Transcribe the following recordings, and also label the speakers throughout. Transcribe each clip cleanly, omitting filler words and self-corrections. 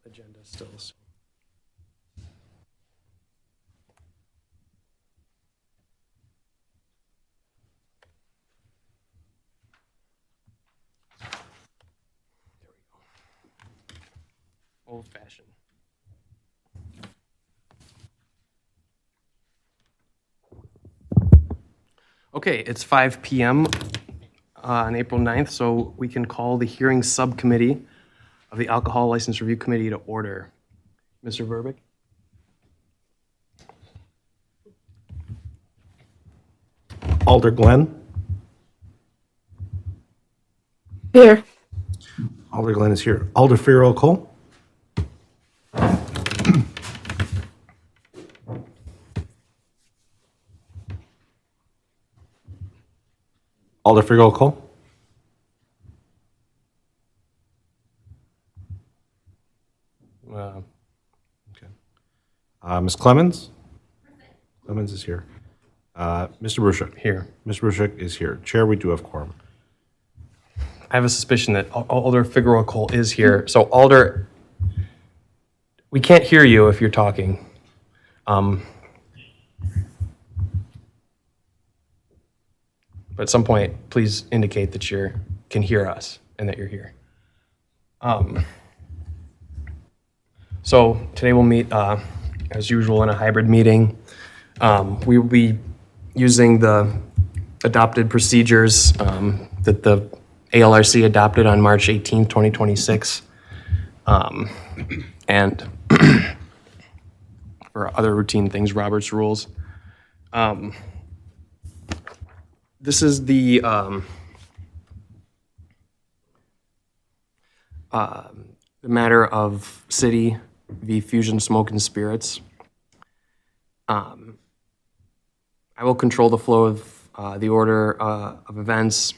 Speaker 1: agenda still. So. There we go. Old fashioned. Okay, it's 5 p.m. On April 9th, so we can call the hearing subcommittee of the Alcohol License Review Committee to order. Mr. Verbeek?
Speaker 2: Alder Glenn.
Speaker 3: Here.
Speaker 2: Alder Glenn is here. Alder Farrell Cole. Alder Farrell Cole. Okay. Ms. Clemens. Clemens is here. Mr. Bruchuk.
Speaker 1: Here.
Speaker 2: Mr. Bruchuk is here. Chair, we do have quorum.
Speaker 1: I have a suspicion that Alder Figueroa Cole is here. So Alder, we can't hear you if you're talking. But at some point, please indicate that you can hear us and that you're here. So today we'll meet, as usual, in a hybrid meeting. We will be using the adopted procedures that the ALRC adopted on March 18, 2026. And for other routine things, Robert's rules. This is the matter of City v. Fusion Smoke and Spirits. I will control the flow of the order of events.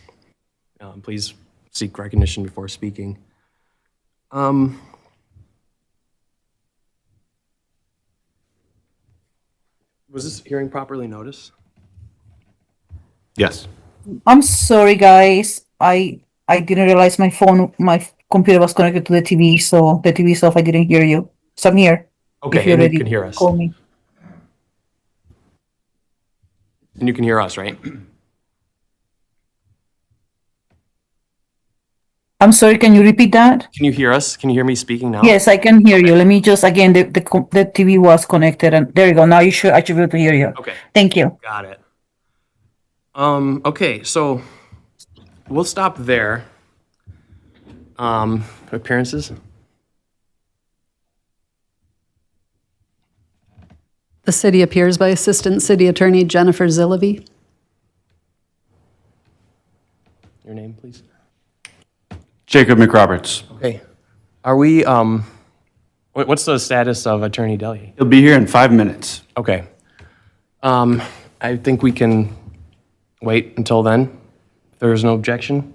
Speaker 1: Please seek recognition before speaking. Was this hearing properly noticed?
Speaker 2: Yes.
Speaker 3: I'm sorry, guys. I didn't realize my computer was connected to the TV, so the TV is off. I didn't hear you. So I'm here.
Speaker 1: Okay, and you can hear us.
Speaker 3: Call me.
Speaker 1: And you can hear us, right?
Speaker 3: I'm sorry, can you repeat that?
Speaker 1: Can you hear us? Can you hear me speaking now?
Speaker 3: Yes, I can hear you. Let me just, again, the TV was connected, and there you go. Now I should be able to hear you.
Speaker 1: Okay.
Speaker 3: Thank you.
Speaker 1: Got it. Okay, so we'll stop there. Appearances?
Speaker 4: The city appears by Assistant City Attorney Jennifer Zillevy.
Speaker 1: Your name, please.
Speaker 5: Jacob McRoberts.
Speaker 1: Okay. Are we, what's the status of Attorney Deli?
Speaker 5: He'll be here in 5 minutes.
Speaker 1: Okay. I think we can wait until then. If there is no objection.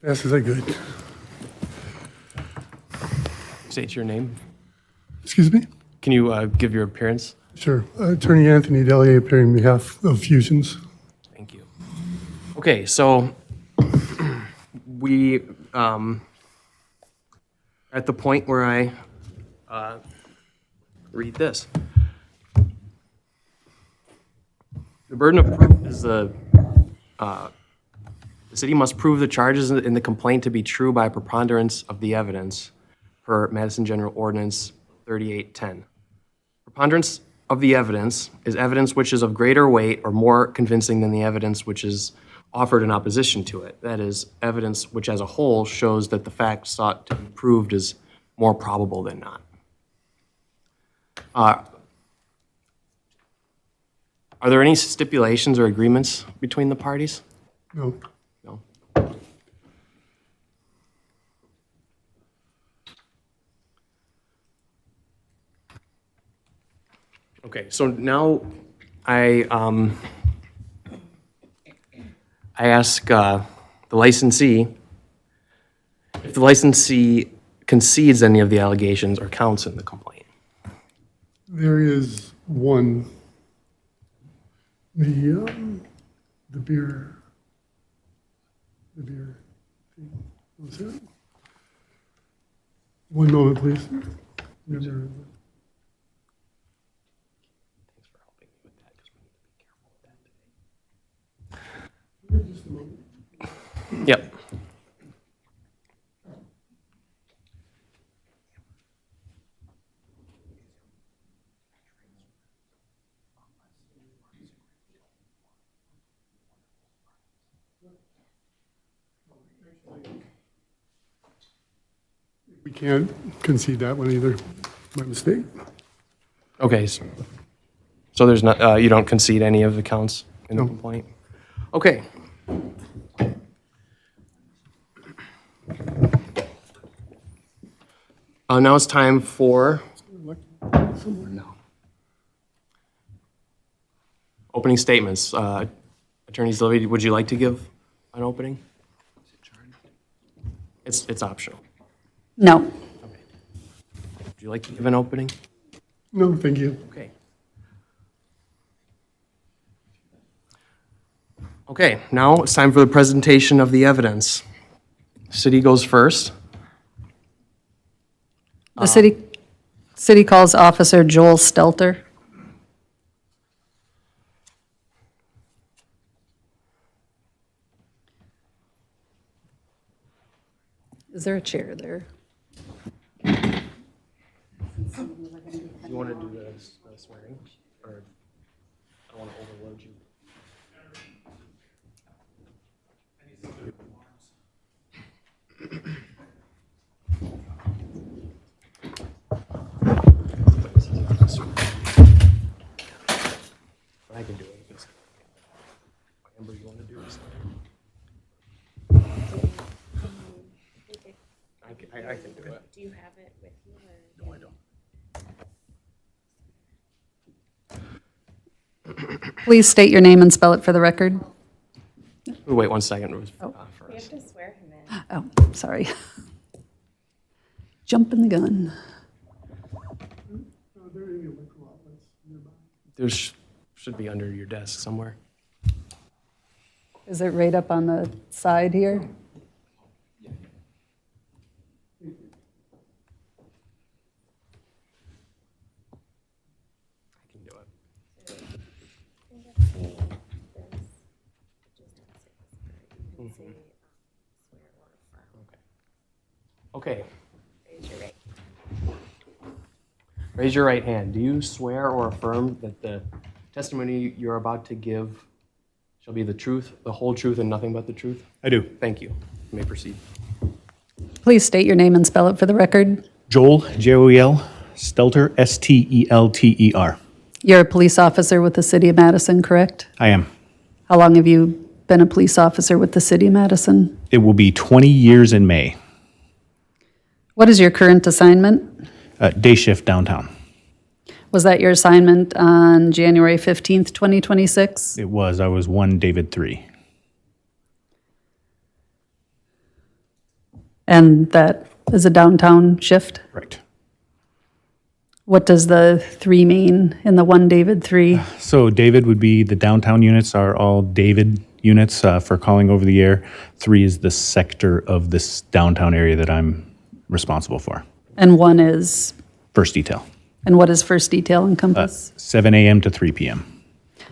Speaker 6: Fast as I could.
Speaker 1: State your name.
Speaker 6: Excuse me?
Speaker 1: Can you give your appearance?
Speaker 6: Sure. Attorney Anthony Delier appearing on behalf of Fusions.
Speaker 1: Thank you. Okay, so we at the point where I read this. The burden of proof is the city must prove the charges in the complaint to be true by a preponderance of the evidence per Madison General Ordinance 3810. Preponderance of the evidence is evidence which is of greater weight or more convincing than the evidence which is offered in opposition to it. That is, evidence which as a whole shows that the fact sought to be proved is more probable than not. Are there any stipulations or agreements between the parties?
Speaker 6: No.
Speaker 1: No. Okay, so now I ask the licensee if the licensee concedes any of the allegations or counts in the complaint.
Speaker 6: There is one. The beer. The beer. Thing. What was that? One moment, please. Remember.
Speaker 1: Thanks for helping me with that, because we need to be careful with that today.
Speaker 6: Just a moment.
Speaker 1: Yep.
Speaker 6: We can't concede that one either. My mistake.
Speaker 1: Okay, so there's not, you don't concede any of the counts in the
Speaker 6: No.
Speaker 1: complaint? Okay. Now it's time for opening statements. Attorney Zilli, would you like to give an opening? It's optional.
Speaker 4: No.
Speaker 1: Would you like to give an opening?
Speaker 6: No, thank you.
Speaker 1: Okay. Okay, now it's time for the presentation of the evidence. City goes first.
Speaker 4: The city calls Officer Joel Stelter. Is there a chair there?
Speaker 1: Do you want to do the swearing? Or I don't want to overload you. I can do it. Amber, you want to do this? I can do it.
Speaker 7: Do you have it with you or?
Speaker 1: No, I don't.
Speaker 4: Please state your name and spell it for the record.
Speaker 1: Wait 1 second.
Speaker 7: We have to swear him in.
Speaker 4: Oh, sorry. Jumping the gun.
Speaker 1: There should be under your desk somewhere.
Speaker 4: Is it right up on the side here?
Speaker 1: I can do it. Okay. Raise your right hand. Do you swear or affirm that the testimony you're about to give shall be the truth, the whole truth, and nothing but the truth?
Speaker 2: I do.
Speaker 1: Thank you. You may proceed.
Speaker 4: Please state your name and spell it for the record.
Speaker 2: Joel, Joel, Stelter, Stelter.
Speaker 4: You're a police officer with the City of Madison, correct?
Speaker 2: I am.
Speaker 4: How long have you been a police officer with the City of Madison?
Speaker 2: It will be 20 years in May.
Speaker 4: What is your current assignment?
Speaker 2: Day shift downtown.
Speaker 4: Was that your assignment on January 15th, 2026?
Speaker 2: It was. I was 1 David 3.
Speaker 4: And that is a downtown shift?
Speaker 8: Right.
Speaker 4: What does the 3 mean in the 1 David 3?
Speaker 8: So David would be, the downtown units are all David units for calling over the air. 3 is the sector of this downtown area that I'm responsible for.
Speaker 4: And 1 is,
Speaker 8: First detail,
Speaker 4: and what does first detail encompass?
Speaker 8: 7 a.m. to 3 p.m.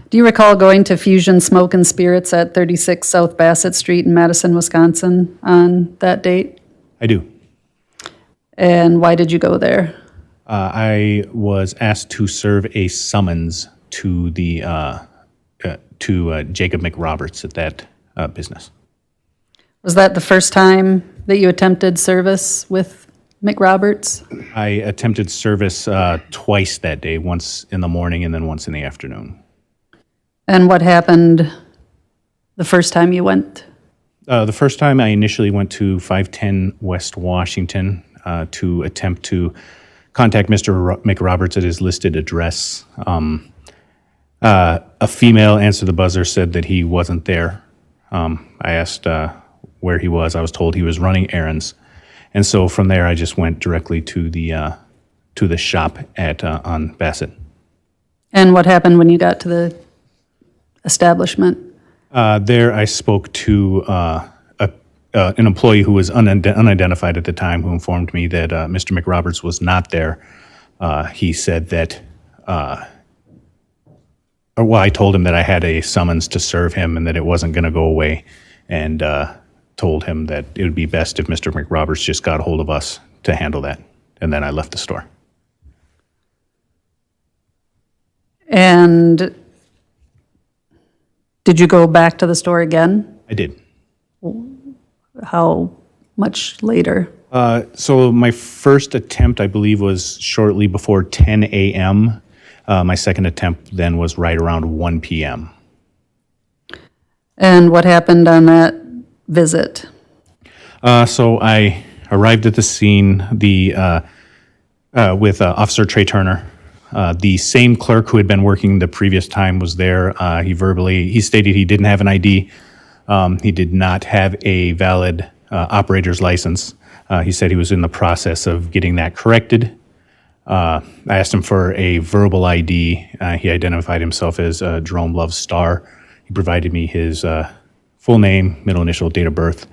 Speaker 4: Do you recall going to Fusion Smoke and Spirits at 36 South Bassett Street in Madison, Wisconsin on that date?
Speaker 8: I do.
Speaker 4: And why did you go there?
Speaker 8: I was asked to serve a summons to the Jacob McRoberts at that business.
Speaker 4: Was that the first time that you attempted service with McRoberts?
Speaker 8: I attempted service twice that day, once in the morning and then once in the afternoon.
Speaker 4: And what happened the first time you went?
Speaker 8: The first time I initially went to 510 West Washington to attempt to contact Mr. McRoberts at his listed address. A female answered the buzzer, said that he wasn't there. I asked where he was. I was told he was running errands. And so from there, I just went directly to the shop at on Bassett.
Speaker 4: And what happened when you got to the establishment?
Speaker 8: There, I spoke to an employee who was unidentified at the time, who informed me that Mr. McRoberts was not there. He said that, I told him that I had a summons to serve him and that it wasn't going to go away, and told him that it would be best if Mr. McRoberts just got a hold of us to handle that. And then I left the store.
Speaker 4: And did you go back to the store again?
Speaker 8: I did.
Speaker 4: How much later?
Speaker 8: So my first attempt, I believe, was shortly before 10 a.m. My second attempt then was right around 1 p.m.
Speaker 4: And what happened on that visit?
Speaker 8: So I arrived at the scene with Officer Trey Turner. The same clerk who had been working the previous time was there. He stated he didn't have an ID. He did not have a valid operator's license. He said he was in the process of getting that corrected. I asked him for a verbal ID. He identified himself as Jerome Love Star. He provided me his full name, middle initial, date of birth.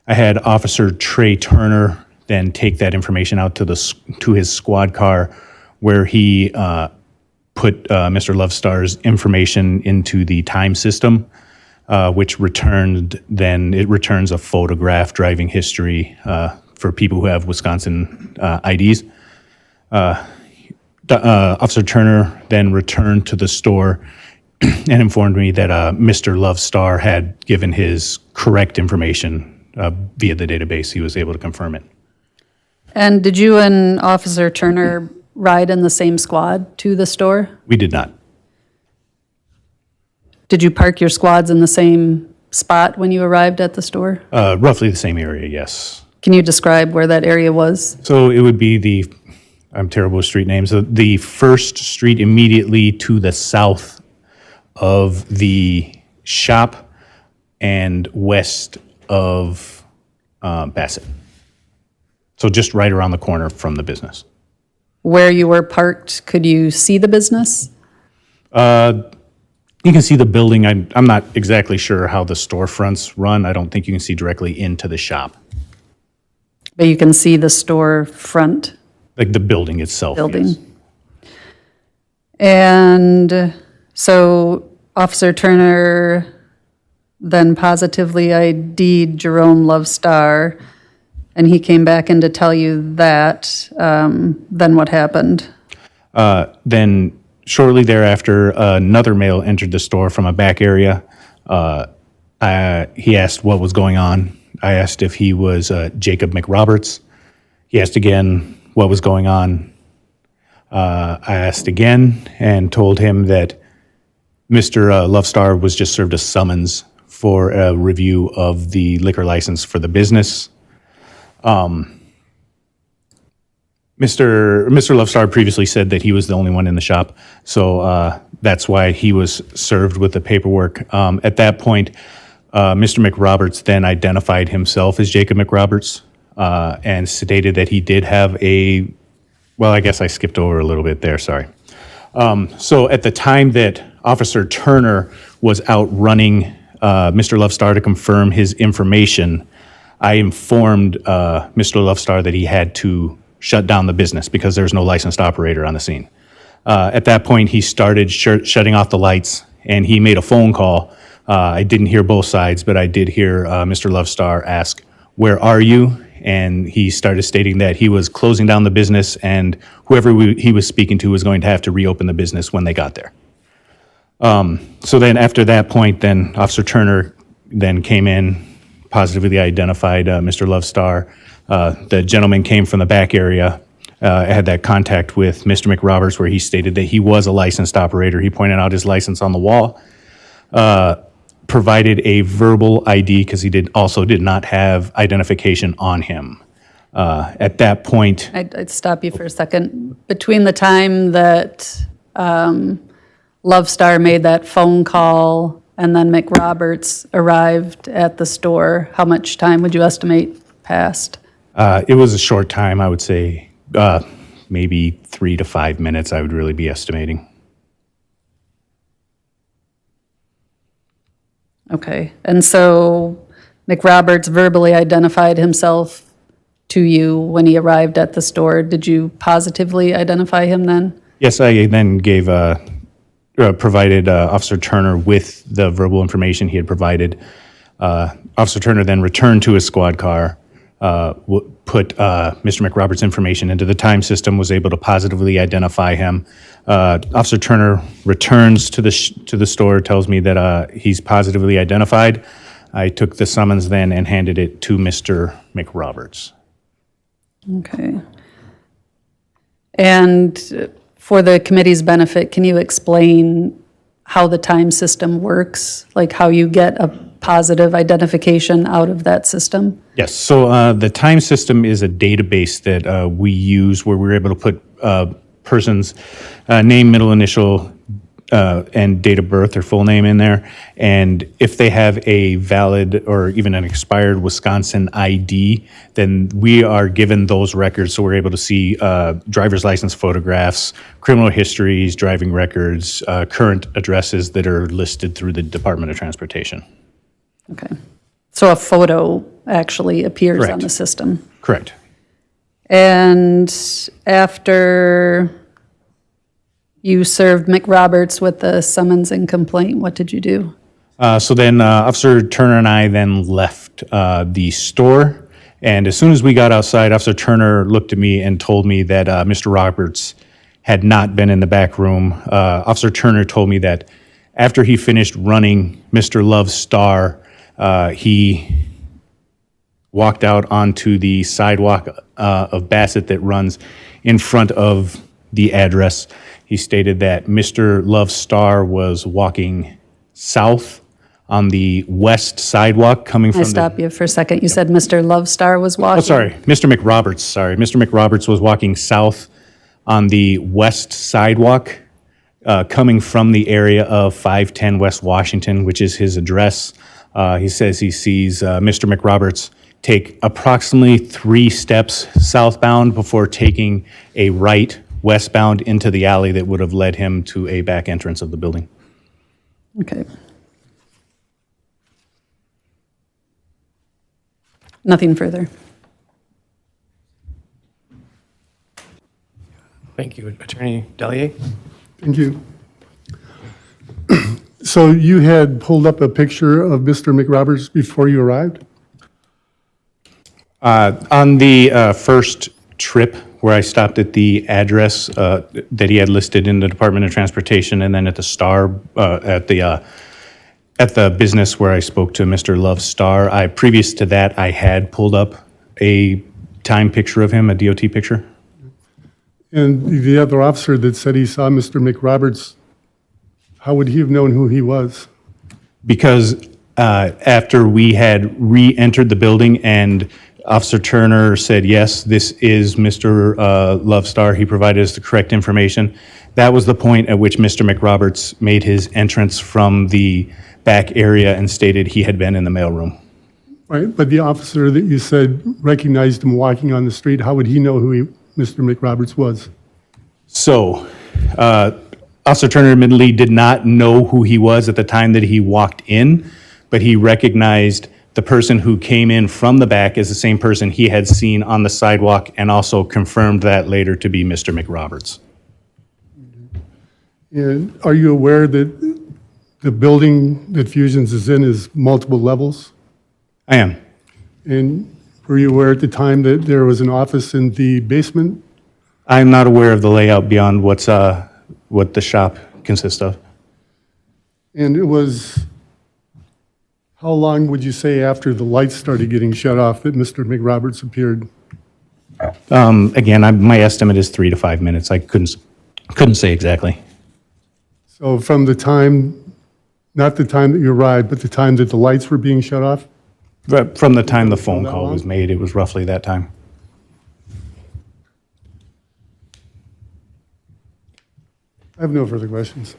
Speaker 8: I had Officer Trey Turner then take that information out to his squad car, where he put Mr. Love Star's information into the time system, which returns a photograph, driving history for people who have Wisconsin IDs. Officer Turner then returned to the store and informed me that Mr. Love Star had given his correct information via the database. He was able to confirm it.
Speaker 4: And did you and Officer Turner ride in the same squad to the store?
Speaker 8: We did not.
Speaker 4: Did you park your squads in the same spot when you arrived at the store?
Speaker 8: Roughly the same area, yes.
Speaker 4: Can you describe where that area was?
Speaker 8: So it would be I'm terrible with street names, the first street immediately to the south of the shop and west of Bassett. So just right around the corner from the business.
Speaker 4: Where you were parked, could you see the business?
Speaker 8: You can see the building. I'm not exactly sure how the storefronts run. I don't think you can see directly into the shop.
Speaker 4: But you can see the store front
Speaker 8: Like the building itself.
Speaker 4: building.
Speaker 8: Yes.
Speaker 4: And so Officer Turner then positively ID'd Jerome Love Star, and he came back in to tell you that. Then what happened?
Speaker 8: Then shortly thereafter, another male entered the store from a back area. He asked what was going on. I asked if he was Jacob McRoberts. He asked again what was going on. I asked again and told him that Mr. Love Star was just served a summons for a review of the liquor license for the business. Mr. Love Star previously said that he was the only one in the shop, so that's why he was served with the paperwork. At that point, Mr. McRoberts then identified himself as Jacob McRoberts. and stated that he did have well, I guess I skipped over a little bit there, sorry. So at the time that Officer Turner was out running Mr. Lovestar to confirm his information, I informed Mr. Lovestar that he had to shut down the business because there's no licensed operator on the scene. At that point, he started shutting off the lights, and he made a phone call. I didn't hear both sides, but I did hear Mr. Lovestar ask, "Where are you?" And he started stating that he was closing down the business, and whoever he was speaking to was going to have to reopen the business when they got there. So then after that point, then Officer Turner then came in, positively identified Mr. Lovestar. The gentleman came from the back area. I had that contact with Mr. McRoberts where he stated that he was a licensed operator. He pointed out his license on the wall, provided a verbal ID because he did not have identification on him. At that point,
Speaker 4: I'd stop you for a second. Between the time that Lovestar made that phone call and then McRoberts arrived at the store, how much time would you estimate passed?
Speaker 8: it was a short time, I would say, maybe 3 to 5 minutes, I would really be estimating.
Speaker 4: Okay, and so McRoberts verbally identified himself to you when he arrived at the store. Did you positively identify him then?
Speaker 8: Yes, I then provided Officer Turner with the verbal information he had provided. Officer Turner then returned to his squad car, put Mr. McRoberts' information into the time system, was able to positively identify him. Officer Turner returns to the store, tells me that he's positively identified. I took the summons then and handed it to Mr. McRoberts.
Speaker 4: Okay. And for the committee's benefit, can you explain how the time system works? Like how you get a positive identification out of that system?
Speaker 8: Yes, so the time system is a database that we use where we're able to put person's name, middle initial, and date of birth or full name in there. And if they have a valid or even an expired Wisconsin ID, then we are given those records. So we're able to see driver's license photographs, criminal histories, driving records, current addresses that are listed through the Department of Transportation.
Speaker 4: Okay. So a photo actually appears on
Speaker 8: Correct.
Speaker 4: the system.
Speaker 8: Correct.
Speaker 4: And after you served McRoberts with the summons and complaint, what did you do?
Speaker 8: So then Officer Turner and I then left the store. And as soon as we got outside, Officer Turner looked at me and told me that Mr. Roberts had not been in the back room. Officer Turner told me that after he finished running Mr. Love's Star, he walked out onto the sidewalk of Bassett that runs in front of the address. He stated that Mr. Love's Star was walking south on the west sidewalk coming from
Speaker 4: I stop you for a second. You said Mr. Lovestar was walking?
Speaker 8: Oh, sorry, Mr. McRoberts, sorry. Mr. McRoberts was walking south on the west sidewalk coming from the area of 510 West Washington, which is his address. He says he sees Mr. McRoberts take approximately 3 steps southbound before taking a right westbound into the alley that would have led him to a back entrance of the building.
Speaker 4: Okay. Nothing further.
Speaker 1: Thank you. Attorney Delier?
Speaker 6: Thank you. So you had pulled up a picture of Mr. McRoberts before you arrived?
Speaker 8: On the first trip where I stopped at the address that he had listed in the Department of Transportation, and then at the Star, at the business where I spoke to Mr. Love's Star, previous to that, I had pulled up a time picture of him, a DOT picture.
Speaker 6: And the other officer that said he saw Mr. McRoberts, how would he have known who he was?
Speaker 8: Because after we had re-entered the building and Officer Turner said, yes, this is Mr. Lovestar, he provided us the correct information. That was the point at which Mr. McRoberts made his entrance from the back area and stated he had been in the mailroom.
Speaker 6: Right, but the officer that you said recognized him walking on the street, how would he know who Mr. McRoberts was?
Speaker 8: So, Officer Turner admittedly did not know who he was at the time that he walked in, but he recognized the person who came in from the back as the same person he had seen on the sidewalk, and also confirmed that later to be Mr. McRoberts.
Speaker 6: And are you aware that the building that Fusions is in is multiple levels?
Speaker 8: I am.
Speaker 6: And were you aware at the time that there was an office in the basement?
Speaker 8: I'm not aware of the layout beyond what the shop consists of.
Speaker 6: And it was, how long would you say after the lights started getting shut off that Mr. McRoberts appeared?
Speaker 8: Again, my estimate is 3 to 5 minutes. I couldn't say exactly.
Speaker 6: So from the time, not the time that you arrived, but the time that the lights were being shut off?
Speaker 8: But from the time the phone
Speaker 6: That
Speaker 8: call
Speaker 6: long?
Speaker 8: was made, it was roughly that time.
Speaker 6: I have no further questions.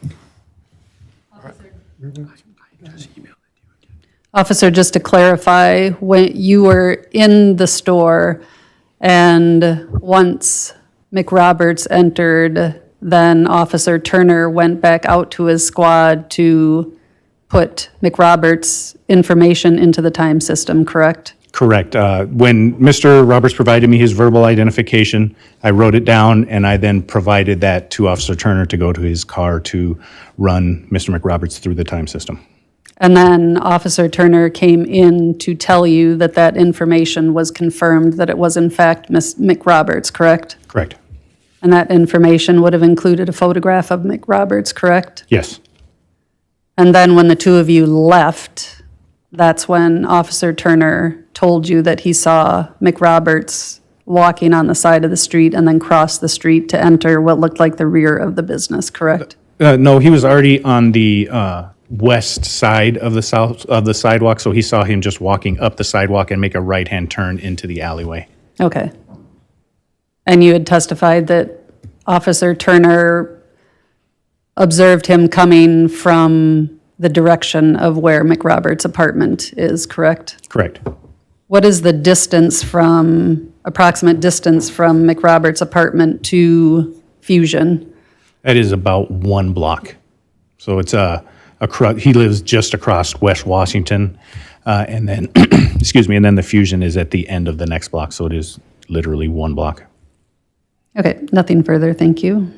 Speaker 4: Officer, just to clarify, when you were in the store and once McRoberts entered, then Officer Turner went back out to his squad to put McRoberts' information into the time system, correct?
Speaker 8: Correct. When Mr. Roberts provided me his verbal identification, I wrote it down, and I then provided that to Officer Turner to go to his car to run Mr. McRoberts through the time system.
Speaker 4: And then Officer Turner came in to tell you that that information was confirmed, that it was in fact Ms. McRoberts, correct?
Speaker 8: Correct.
Speaker 4: And that information would have included a photograph of McRoberts, correct?
Speaker 8: Yes.
Speaker 4: And then when the two of you left, that's when Officer Turner told you that he saw McRoberts walking on the side of the street and then cross the street to enter what looked like the rear of the business, correct?
Speaker 8: No, he was already on the west side of the sidewalk, so he saw him just walking up the sidewalk and make a right-hand turn into the alleyway.
Speaker 4: Okay. And you had testified that Officer Turner observed him coming from the direction of where McRoberts' apartment is, correct?
Speaker 8: Correct.
Speaker 4: What is the approximate distance from McRoberts' apartment to Fusion?
Speaker 8: That is about 1 block. So it's he lives just across West Washington, and then, excuse me, and then the Fusion is at the end of the next block, so it is literally 1 block.
Speaker 4: Okay, nothing further, thank you.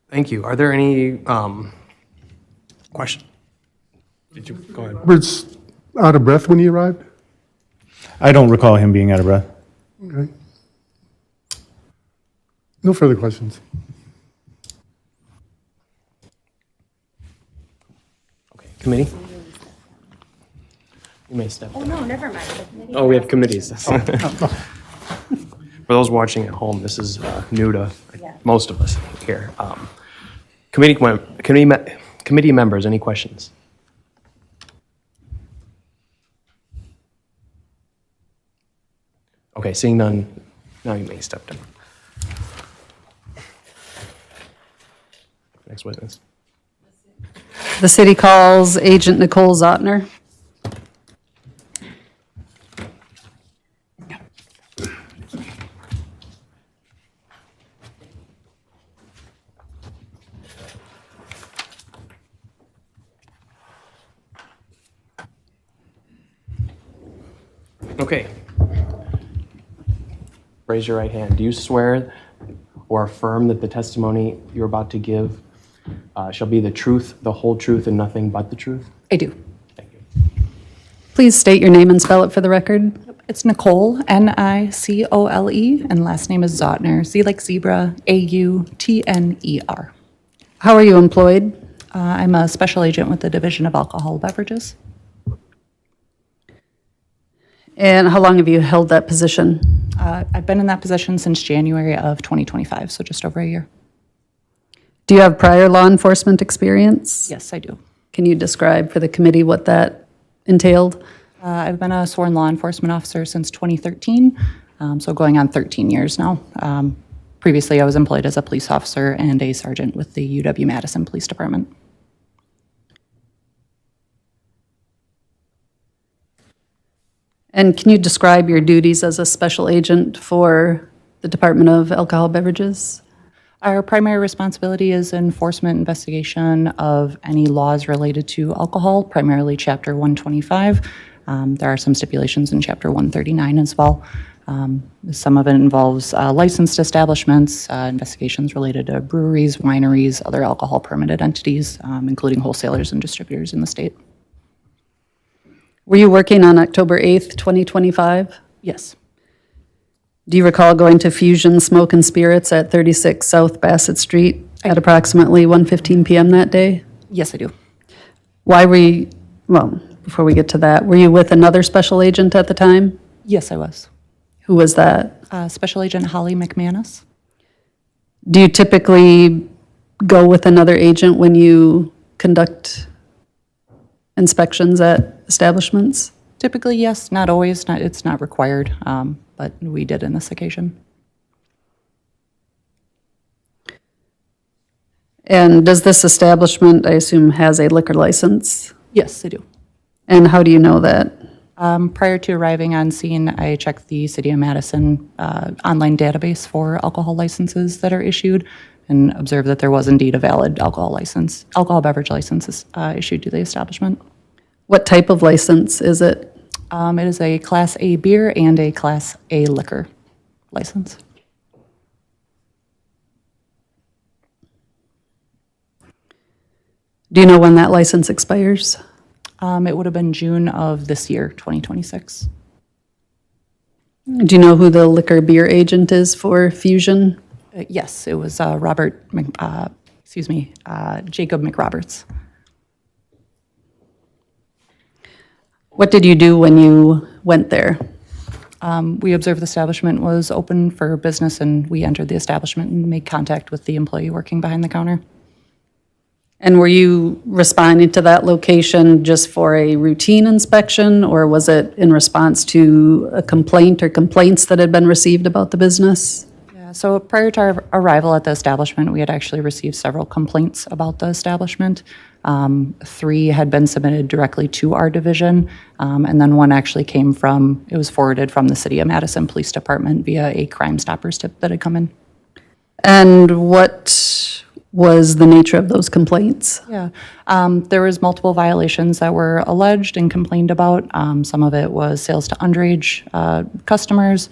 Speaker 1: Thank you. Are there any questions? Did you, go ahead.
Speaker 6: Roberts out of breath when he arrived?
Speaker 8: I don't recall him being out of breath.
Speaker 6: Okay. No further questions.
Speaker 1: Okay, committee? You may step.
Speaker 7: Oh, no, never mind. The committee
Speaker 1: Oh, we have
Speaker 7: has-
Speaker 1: committees. For those watching at home, this is new to most of us here. Committee members, any questions? Okay, seeing none, now you may step down. Next witness.
Speaker 4: The city calls Agent Nicole Zotner.
Speaker 1: Okay. Raise your right hand. Do you swear or affirm that the testimony you're about to give shall be the truth, the whole truth, and nothing but the truth?
Speaker 9: I do.
Speaker 1: Thank you.
Speaker 4: Please state your name and spell it for the record.
Speaker 9: It's Nicole, Nicole, and last name is Zotner, Z like zebra, Autner.
Speaker 4: How are you employed?
Speaker 9: I'm a special agent with the Division of Alcohol Beverages.
Speaker 4: And how long have you held that position?
Speaker 9: I've been in that position since January of 2025, so just over a year.
Speaker 4: Do you have prior law enforcement experience?
Speaker 9: Yes, I do.
Speaker 4: Can you describe for the committee what that entailed?
Speaker 9: I've been a sworn law enforcement officer since 2013, so going on 13 years now. Previously, I was employed as a police officer and a sergeant with the UW-Madison Police Department.
Speaker 4: And can you describe your duties as a special agent for the Department of Alcohol Beverages?
Speaker 9: Our primary responsibility is enforcement investigation of any laws related to alcohol, primarily Chapter 125. There are some stipulations in Chapter 139 as well. Some of it involves licensed establishments, investigations related to breweries, wineries, other alcohol permitted entities, including wholesalers and distributors in the state.
Speaker 4: Were you working on October 8th, 2025?
Speaker 9: Yes.
Speaker 4: Do you recall going to Fusion Smoke and Spirits at 36 South Bassett Street at approximately 1:15 PM that day?
Speaker 9: Yes, I do.
Speaker 4: Why were you, well, before we get to that, were you with another special agent at the time?
Speaker 9: Yes, I was.
Speaker 4: Who was that?
Speaker 9: Special Agent Holly McManus.
Speaker 4: Do you typically go with another agent when you conduct inspections at establishments?
Speaker 9: Typically, yes, not always. It's not required, but we did on this occasion.
Speaker 4: And does this establishment, I assume, has a liquor license?
Speaker 9: Yes, I do.
Speaker 4: And how do you know that?
Speaker 9: Prior to arriving on scene, I checked the City of Madison online database for alcohol licenses that are issued and observed that there was indeed a valid alcohol beverage license issued to the establishment.
Speaker 4: What type of license is it?
Speaker 9: It is a Class A beer and a Class A liquor license.
Speaker 4: Do you know when that license expires?
Speaker 9: It would have been June of this year, 2026.
Speaker 4: Do you know who the liquor beer agent is for Fusion?
Speaker 9: Yes, it was Jacob McRoberts.
Speaker 4: What did you do when you went there?
Speaker 9: We observed the establishment was open for business, and we entered the establishment and made contact with the employee working behind the counter.
Speaker 4: And were you responding to that location just for a routine inspection, or was it in response to a complaint or complaints that had been received about the business?
Speaker 9: So prior to our arrival at the establishment, we had actually received several complaints about the establishment. 3 had been submitted directly to our division, and then one actually it was forwarded from the City of Madison Police Department via a Crime Stoppers tip that had come in.
Speaker 4: And what was the nature of those complaints?
Speaker 9: Yeah, there was multiple violations that were alleged and complained about. Some of it was sales to underage customers,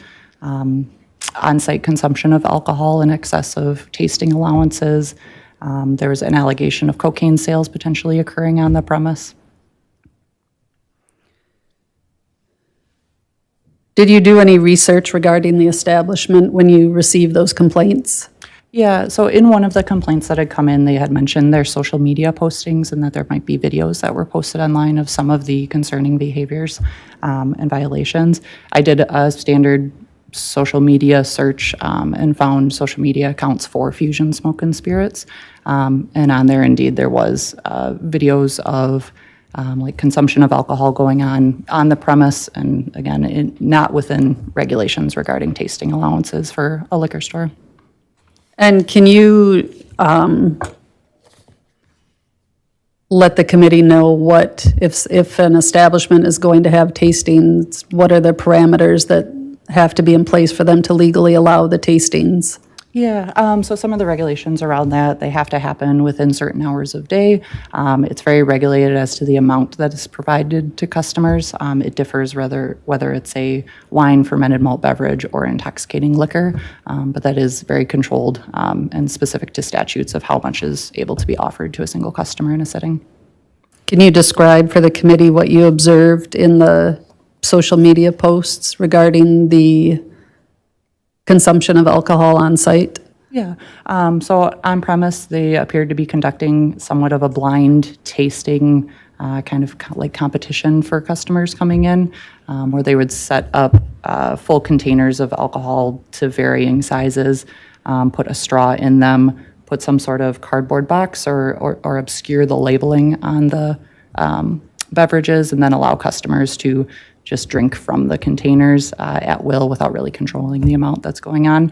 Speaker 9: on-site consumption of alcohol in excess of tasting allowances. There was an allegation of cocaine sales potentially occurring on the premise.
Speaker 4: Did you do any research regarding the establishment when you received those complaints?
Speaker 9: Yeah, so in one of the complaints that had come in, they had mentioned their social media postings and that there might be videos that were posted online of some of the concerning behaviors and violations. I did a standard social media search and found social media accounts for Fusion Smoke and Spirits. And on there, indeed, there was videos of like consumption of alcohol going on the premise, and again, not within regulations regarding tasting allowances for a liquor store.
Speaker 4: And can you let the committee know what, if an establishment is going to have tastings, what are the parameters that have to be in place for them to legally allow the tastings?
Speaker 9: Yeah, so some of the regulations around that, they have to happen within certain hours of day. It's very regulated as to the amount that is provided to customers. It differs whether it's a wine, fermented malt beverage, or intoxicating liquor, but that is very controlled and specific to statutes of how much is able to be offered to a single customer in a setting.
Speaker 4: Can you describe for the committee what you observed in the social media posts regarding the consumption of alcohol on site?
Speaker 9: Yeah, so on premise, they appeared to be conducting somewhat of a blind tasting kind of like competition for customers coming in, where they would set up full containers of alcohol to varying sizes, put a straw in them, put some sort of cardboard box or obscure the labeling on the beverages, and then allow customers to just drink from the containers at will without really controlling the amount that's going on.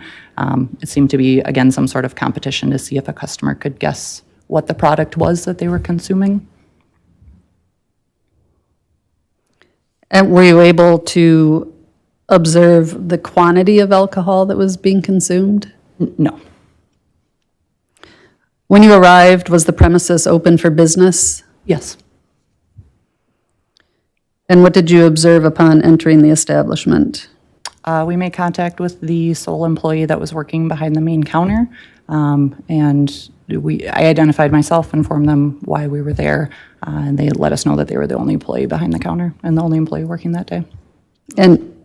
Speaker 9: It seemed to be, again, some sort of competition to see if a customer could guess what the product was that they were consuming.
Speaker 4: And were you able to observe the quantity of alcohol that was being consumed?
Speaker 9: No.
Speaker 4: When you arrived, was the premises open for business?
Speaker 9: Yes.
Speaker 4: And what did you observe upon entering the establishment?
Speaker 9: We made contact with the sole employee that was working behind the main counter, and I identified myself, informed them why we were there, and they let us know that they were the only employee behind the counter and the only employee working that day.
Speaker 4: And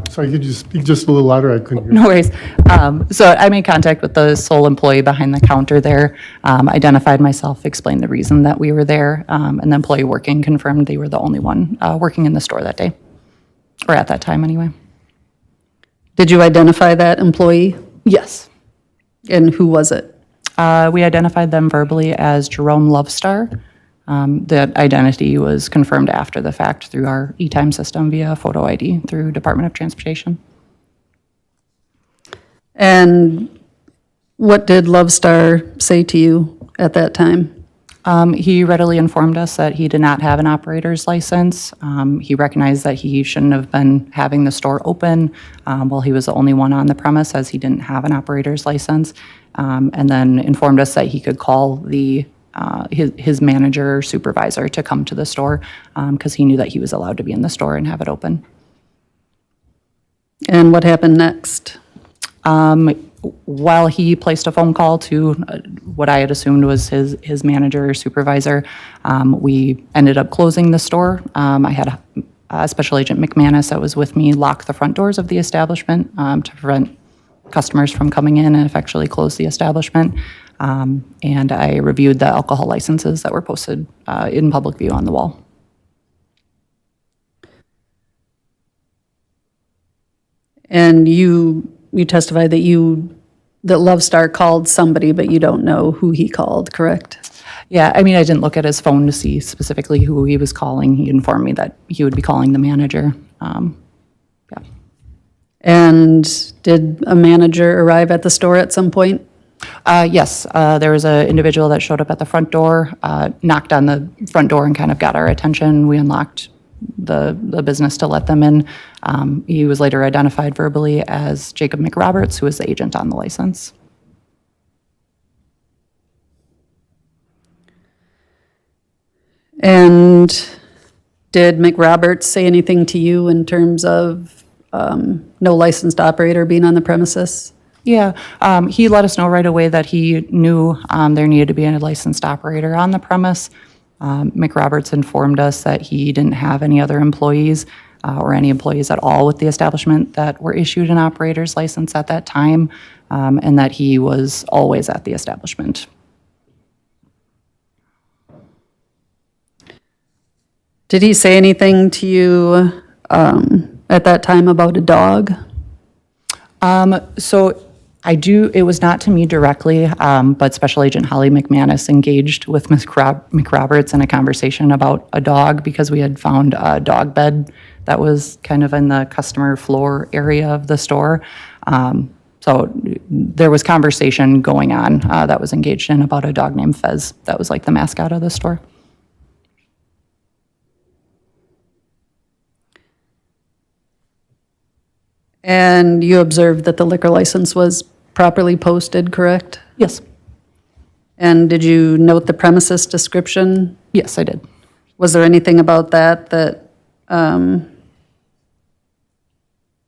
Speaker 6: Sorry, could you speak just a little louder? I couldn't hear.
Speaker 9: No worries. So I made contact with the sole employee behind the counter there, identified myself, explained the reason that we were there, and the employee working confirmed they were the only one working in the store that day, or at that time anyway.
Speaker 4: did you identify that employee?
Speaker 9: Yes.
Speaker 4: And who was it?
Speaker 9: We identified them verbally as Jerome Lovestar. That identity was confirmed after the fact through our e-time system via photo ID through Department of Transportation.
Speaker 4: And what did Lovestar say to you at that time?
Speaker 9: He readily informed us that he did not have an operator's license. He recognized that he shouldn't have been having the store open while he was the only one on the premise, as he didn't have an operator's license, and then informed us that he could call his manager or supervisor to come to the store because he knew that he was allowed to be in the store and have it open.
Speaker 4: And what happened next?
Speaker 9: While he placed a phone call to what I had assumed was his manager or supervisor, we ended up closing the store. I had Special Agent McManus that was with me lock the front doors of the establishment to prevent customers from coming in and effectually close the establishment. And I reviewed the alcohol licenses that were posted in public view on the wall.
Speaker 4: And you testified that Lovestar called somebody, but you don't know who he called, correct?
Speaker 9: Yeah, I mean, I didn't look at his phone to see specifically who he was calling. He informed me that he would be calling the manager. Yeah.
Speaker 4: And did a manager arrive at the store at some point?
Speaker 9: Yes, there was an individual that showed up at the front door, knocked on the front door and kind of got our attention. We unlocked the business to let them in. He was later identified verbally as Jacob McRoberts, who was the agent on the license.
Speaker 4: And did McRoberts say anything to you in terms of no licensed operator being on the premises?
Speaker 9: Yeah, he let us know right away that he knew there needed to be a licensed operator on the premise. McRoberts informed us that he didn't have any other employees or any employees at all with the establishment that were issued an operator's license at that time, and that he was always at the establishment.
Speaker 4: Did he say anything to you at that time about a dog?
Speaker 9: So it was not to me directly, but Special Agent Holly McManus engaged with Ms. McRoberts in a conversation about a dog because we had found a dog bed that was kind of in the customer floor area of the store. So there was conversation going on that was engaged in about a dog named Fez that was like the mascot of the store.
Speaker 4: And you observed that the liquor license was properly posted, correct?
Speaker 9: Yes.
Speaker 4: And did you note the premises description?
Speaker 9: Yes, I did.
Speaker 4: Was there anything about that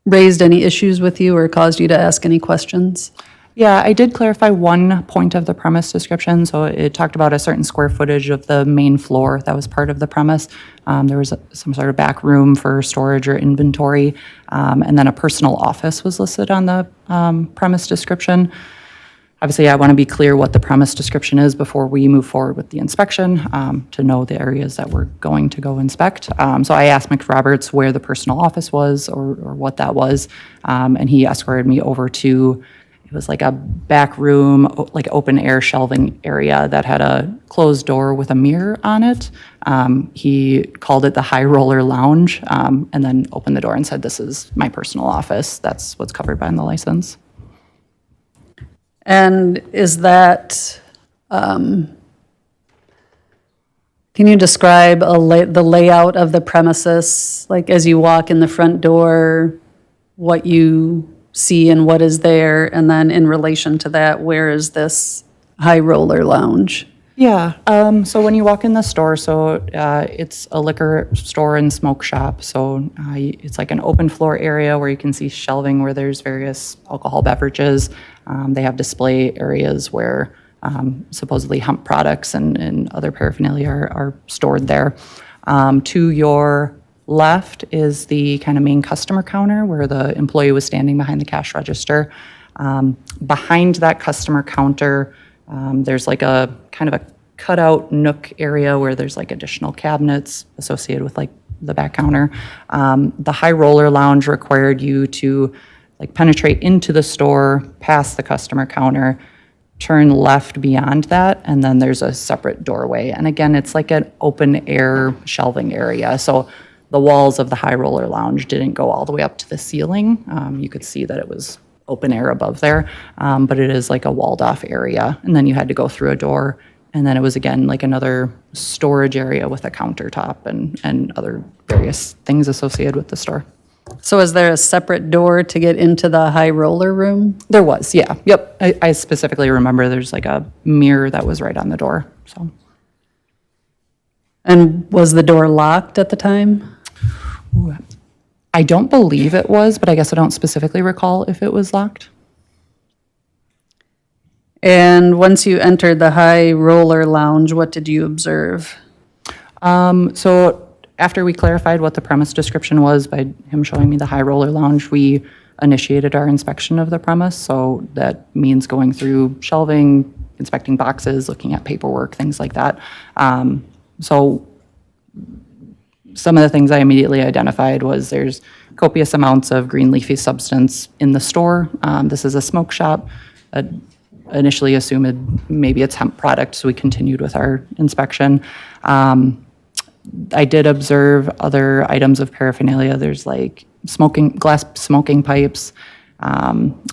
Speaker 4: raised any issues with you or caused you to ask any questions?
Speaker 9: Yeah, I did clarify one point of the premise description. So it talked about a certain square footage of the main floor that was part of the premise. There was some sort of back room for storage or inventory, and then a personal office was listed on the premise description. Obviously, I want to be clear what the premise description is before we move forward with the inspection to know the areas that we're going to go inspect. So I asked McRoberts where the personal office was or what that was, and he escorted me over to, it was like a back room, like open air shelving area that had a closed door with a mirror on it. He called it the High Roller Lounge, and then opened the door and said, "This is my personal office. That's what's covered by the license."
Speaker 4: And is that, can Can you describe the layout of the premises, like as you walk in the front door, what you see and what is there, and then in relation to that, where is this high roller lounge?
Speaker 9: Yeah, so when you walk in the store, it's a liquor store and smoke shop. So it's like an open floor area where you can see shelving where there's various alcohol beverages. They have display areas where supposedly hemp products and other paraphernalia are stored there. To your left is the kind of main customer counter where the employee was standing behind the cash register. Behind that customer counter, there's like a kind of a cutout nook area where there's like additional cabinets associated with like the back counter. The high roller lounge required you to like penetrate into the store, past the customer counter, turn left beyond that, and then there's a separate doorway. And again, it's like an open air shelving area. So the walls of the high roller lounge didn't go all the way up to the ceiling. You could see that it was open air above there, but it is like a walled off area. And then you had to go through a door, and then it was again like another storage area with a countertop and other various things associated with the store.
Speaker 4: So is there a separate door to get into the high roller room?
Speaker 9: There was, yeah, yep. I specifically remember there's like a mirror that was right on the door, so.
Speaker 4: And was the door locked at the time?
Speaker 9: I don't believe it was, but I guess I don't specifically recall if it was locked.
Speaker 4: And once you entered the high roller lounge, what did you observe?
Speaker 9: So after we clarified what the premise description was by him showing me the high roller lounge, we initiated our inspection of the premise. So that means going through shelving, inspecting boxes, looking at paperwork, things like that. So some of the things I immediately identified was there's copious amounts of green leafy substance in the store. This is a smoke shop. Initially assumed maybe it's hemp product, so we continued with our inspection. I did observe other items of paraphernalia. There's like glass smoking pipes,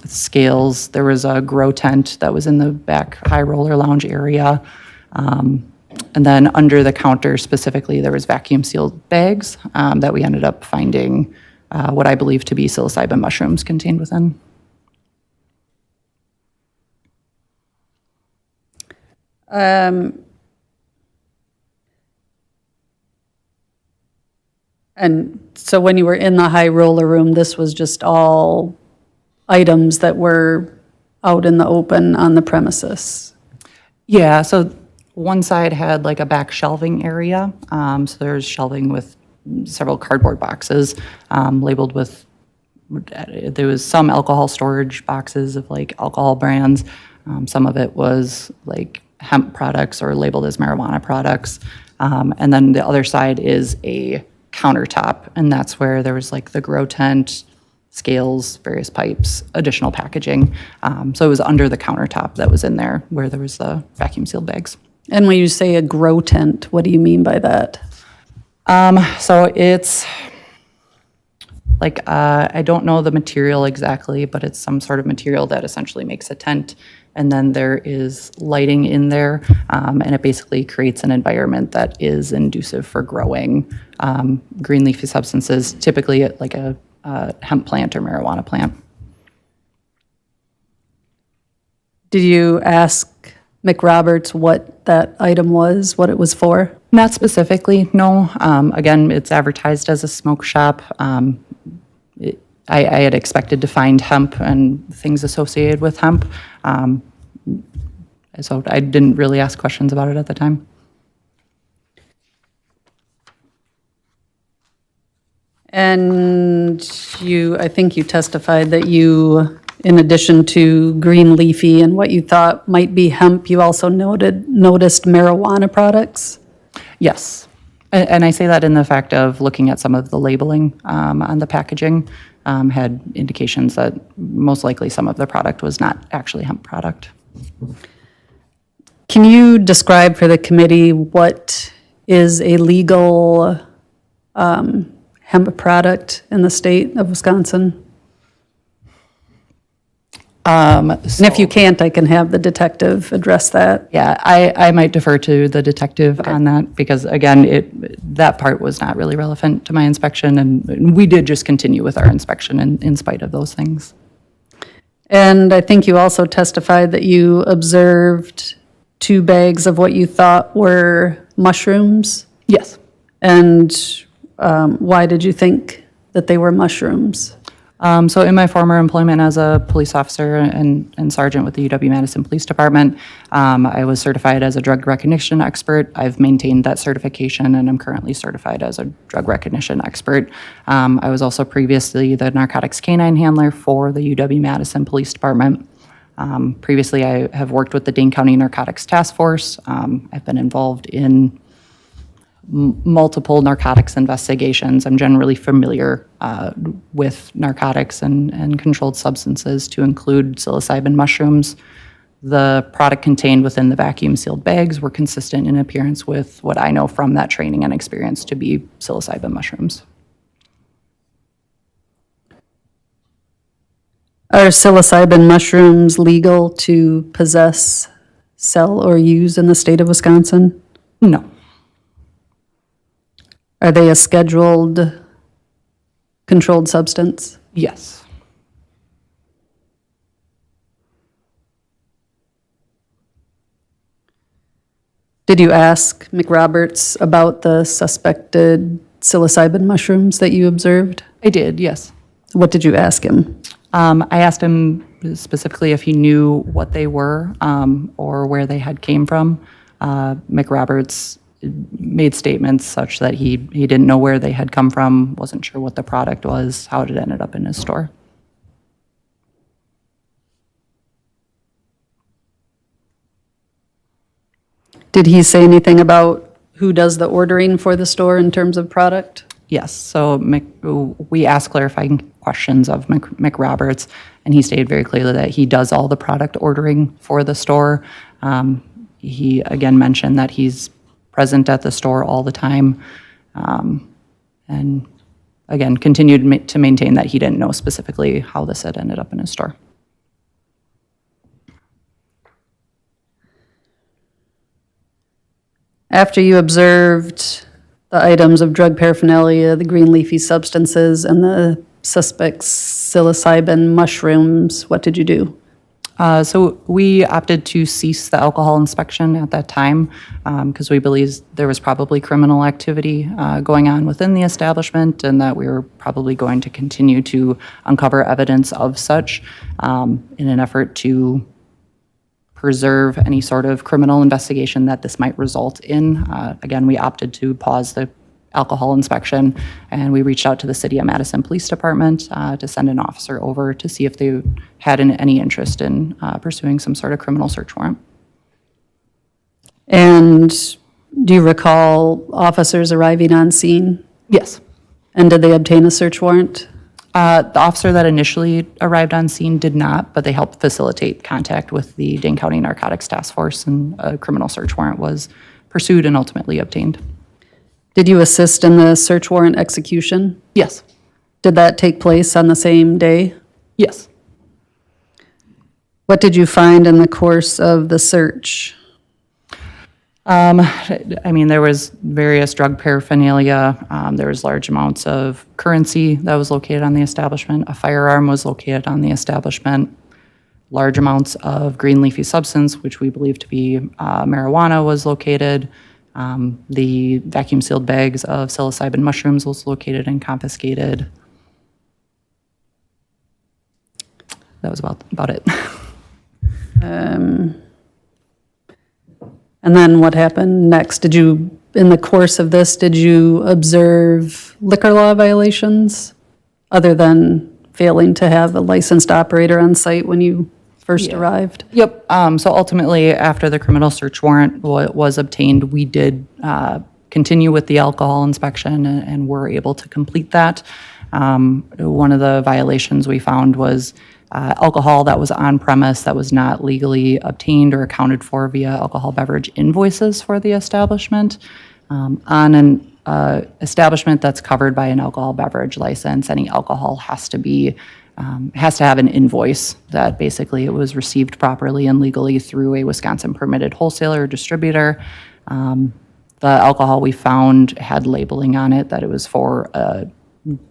Speaker 9: scales. There was a grow tent that was in the back high roller lounge area. And then under the counter specifically, there was vacuum sealed bags that we ended up finding what I believe to be psilocybin mushrooms contained within.
Speaker 4: And so when you were in the high roller room, this was just all items that were out in the open on the premises?
Speaker 9: Yeah, so one side had like a back shelving area. So there's shelving with several cardboard boxes labeled with, there was some alcohol storage boxes of like alcohol brands. Some of it was like hemp products or labeled as marijuana products. And then the other side is a countertop, and that's where there was like the grow tent, scales, various pipes, additional packaging. So it was under the countertop that was in there where there was the vacuum sealed bags.
Speaker 4: And when you say a grow tent, what do you mean by that?
Speaker 9: So it's like, I don't know the material exactly, but it's some sort of material that essentially makes a tent. And then there is lighting in there, and it basically creates an environment that is inducive for growing green leafy substances, typically at like a hemp plant or marijuana plant.
Speaker 4: Did you ask McRoberts what that item was, what it was for?
Speaker 9: Not specifically, no. Again, it's advertised as a smoke shop. I had expected to find hemp and things associated with hemp. So I didn't really ask questions about it at the time.
Speaker 4: And I think you testified that you, in addition to green leafy and what you thought might be hemp, you also noticed marijuana products?
Speaker 9: Yes. And I say that in the fact of looking at some of the labeling on the packaging had indications that most likely some of the product was not actually hemp product.
Speaker 4: Can you describe for the committee what is a legal hemp product in the state of Wisconsin? And if you can't, I can have the detective address that.
Speaker 9: Yeah, I might defer to the detective on that, because again, that part was not really relevant to my inspection, and we did just continue with our inspection in spite of those things.
Speaker 4: And I think you also testified that you observed 2 bags of what you thought were mushrooms.
Speaker 9: Yes.
Speaker 4: And why did you think that they were mushrooms?
Speaker 9: So in my former employment as a police officer and sergeant with the UW-Madison Police Department, I was certified as a drug recognition expert. I've maintained that certification, and I'm currently certified as a drug recognition expert. I was also previously the narcotics canine handler for the UW-Madison Police Department. Previously, I have worked with the Dane County Narcotics Task Force. I've been involved in multiple narcotics investigations. I'm generally familiar with narcotics and controlled substances, to include psilocybin mushrooms. The product contained within the vacuum sealed bags were consistent in appearance with what I know from that training and experience to be psilocybin mushrooms.
Speaker 4: Are psilocybin mushrooms legal to possess, sell, or use in the state of Wisconsin?
Speaker 9: No.
Speaker 4: Are they a scheduled controlled substance?
Speaker 9: Yes.
Speaker 4: Did you ask McRoberts about the suspected psilocybin mushrooms that you observed?
Speaker 9: I did, yes.
Speaker 4: What did you ask him?
Speaker 9: I asked him specifically if he knew what they were or where they had came from. McRoberts made statements such that he didn't know where they had come from, wasn't sure what the product was, how it had ended up in his store.
Speaker 4: Did he say anything about who does the ordering for the store in terms of product?
Speaker 9: Yes, so we asked clarifying questions of McRoberts, and he stated very clearly that he does all the product ordering for the store. He again mentioned that he's present at the store all the time, and again, continued to maintain that he didn't know specifically how this had ended up in his store.
Speaker 4: After you observed the items of drug paraphernalia, the green leafy substances, and the suspect's psilocybin mushrooms, what did you do?
Speaker 9: So we opted to cease the alcohol inspection at that time because we believed there was probably criminal activity going on within the establishment, and that we were probably going to continue to uncover evidence of such in an effort to preserve any sort of criminal investigation that this might result in. Again, we opted to pause the alcohol inspection, and we reached out to the City of Madison Police Department to send an officer over to see if they had any interest in pursuing some sort of criminal search warrant.
Speaker 4: And do you recall officers arriving on scene?
Speaker 9: Yes.
Speaker 4: And did they obtain a search warrant?
Speaker 9: The officer that initially arrived on scene did not, but they helped facilitate contact with the Dane County Narcotics Task Force, and a criminal search warrant was pursued and ultimately obtained.
Speaker 4: Did you assist in the search warrant execution?
Speaker 9: Yes.
Speaker 4: Did that take place on the same day?
Speaker 9: Yes.
Speaker 4: What did you find in the course of the search?
Speaker 9: I mean, there was various drug paraphernalia. There was large amounts of currency that was located on the establishment. A firearm was located on the establishment. Large amounts of green leafy substance, which we believe to be marijuana, was located. The vacuum sealed bags of psilocybin mushrooms was located and confiscated. That was about it.
Speaker 4: And then what happened next? In the course of this, did you observe liquor law violations other than failing to have a licensed operator on site when you first arrived?
Speaker 9: Yep. So ultimately, after the criminal search warrant was obtained, we did continue with the alcohol inspection and were able to complete that. One of the violations we found was alcohol that was on premise that was not legally obtained or accounted for via alcohol beverage invoices for the establishment. On an establishment that's covered by an alcohol beverage license, any alcohol has to be has to have an invoice that basically it was received properly and legally through a Wisconsin permitted wholesaler or distributor. The alcohol we found had labeling on it that it was for a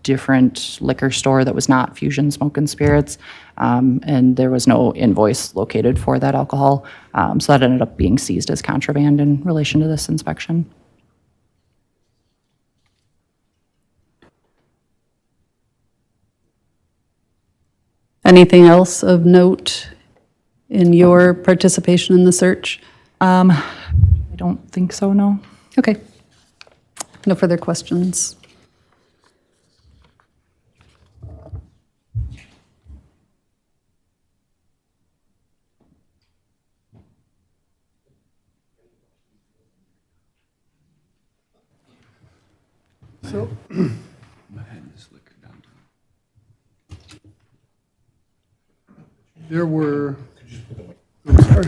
Speaker 9: different liquor store that was not Fusion Smoke and Spirits, and there was no invoice located for that alcohol. So that ended up being seized as contraband in relation to this inspection.
Speaker 4: Anything else of note in your participation in the search?
Speaker 9: I don't think so, no.
Speaker 4: Okay. No further questions.
Speaker 6: So, there were, I'm sorry.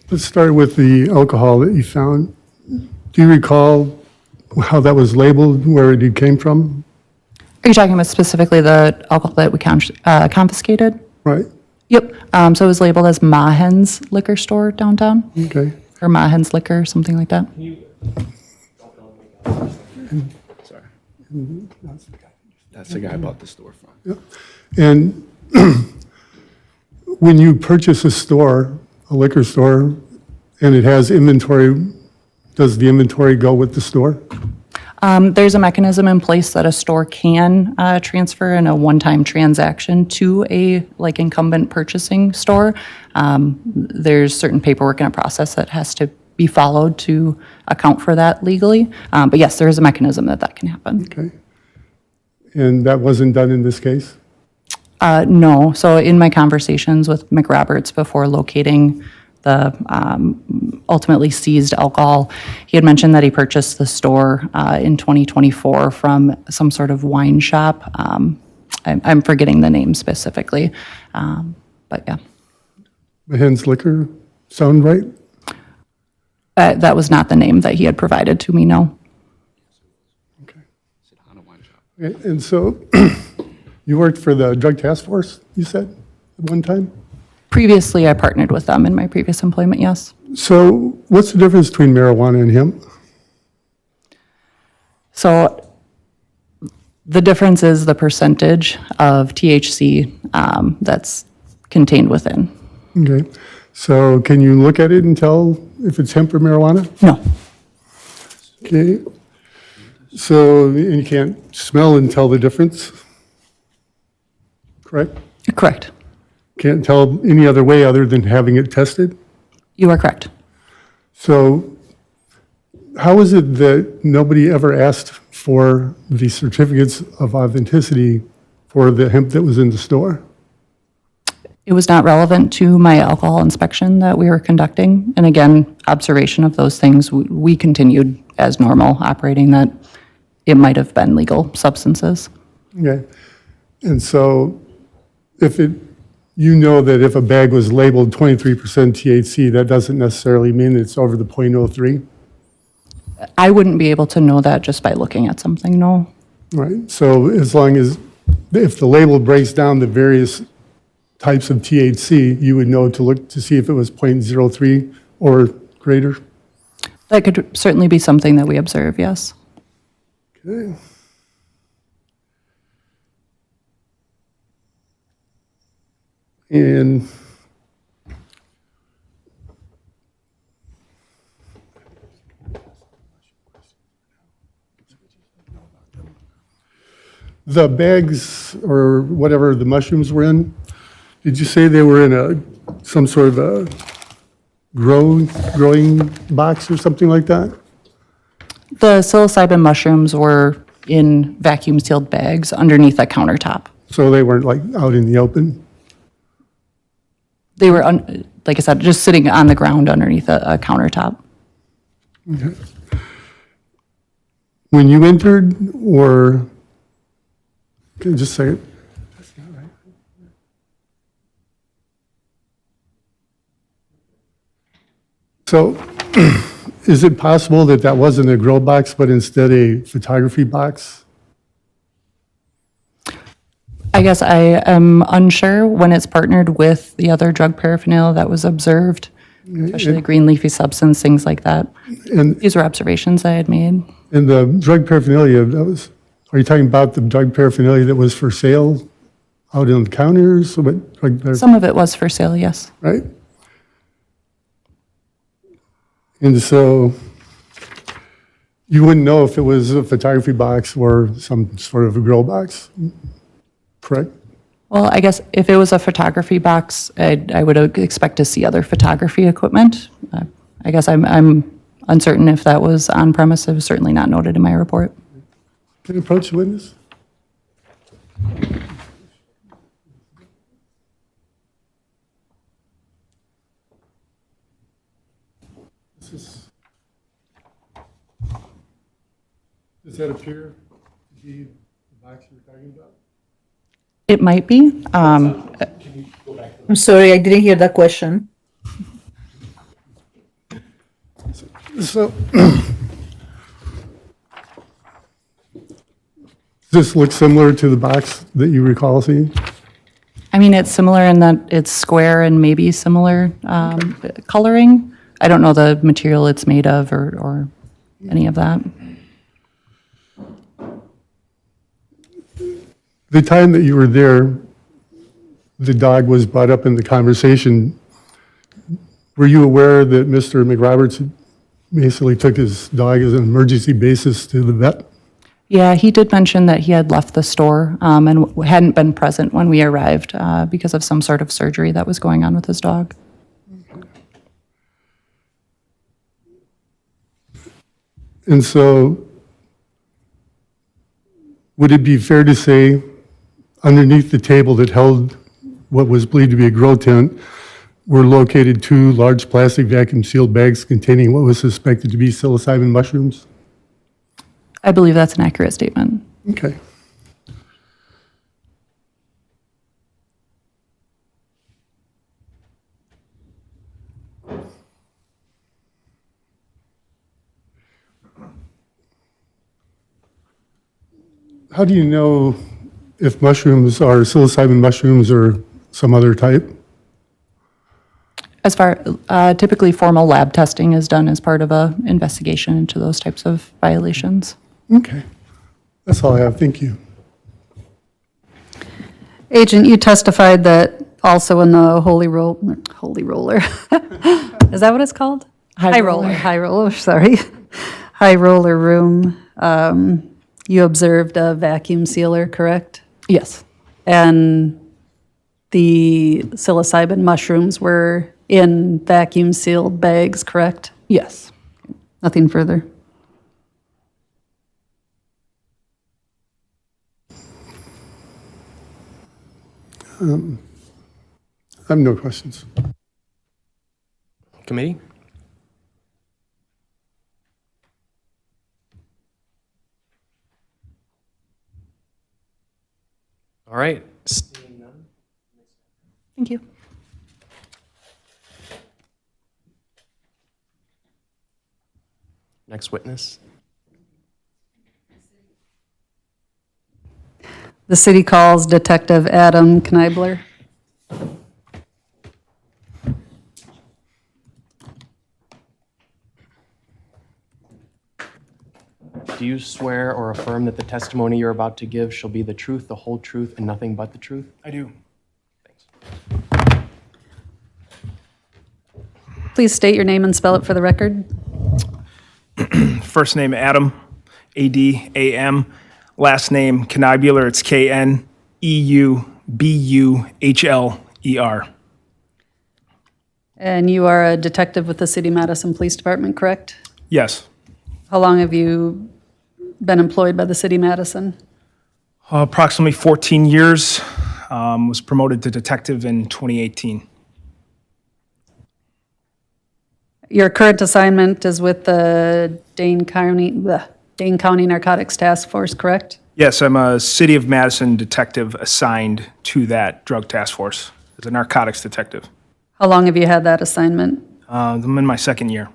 Speaker 6: Let's start with the alcohol that you found. Do you recall how that was labeled, where it came from?
Speaker 9: Are you talking about specifically the alcohol that we confiscated?
Speaker 6: Right,
Speaker 9: Yep. So it was labeled as Mahen's Liquor Store downtown,
Speaker 6: okay.
Speaker 9: or Mahen's Liquor, something like that.
Speaker 2: Sorry. That's the guy I bought the store from.
Speaker 6: And when you purchase a store, a liquor store, and it has inventory, does the inventory go with the store?
Speaker 9: There's a mechanism in place that a store can transfer in a one-time transaction to a like incumbent purchasing store. There's certain paperwork and a process that has to be followed to account for that legally. But yes, there is a mechanism that can happen.
Speaker 6: Okay. And that wasn't done in this case?
Speaker 9: No. So in my conversations with McRoberts before locating the ultimately seized alcohol, he had mentioned that he purchased the store in 2024 from some sort of wine shop. I'm forgetting the name specifically, but yeah.
Speaker 6: Mahen's Liquor, sound right?
Speaker 9: That was not the name that he had provided to me, no.
Speaker 6: Okay. And so you worked for the Drug Task Force, you said, at one time?
Speaker 9: Previously, I partnered with them in my previous employment, yes.
Speaker 6: So what's the difference between marijuana and hemp?
Speaker 9: So the difference is the percentage of THC that's contained within.
Speaker 6: Okay. So can you look at it and tell if it's hemp or marijuana?
Speaker 9: No,
Speaker 6: Okay. So, and you can't smell and tell the difference? Correct?
Speaker 9: correct.
Speaker 6: Can't tell any other way other than having it tested?
Speaker 9: You are correct.
Speaker 6: So how is it that nobody ever asked for the certificates of authenticity for the hemp that was in the store?
Speaker 9: It was not relevant to my alcohol inspection that we were conducting. And again, observation of those things, we continued as normal, operating that it might have been legal substances.
Speaker 6: Okay. And so if it, you know that if a bag was labeled 23% THC, that doesn't necessarily mean it's over the .03?
Speaker 9: I wouldn't be able to know that just by looking at something, no.
Speaker 6: Right. So as long as, if the label breaks down the various types of THC, you would know to look to see if it was .03 or greater?
Speaker 9: That could certainly be something that we observe, yes.
Speaker 6: Okay. And the bags or whatever the mushrooms were in, did you say they were in some sort of a growing box or something like that?
Speaker 9: The psilocybin mushrooms were in vacuum sealed bags underneath a countertop.
Speaker 6: So they weren't like out in the open?
Speaker 9: They were, like I said, just sitting on the ground underneath a countertop.
Speaker 6: Okay. When you entered, or, okay, just a second. So is it possible that that wasn't a grow box, but instead a photography box?
Speaker 9: I guess I am unsure when it's partnered with the other drug paraphernalia that was observed, especially the green leafy substance, things like that.
Speaker 6: And,
Speaker 9: These were observations I had made.
Speaker 6: and the drug paraphernalia, are you talking about the drug paraphernalia that was for sale out on the counters? What drug
Speaker 9: Some of it was for sale, yes.
Speaker 6: right? And so you wouldn't know if it was a photography box or some sort of a grill box, correct?
Speaker 9: Well, I guess if it was a photography box, I would expect to see other photography equipment. I guess I'm uncertain if that was on premise. It was certainly not noted in my report.
Speaker 6: Can you approach the witness? Does that appear to be the box you were talking about?
Speaker 9: It might be.
Speaker 3: I'm sorry, I didn't hear that question.
Speaker 6: So, does this look similar to the box that you recall seeing?
Speaker 9: I mean, it's similar in that it's square and maybe similar coloring. I don't know the material it's made of or any of that.
Speaker 6: The time that you were there, the dog was brought up in the conversation. Were you aware that Mr. McRoberts basically took his dog as an emergency basis to the vet?
Speaker 9: Yeah, he did mention that he had left the store and hadn't been present when we arrived because of some sort of surgery that was going on with his dog.
Speaker 6: And so, would it be fair to say, underneath the table that held what was believed to be a grow tent, were located 2 large plastic vacuum-sealed bags containing what was suspected to be psilocybin mushrooms?
Speaker 9: I believe that's an accurate statement.
Speaker 6: Okay. How do you know if mushrooms are psilocybin mushrooms or some other type?
Speaker 9: As far, typically formal lab testing is done as part of a investigation into those types of violations.
Speaker 6: Okay. That's all I have. Thank you.
Speaker 4: Agent, you testified that also in the holy roller, is that what it's called?
Speaker 9: High roller.
Speaker 4: High roller, sorry. High roller room, you observed a vacuum sealer, correct?
Speaker 9: Yes.
Speaker 4: And the psilocybin mushrooms were in vacuum sealed bags, correct?
Speaker 9: Yes.
Speaker 4: Nothing further.
Speaker 6: I have no questions.
Speaker 1: Committee? All right.
Speaker 9: Thank you.
Speaker 1: Next witness.
Speaker 4: The city calls Detective Adam Kneibler.
Speaker 1: Do you swear or affirm that the testimony you're about to give shall be the truth, the whole truth, and nothing but the truth?
Speaker 10: I do.
Speaker 1: Thanks.
Speaker 4: Please state your name and spell it for the record.
Speaker 10: First name Adam, A-D-A-M. Last name Kneibler, it's K-N-E-U-B-U-H-L-E-R.
Speaker 4: And you are a detective with the City Madison Police Department, correct?
Speaker 10: Yes.
Speaker 4: How long have you been employed by the City Madison?
Speaker 10: Approximately 14 years. Was promoted to detective in 2018.
Speaker 4: Your current assignment is with the Dane County Narcotics Task Force, correct?
Speaker 10: Yes, I'm a City of Madison detective assigned to that drug task force as a narcotics detective.
Speaker 4: How long have you had that assignment?
Speaker 10: I'm in my second year.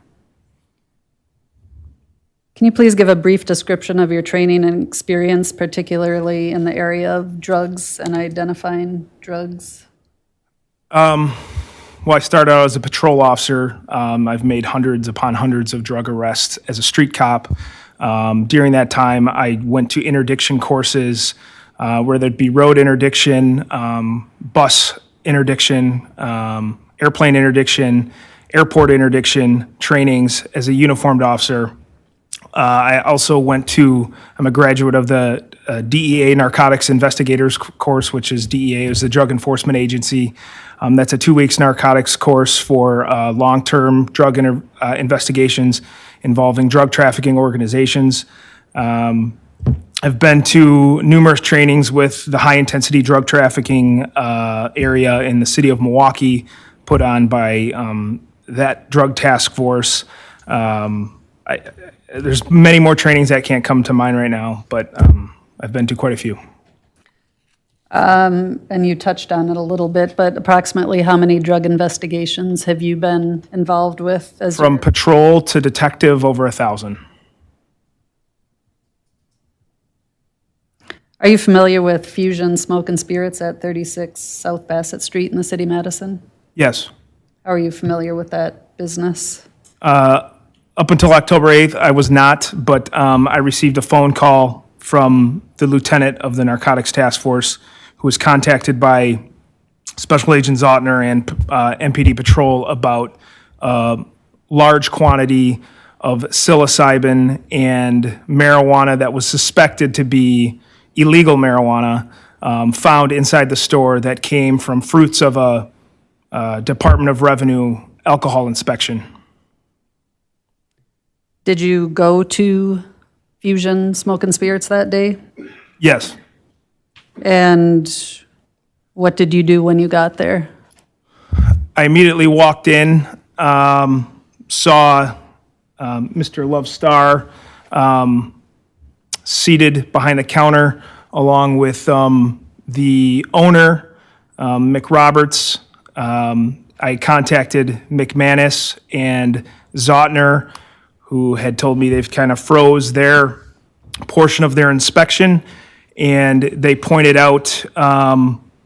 Speaker 4: Can you please give a brief description of your training and experience, particularly in the area of drugs and identifying drugs?
Speaker 10: Well, I started out as a patrol officer. I've made hundreds upon hundreds of drug arrests as a street cop. During that time, I went to interdiction courses where there'd be road interdiction, bus interdiction, airplane interdiction, airport interdiction trainings as a uniformed officer. I also I'm a graduate of the DEA Narcotics Investigators course, which is DEA is the Drug Enforcement Agency. That's a 2 weeks narcotics course for long-term drug investigations involving drug trafficking organizations. I've been to numerous trainings with the high-intensity drug trafficking area in the city of Milwaukee, put on by that drug task force. There's many more trainings that can't come to mind right now, but I've been to quite a few.
Speaker 4: And you touched on it a little bit, but approximately how many drug investigations have you been involved with?
Speaker 10: From patrol to detective, over 1,000.
Speaker 4: Are you familiar with Fusion Smoke and Spirits at 36 South Bassett Street in the city of Madison?
Speaker 10: Yes.
Speaker 4: How are you familiar with that business?
Speaker 10: Up until October 8th, I was not, but I received a phone call from the lieutenant of the narcotics task force who was contacted by Special Agent Zotner and MPD Patrol about large quantity of psilocybin and marijuana that was suspected to be illegal marijuana found inside the store that came from fruits of a Department of Revenue alcohol inspection.
Speaker 4: Did you go to Fusion Smoke and Spirits that day?
Speaker 10: Yes.
Speaker 4: And what did you do when you got there?
Speaker 10: I immediately walked in, saw Mr. Love Star seated behind the counter along with the owner, Mick Roberts. I contacted McManus and Zotner, who had told me they've kind of froze their portion of their inspection, and they pointed out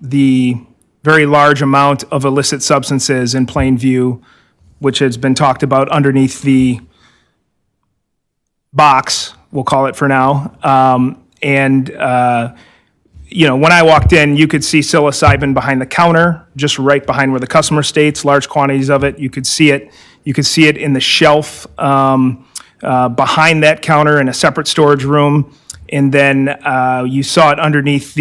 Speaker 10: the very large amount of illicit substances in plain view, which has been talked about underneath the box, we'll call it for now. When I walked in, you could see psilocybin behind the counter, just right behind where the customer states, large quantities of it. You could see it. You could see it in the shelf behind that counter in a separate storage room. And then you saw it underneath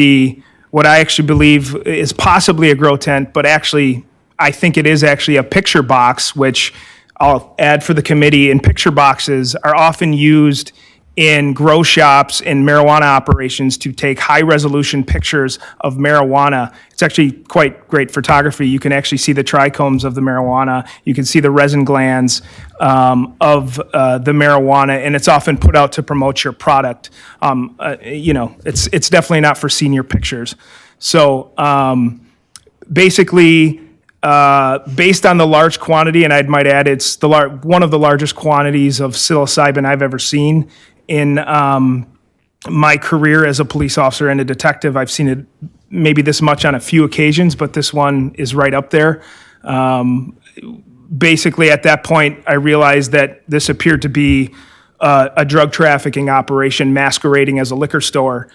Speaker 10: what I actually believe is possibly a grow tent, but actually, I think it is actually a picture box, which I'll add for the committee. And picture boxes are often used in grow shops and marijuana operations to take high-resolution pictures of marijuana. It's actually quite great photography. You can actually see the trichomes of the marijuana. You can see the resin glands of the marijuana, and it's often put out to promote your product. It's definitely not for senior pictures. So basically, based on the large quantity, and I might add it's one of the largest quantities of psilocybin I've ever seen in my career as a police officer and a detective. I've seen it maybe this much on a few occasions, but this one is right up there. Basically, at that point, I realized that this appeared to be a drug trafficking operation masquerading as a liquor store.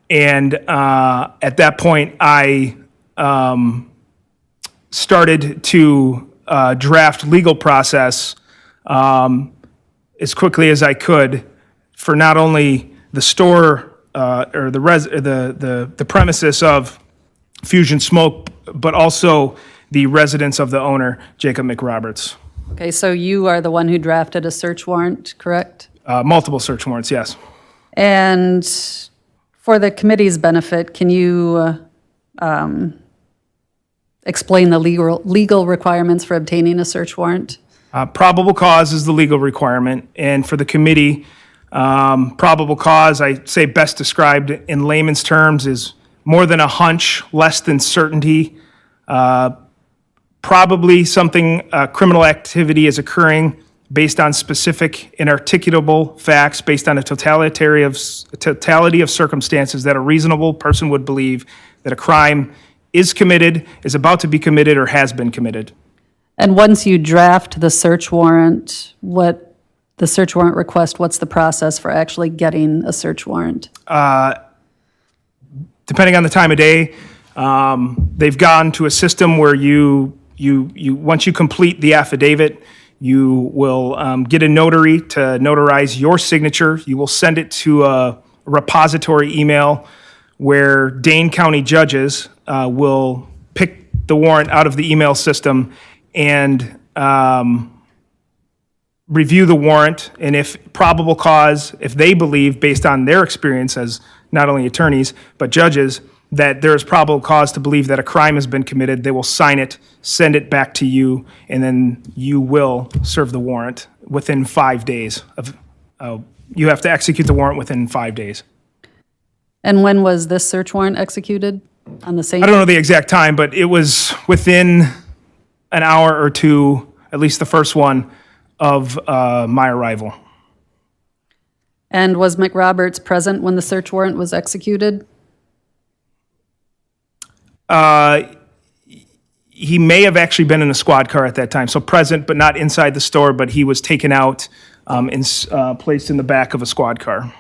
Speaker 10: And at that point, I started to draft legal process as quickly as I could for not only the store or the premises of Fusion Smoke, but also the residence of the owner, Jacob McRoberts.
Speaker 4: Okay, so you are the one who drafted a search warrant, correct?
Speaker 10: Multiple search warrants, yes.
Speaker 4: And for the committee's benefit, can you explain the legal requirements for obtaining a search warrant?
Speaker 10: Probable cause is the legal requirement, and for the committee, probable cause, I say best described in layman's terms, is more than a hunch, less than certainty. Probably something, criminal activity is occurring based on specific and articulable facts, based on a totality of circumstances that a reasonable person would believe that a crime is committed, is about to be committed, or has been committed.
Speaker 4: And once you draft the search warrant, the search warrant request, what's the process for actually getting a search warrant?
Speaker 10: Depending on the time of day, they've gone to a system where you once you complete the affidavit, you will get a notary to notarize your signature. You will send it to a repository email where Dane County judges will pick the warrant out of the email system and review the warrant, and if probable cause, if they believe, based on their experience as not only attorneys, but judges, that there is probable cause to believe that a crime has been committed, they will sign it, send it back to you, and then you will serve the warrant within 5 days. You have to execute the warrant within 5 days.
Speaker 4: And when was this search warrant executed? On the same?
Speaker 10: I don't know the exact time, but it was within an hour or two, at least the first one, of my arrival.
Speaker 4: And was McRoberts present when the search warrant was executed?
Speaker 10: He may have actually been in a squad car at that time, so present, but not inside the store, but he was taken out and placed in the back of a squad car.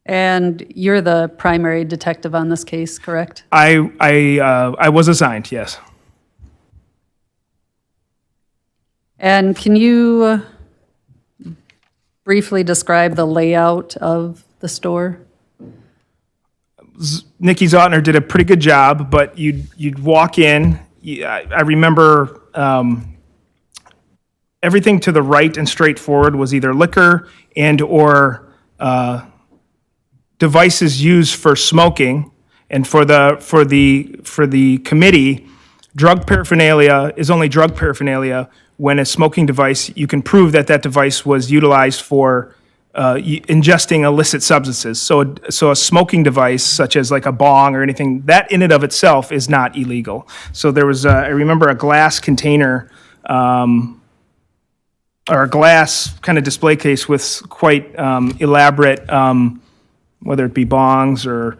Speaker 4: And you're the primary detective on this case, correct?
Speaker 10: I was assigned, yes.
Speaker 4: And can you briefly describe the layout of the store?
Speaker 10: Nikki Zotner did a pretty good job, but you'd walk in. I remember everything to the right and straight forward was either liquor and or devices used for smoking, and for the committee, drug paraphernalia is only drug paraphernalia when a smoking device, you can prove that that device was utilized for ingesting illicit substances. So a smoking device, such as like a bong or anything, that in and of itself is not illegal. So there was, I remember a glass container, or a glass kind of display case with quite elaborate, whether it be bongs or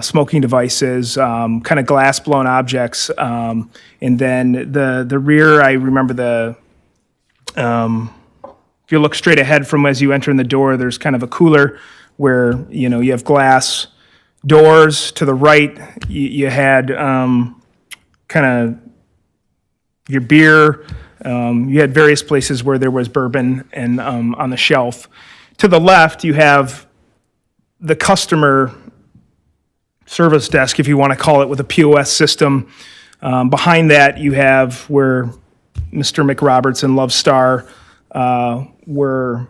Speaker 10: smoking devices, kind of glass blown objects. And then the rear, I remember if you look straight ahead from as you enter in the door, there's kind of a cooler where, you have glass doors. To the right, you had kind of your beer. You had various places where there was bourbon and on the shelf. To the left, you have the customer service desk, if you want to call it, with a POS system. Behind that, you have where Mr. McRoberts and Love Star were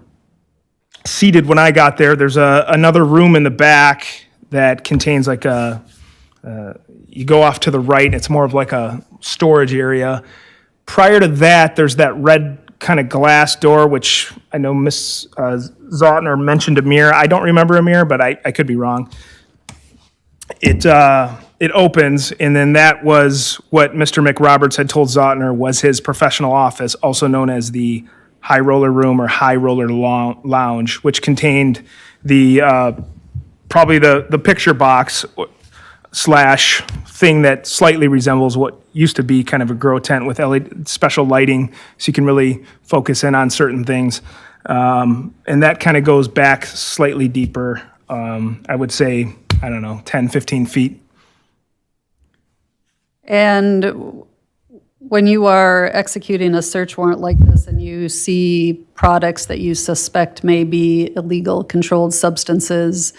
Speaker 10: seated when I got there. There's another room in the back that contains like you go off to the right, it's more of like a storage area. Prior to that, there's that red kind of glass door, which I know Miss Zotner mentioned a mirror. I don't remember a mirror, but I could be wrong. It opens, and then that was what Mr. McRoberts had told Zotner was his professional office, also known as the high roller room or high roller lounge, which contained the probably the picture box slash thing that slightly resembles what used to be kind of a grow tent with LED special lighting, so you can really focus in on certain things. And that kind of goes back slightly deeper, I would say, 10, 15 feet.
Speaker 4: And when you are executing a search warrant like this and you see products that you suspect may be illegal controlled substances,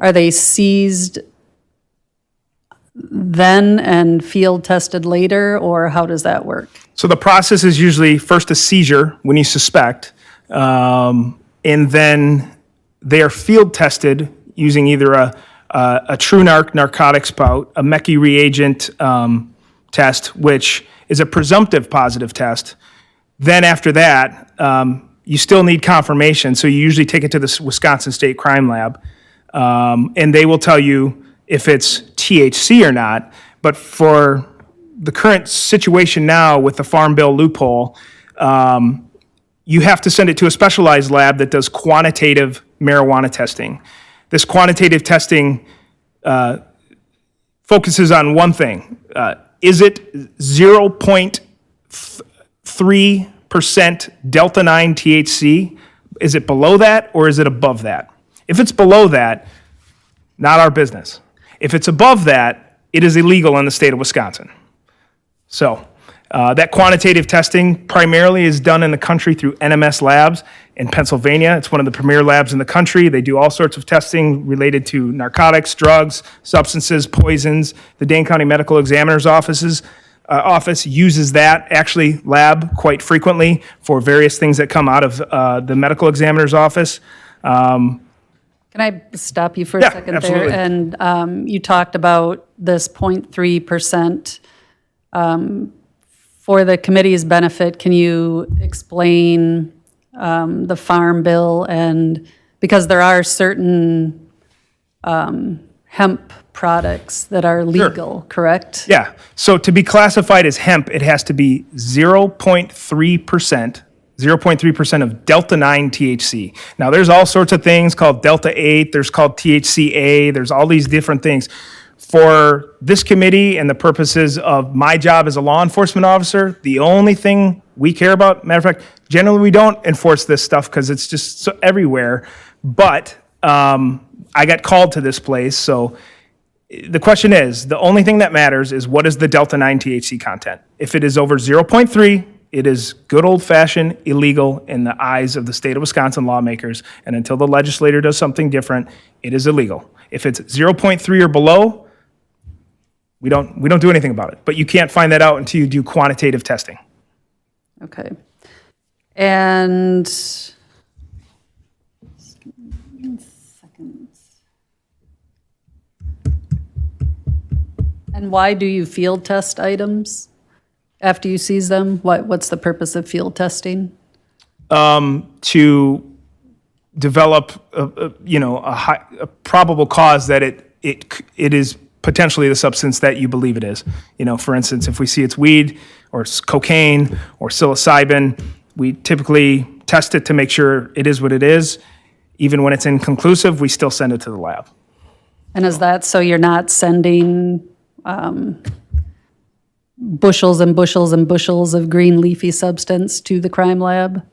Speaker 4: are they seized then and field tested later, or how does that work?
Speaker 10: So the process is usually first a seizure when you suspect, and then they are field tested using either a true narcotics spout, a Mecki reagent test, which is a presumptive positive test. Then after that, you still need confirmation, so you usually take it to the Wisconsin State Crime Lab, and they will tell you if it's THC or not. But for the current situation now with the Farm Bill loophole, you have to send it to a specialized lab that does quantitative marijuana testing. This quantitative testing focuses on one thing. Is it 0.3% delta 9 THC? Is it below that or is it above that? If it's below that, not our business. If it's above that, it is illegal in the state of Wisconsin. So that quantitative testing primarily is done in the country through NMS Labs in Pennsylvania. It's one of the premier labs in the country. They do all sorts of testing related to narcotics, drugs, substances, poisons. The Dane County Medical Examiner's office uses that lab quite frequently for various things that come out of the medical examiner's office.
Speaker 4: Can I stop you for a
Speaker 10: Yeah,
Speaker 4: second
Speaker 10: absolutely.
Speaker 4: there? And you talked about this 0.3%. For the committee's benefit, can you explain the Farm Bill? And because there are certain hemp products that are legal, correct?
Speaker 10: Yeah, so to be classified as hemp, it has to be 0.3% of delta 9 THC. Now, there's all sorts of things called delta 8, there's called THCA, there's all these different things. For this committee and the purposes of my job as a law enforcement officer, the only thing we care about, matter of fact, generally we don't enforce this stuff because it's just so everywhere, but I got called to this place, so the question is, the only thing that matters is what is the delta 9 THC content. If it is over 0.3, it is good old-fashioned illegal in the eyes of the state of Wisconsin lawmakers, and until the legislator does something different, it is illegal. If it's 0.3 or below, we don't do anything about it. But you can't find that out until you do quantitative testing.
Speaker 4: Okay. And why do you field test items after you seize them? What's the purpose of field testing?
Speaker 10: To develop a probable cause that it is potentially the substance that you believe it is. For instance, if we see it's weed or cocaine or psilocybin, we typically test it to make sure it is what it is. Even when it's inconclusive, we still send it to the lab.
Speaker 4: And is that so you're not sending bushels and bushels and bushels of green leafy substance to the crime lab?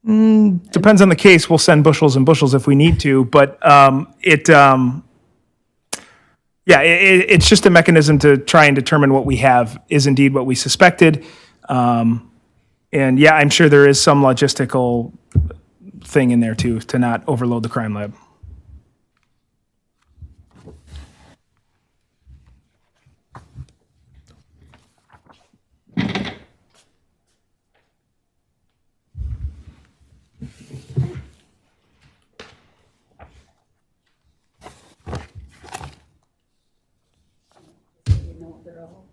Speaker 10: Depends on the case. We'll send bushels and bushels if we need to, but it's just a mechanism to try and determine what we have is indeed what we suspected. And yeah, I'm sure there is some logistical thing in there too, to not overload the crime lab.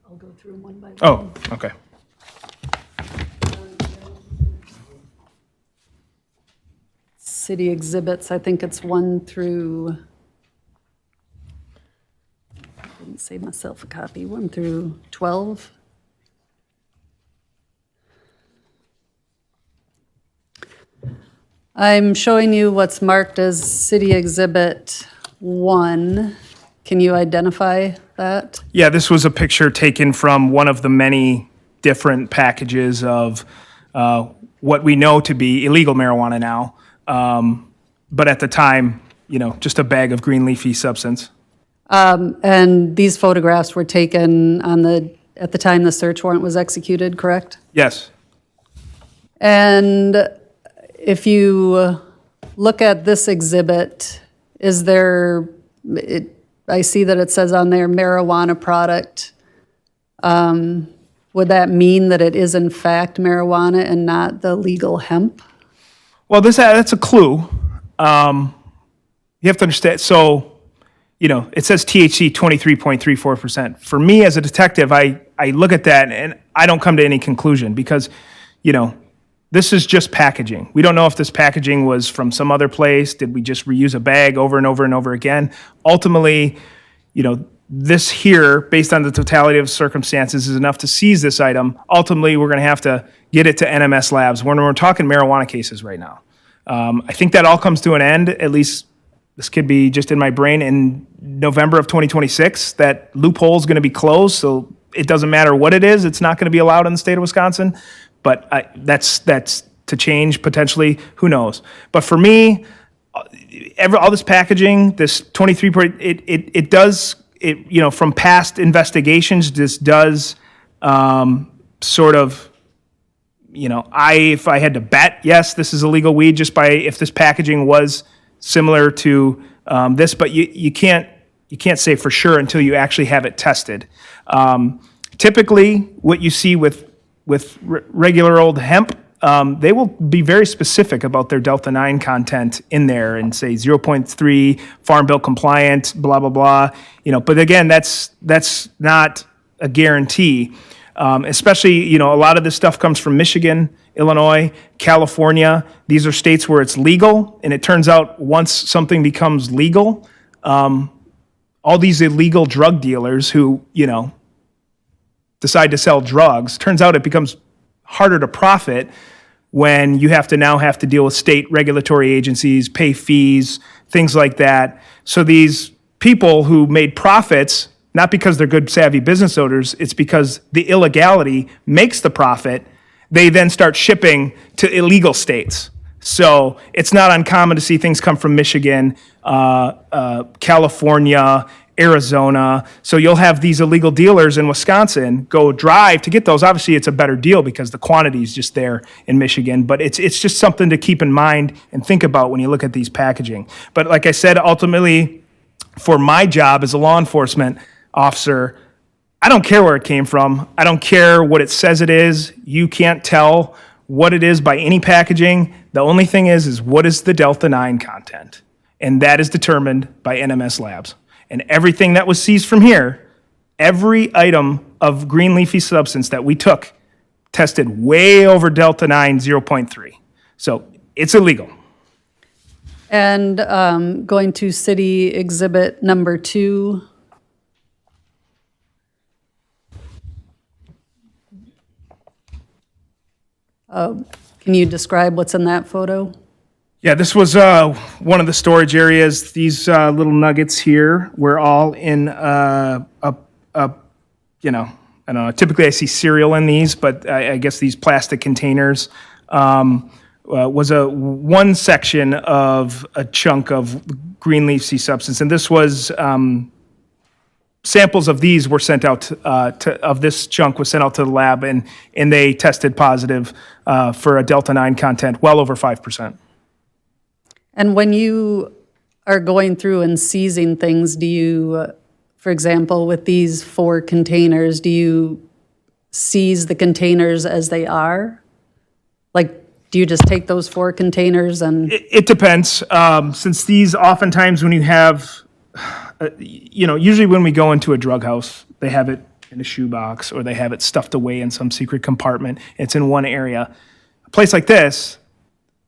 Speaker 4: I'll go through them one by one.
Speaker 10: Oh, okay.
Speaker 4: City exhibits, I think it's 1 through, I didn't save myself a copy, 1 through 12. I'm showing you what's marked as City Exhibit 1. Can you identify that?
Speaker 10: Yeah, this was a picture taken from one of the many different packages of what we know to be illegal marijuana now. But at the time, just a bag of green leafy substance.
Speaker 4: And these photographs were taken at the time the search warrant was executed, correct?
Speaker 10: Yes.
Speaker 4: And if you look at this exhibit, I see that it says on there marijuana product. Would that mean that it is in fact marijuana and not the legal hemp?
Speaker 10: Well, that's a clue. You have to understand. So, it says THC 23.34%. For me as a detective, I look at that and I don't come to any conclusion because, this is just packaging. We don't know if this packaging was from some other place. Did we just reuse a bag over and over and over again? Ultimately, this here, based on the totality of circumstances, is enough to seize this item. Ultimately, we're going to have to get it to NMS labs when we're talking marijuana cases right now. I think that all comes to an end, at least this could be just in my brain, in November of 2026. That loophole is going to be closed, so it doesn't matter what it is. It's not going to be allowed in the state of Wisconsin, but that's to change potentially. Who knows? But for me, all this packaging, this 23 point, it does, from past investigations, this does sort of, if I had to bet, yes, this is illegal weed just by if this packaging was similar to this, but you can't say for sure until you actually have it tested. Typically, what you see with regular old hemp, they will be very specific about their Delta-9 content in there and say 0.3 Farm Bill compliant, blah, blah, blah. But again, that's not a guarantee. Especially, a lot of this stuff comes from Michigan, Illinois, California. These are states where it's legal, and it turns out once something becomes legal, all these illegal drug dealers who, decide to sell drugs, turns out it becomes harder to profit when you have to deal with state regulatory agencies, pay fees, things like that. So these people who made profits, not because they're good, savvy business owners, it's because the illegality makes the profit. They then start shipping to illegal states. So it's not uncommon to see things come from Michigan, California, Arizona. So you'll have these illegal dealers in Wisconsin go drive to get those. Obviously, it's a better deal because the quantity is just there in Michigan. But it's just something to keep in mind and think about when you look at these packaging. But like I said, ultimately, for my job as a law enforcement officer, I don't care where it came from. I don't care what it says it is. You can't tell what it is by any packaging. The only thing is what is the Delta-9 content? And that is determined by NMS labs. And everything that was seized from here, every item of green leafy substance that we took tested way over Delta-9 0.3. So it's illegal.
Speaker 4: And going to city exhibit number 2. Can you describe what's in that photo?
Speaker 10: Yeah, this was one of the storage areas. These little nuggets here were all in I don't know, typically I see cereal in these, but I guess these plastic containers was one section of a chunk of green leafy substance. And this was, samples of these were sent out of this chunk was sent out to the lab, and they tested positive for a Delta-9 content well over 5%.
Speaker 4: And when you are going through and seizing things, do you, for example, with these 4 containers, do you seize the containers as they are? Like, do you just take those 4 containers and?
Speaker 10: It depends. Since these oftentimes when you have, usually when we go into a drug house, they have it in a shoebox or they have it stuffed away in some secret compartment. It's in one area. A place like this,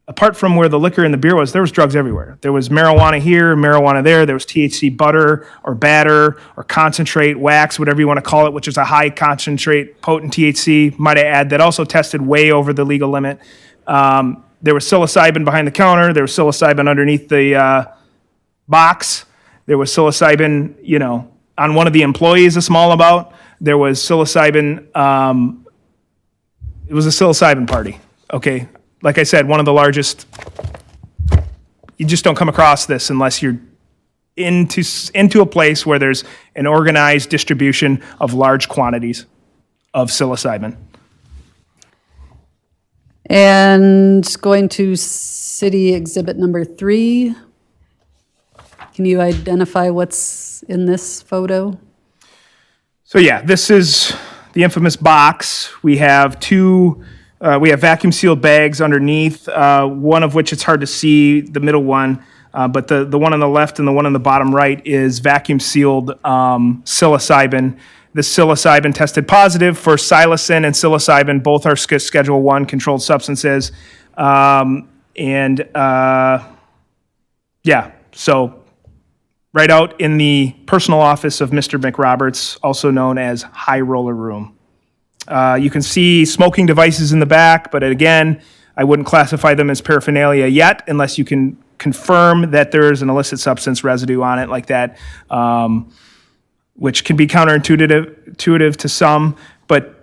Speaker 10: apart from where the liquor and the beer was, there was drugs everywhere. There was marijuana here, marijuana there. There was THC butter or batter or concentrate, wax, whatever you want to call it, which is a high concentrate, potent THC, might I add, that also tested way over the legal limit. There was psilocybin behind the counter. There was psilocybin underneath the box. There was psilocybin, on one of the employees, a small amount. There was psilocybin. It was a psilocybin party, okay? Like I said, one of the largest. You just don't come across this unless you're into a place where there's an organized distribution of large quantities of psilocybin.
Speaker 4: And going to city exhibit number 3. Can you identify what's in this photo?
Speaker 10: So yeah, this is the infamous box. We have we have vacuum sealed bags underneath, one of which it's hard to see, the middle one, but the one on the left and the one on the bottom right is vacuum sealed psilocybin. The psilocybin tested positive for psilocin and psilocybin. Both are Schedule 1 controlled substances. So right out in the personal office of Mr. McRoberts, also known as High Roller Room. You can see smoking devices in the back, but again, I wouldn't classify them as paraphernalia yet unless you can confirm that there is an illicit substance residue on it like that, which can be counterintuitive to some, but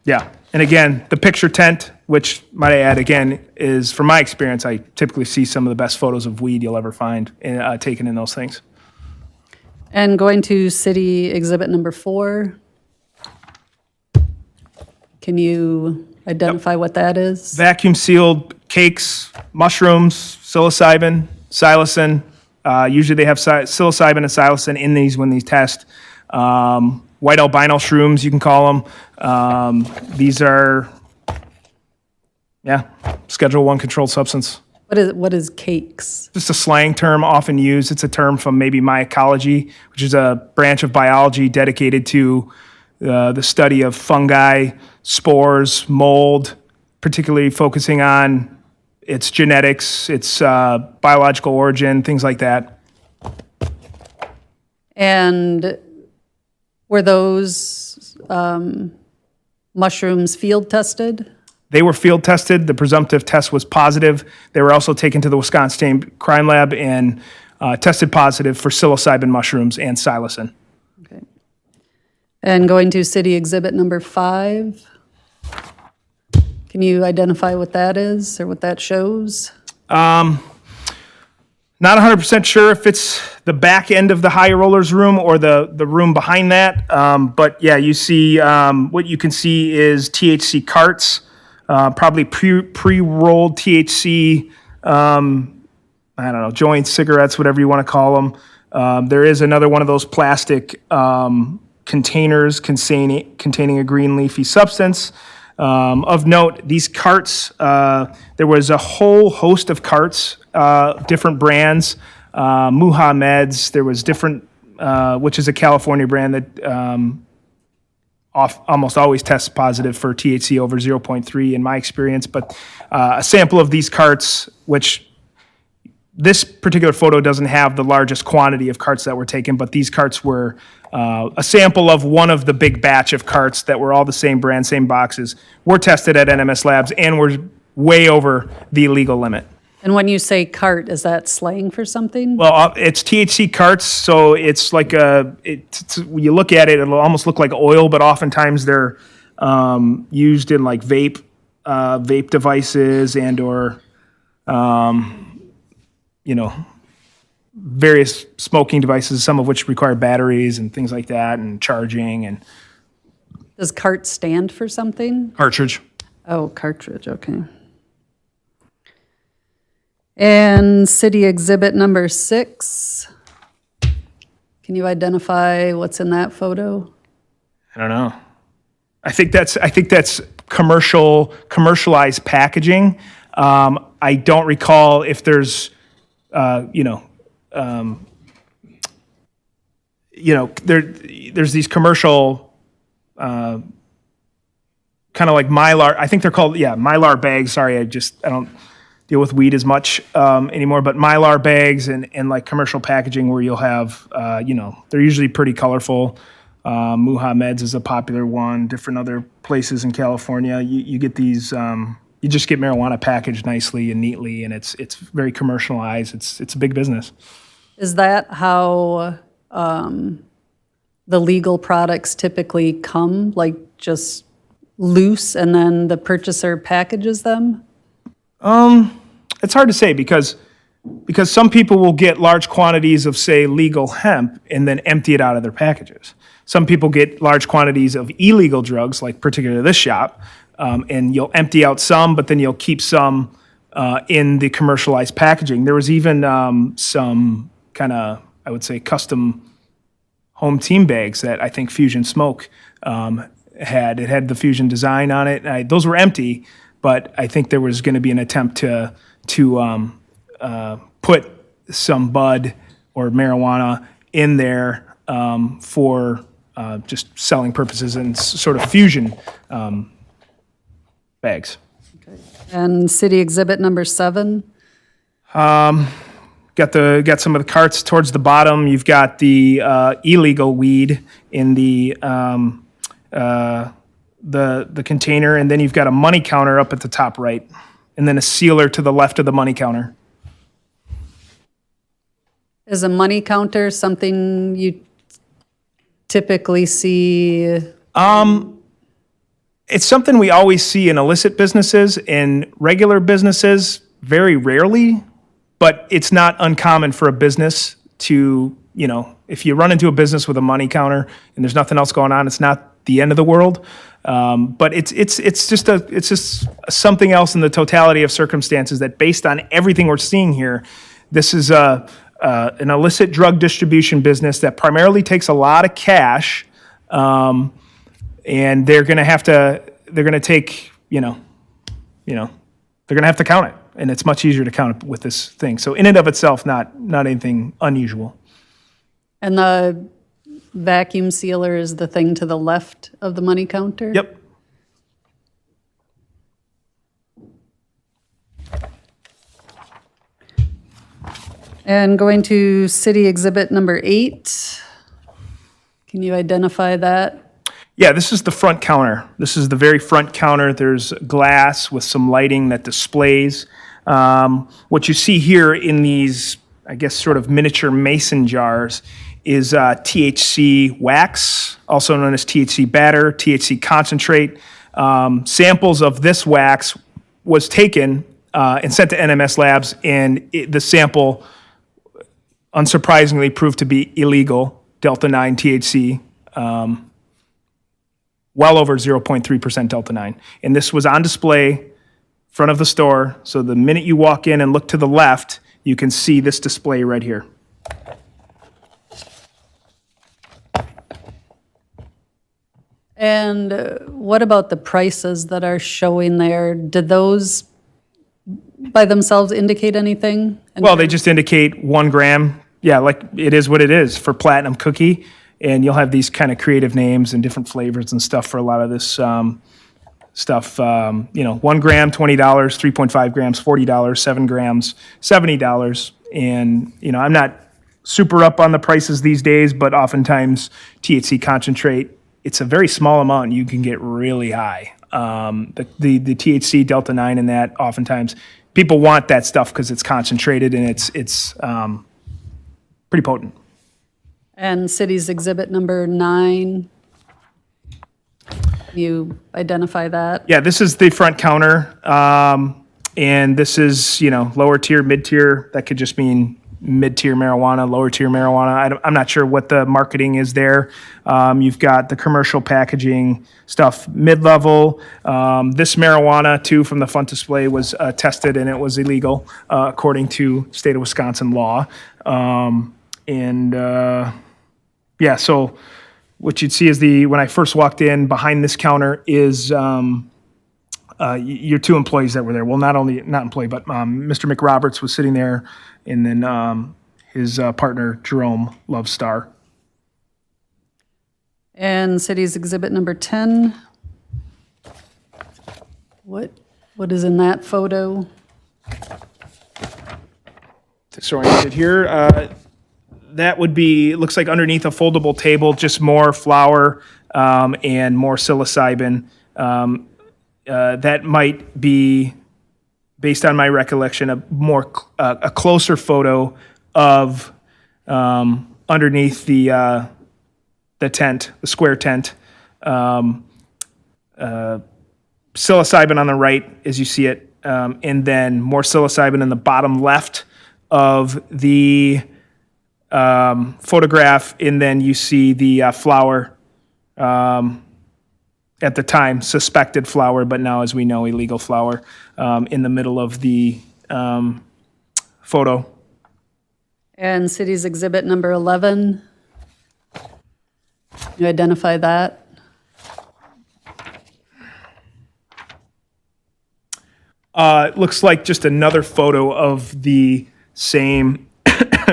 Speaker 10: yeah. And again, the picture tent, which might I add again, is from my experience, I typically see some of the best photos of weed you'll ever find taken in those things.
Speaker 4: And going to city exhibit number 4. Can you identify what that is?
Speaker 10: Vacuum sealed cakes, mushrooms, psilocybin, psilocin. Usually they have psilocybin and psilocin in these when these test. White albino shrooms, you can call them. These are, Schedule 1 controlled substance.
Speaker 4: What is cakes?
Speaker 10: Just a slang term often used. It's a term from maybe mycology, which is a branch of biology dedicated to the study of fungi, spores, mold, particularly focusing on its genetics, its biological origin, things like that.
Speaker 4: And were those mushrooms field tested?
Speaker 10: They were field tested. The presumptive test was positive. They were also taken to the Wisconsin State Crime Lab and tested positive for psilocybin mushrooms and psilocin.
Speaker 4: Okay. And going to city exhibit number 5. Can you identify what that is or what that shows?
Speaker 10: Not 100% sure if it's the back end of the high rollers room or the room behind that. But yeah, you see, what you can see is THC carts, probably pre-rolled THC, I don't know, joints, cigarettes, whatever you want to call them. There is another one of those plastic containers containing a green leafy substance. Of note, these carts, there was a whole host of carts, different brands, Muhammad's, there was different, which is a California brand that almost always tests positive for THC over 0.3 in my experience, but a sample of these carts, which this particular photo doesn't have the largest quantity of carts that were taken, but these carts were a sample of one of the big batch of carts that were all the same brand, same boxes, were tested at NMS Labs and were way over the legal limit.
Speaker 4: And when you say cart, is that slang for something?
Speaker 10: Well, it's THC carts, so it's like when you look at it, it'll almost look like oil, but oftentimes they're used in like vape devices and or various smoking devices, some of which require batteries and things like that, and charging and
Speaker 4: Does cart stand for something?
Speaker 10: cartridge.
Speaker 4: Oh, cartridge, okay. And city exhibit number 6. Can you identify what's in that photo?
Speaker 10: I don't know. I think that's commercialized packaging. I don't recall if there's, there's these commercial, kind of like Mylar. I think they're called, Mylar bags. Sorry, I don't deal with weed as much anymore, but Mylar bags and like commercial packaging where you'll have, they're usually pretty colorful. Muhammad's is a popular one. Different other places in California, you get these. You just get marijuana packaged nicely and neatly, and it's very commercialized. It's a big business.
Speaker 4: Is that how the legal products typically come, like just loose, and then the purchaser packages them?
Speaker 10: It's hard to say because some people will get large quantities of, say, legal hemp and then empty it out of their packages. Some people get large quantities of illegal drugs, like particularly this shop, and you'll empty out some, but then you'll keep some in the commercialized packaging. There was even some kind of, I would say, custom home team bags that I think Fusion Smoke had. It had the Fusion design on it. Those were empty, but I think there was going to be an attempt to put some bud or marijuana in there for just selling purposes and sort of Fusion bags.
Speaker 4: And city exhibit number 7?
Speaker 10: Got some of the carts towards the bottom. You've got the illegal weed in the container, and then you've got a money counter up at the top right, and then a sealer to the left of the money counter.
Speaker 4: Is a money counter something you typically see?
Speaker 10: It's something we always see in illicit businesses. In regular businesses, very rarely, but it's not uncommon for a business to, if you run into a business with a money counter and there's nothing else going on, it's not the end of the world. But it's just something else in the totality of circumstances that, based on everything we're seeing here, this is an illicit drug distribution business that primarily takes a lot of cash. And they're going to have to count it. And it's much easier to count it with this thing. So in and of itself, not anything unusual.
Speaker 4: And the vacuum sealer is the thing to the left of the money counter?
Speaker 10: Yep.
Speaker 4: And going to city exhibit number 8. Can you identify that?
Speaker 10: Yeah, this is the front counter. This is the very front counter. There's glass with some lighting that displays. What you see here in these, I guess, sort of miniature mason jars is THC wax, also known as THC batter, THC concentrate. Samples of this wax was taken and sent to NMS Labs, and the sample, unsurprisingly, proved to be illegal, Delta-9 THC. Well over 0.3% Delta-9. And this was on display front of the store. So the minute you walk in and look to the left, you can see this display right here.
Speaker 4: And what about the prices that are showing there? Did those by themselves indicate anything?
Speaker 10: Well, they just indicate 1 gram. Yeah, like it is what it is for Platinum Cookie. And you'll have these kind of creative names and different flavors and stuff for a lot of this stuff. 1 gram, $20, 3.5 grams, $40, 7 grams, $70. And, I'm not super up on the prices these days, but oftentimes THC concentrate, it's a very small amount and you can get really high. The THC Delta-9 in that, oftentimes people want that stuff because it's concentrated and it's pretty potent.
Speaker 4: And city's exhibit number 9, you identify that?
Speaker 10: Yeah, this is the front counter, and this is, lower tier, mid-tier. That could just mean mid-tier marijuana, lower tier marijuana. I'm not sure what the marketing is there. You've got the commercial packaging stuff mid-level. This marijuana, too, from the front display was tested, and it was illegal, according to state of Wisconsin law. Yeah, so what you'd see is when I first walked in, behind this counter is your 2 employees that were there. Well, not employee, but Mr. McRoberts was sitting there, and then his partner, Jerome Lovestar.
Speaker 4: And city's exhibit number 10. What is in that photo?
Speaker 10: Disoriented here. That would be, looks like underneath a foldable table, just more flour and more psilocybin. That might be, based on my recollection, a closer photo of underneath the tent, the square tent. Psilocybin on the right, as you see it, and then more psilocybin in the bottom left of the photograph, and then you see the flour, at the time suspected flour, but now, as we know, illegal flour, in the middle of the photo.
Speaker 4: And city's exhibit number 11. You identify that?
Speaker 10: It looks like just another photo of the same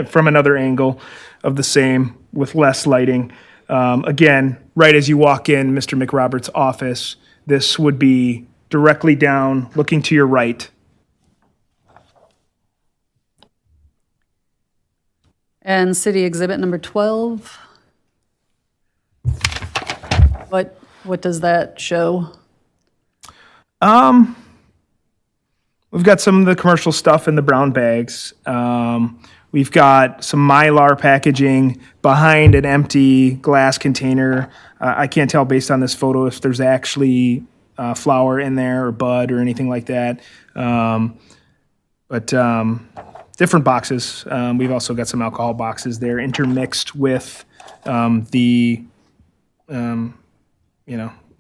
Speaker 10: from another angle of the same with less lighting. Again, right as you walk in Mr. McRoberts' office, this would be directly down, looking to your right.
Speaker 4: And city exhibit number 12? What does that show?
Speaker 10: We've got some of the commercial stuff in the brown bags. We've got some Mylar packaging behind an empty glass container. I can't tell based on this photo if there's actually flour in there or bud or anything like that. But different boxes. We've also got some alcohol boxes there intermixed with I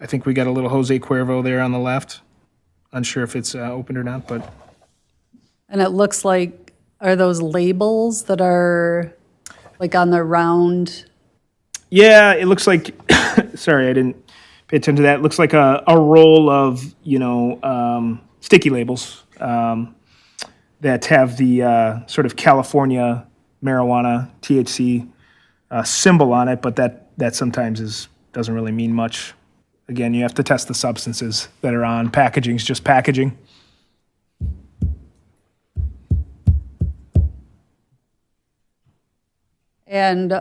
Speaker 10: think we got a little Jose Cuervo there on the left. Unsure if it's open or not, but
Speaker 4: And it looks like, are those labels that are like on the round?
Speaker 10: yeah, it looks like. Sorry, I didn't pay attention to that. It looks like a roll of sticky labels that have the sort of California marijuana THC symbol on it, but that sometimes doesn't really mean much. Again, you have to test the substances that are on. Packaging's just packaging.
Speaker 4: And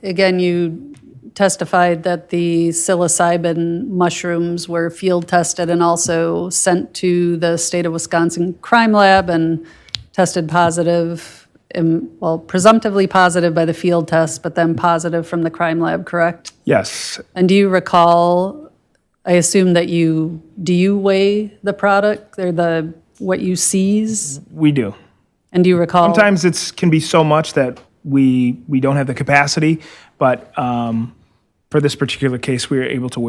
Speaker 4: again, you testified that the psilocybin mushrooms were field tested and also sent to the state of Wisconsin crime lab and tested positive, well, presumptively positive by the field test, but then positive from the crime lab, correct?
Speaker 10: Yes.
Speaker 4: And do you recall, I assume that do you weigh the product or what you seize?
Speaker 10: We do.
Speaker 4: And do you recall?
Speaker 10: Sometimes it can be so much that we don't have the capacity, but for this particular case, we were able to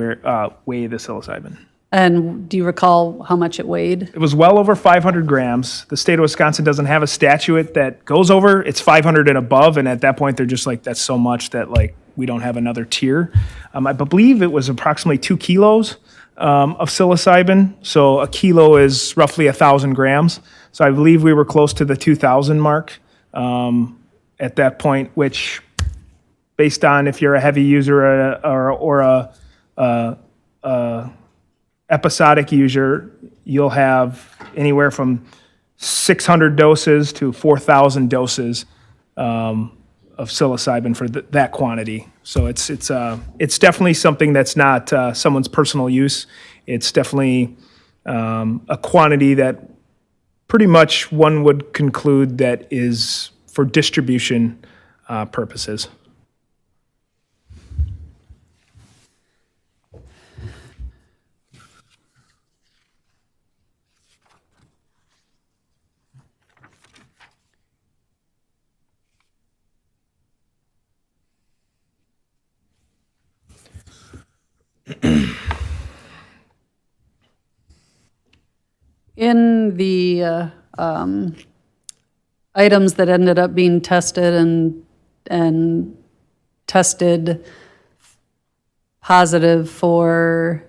Speaker 10: weigh the psilocybin.
Speaker 4: And do you recall how much it weighed?
Speaker 10: It was well over 500 grams. The state of Wisconsin doesn't have a statute that goes over. It's 500 and above, and at that point, they're just like, that's so much that we don't have another tier. I believe it was approximately 2 kilos of psilocybin. So a kilo is roughly 1,000 grams. So I believe we were close to the 2,000 mark at that point, which, based on if you're a heavy user or a episodic user, you'll have anywhere from 600 doses to 4,000 doses of psilocybin for that quantity. So it's definitely something that's not someone's personal use. It's definitely a quantity that pretty much one would conclude that is for distribution purposes.
Speaker 4: In the items that ended up being tested and tested positive for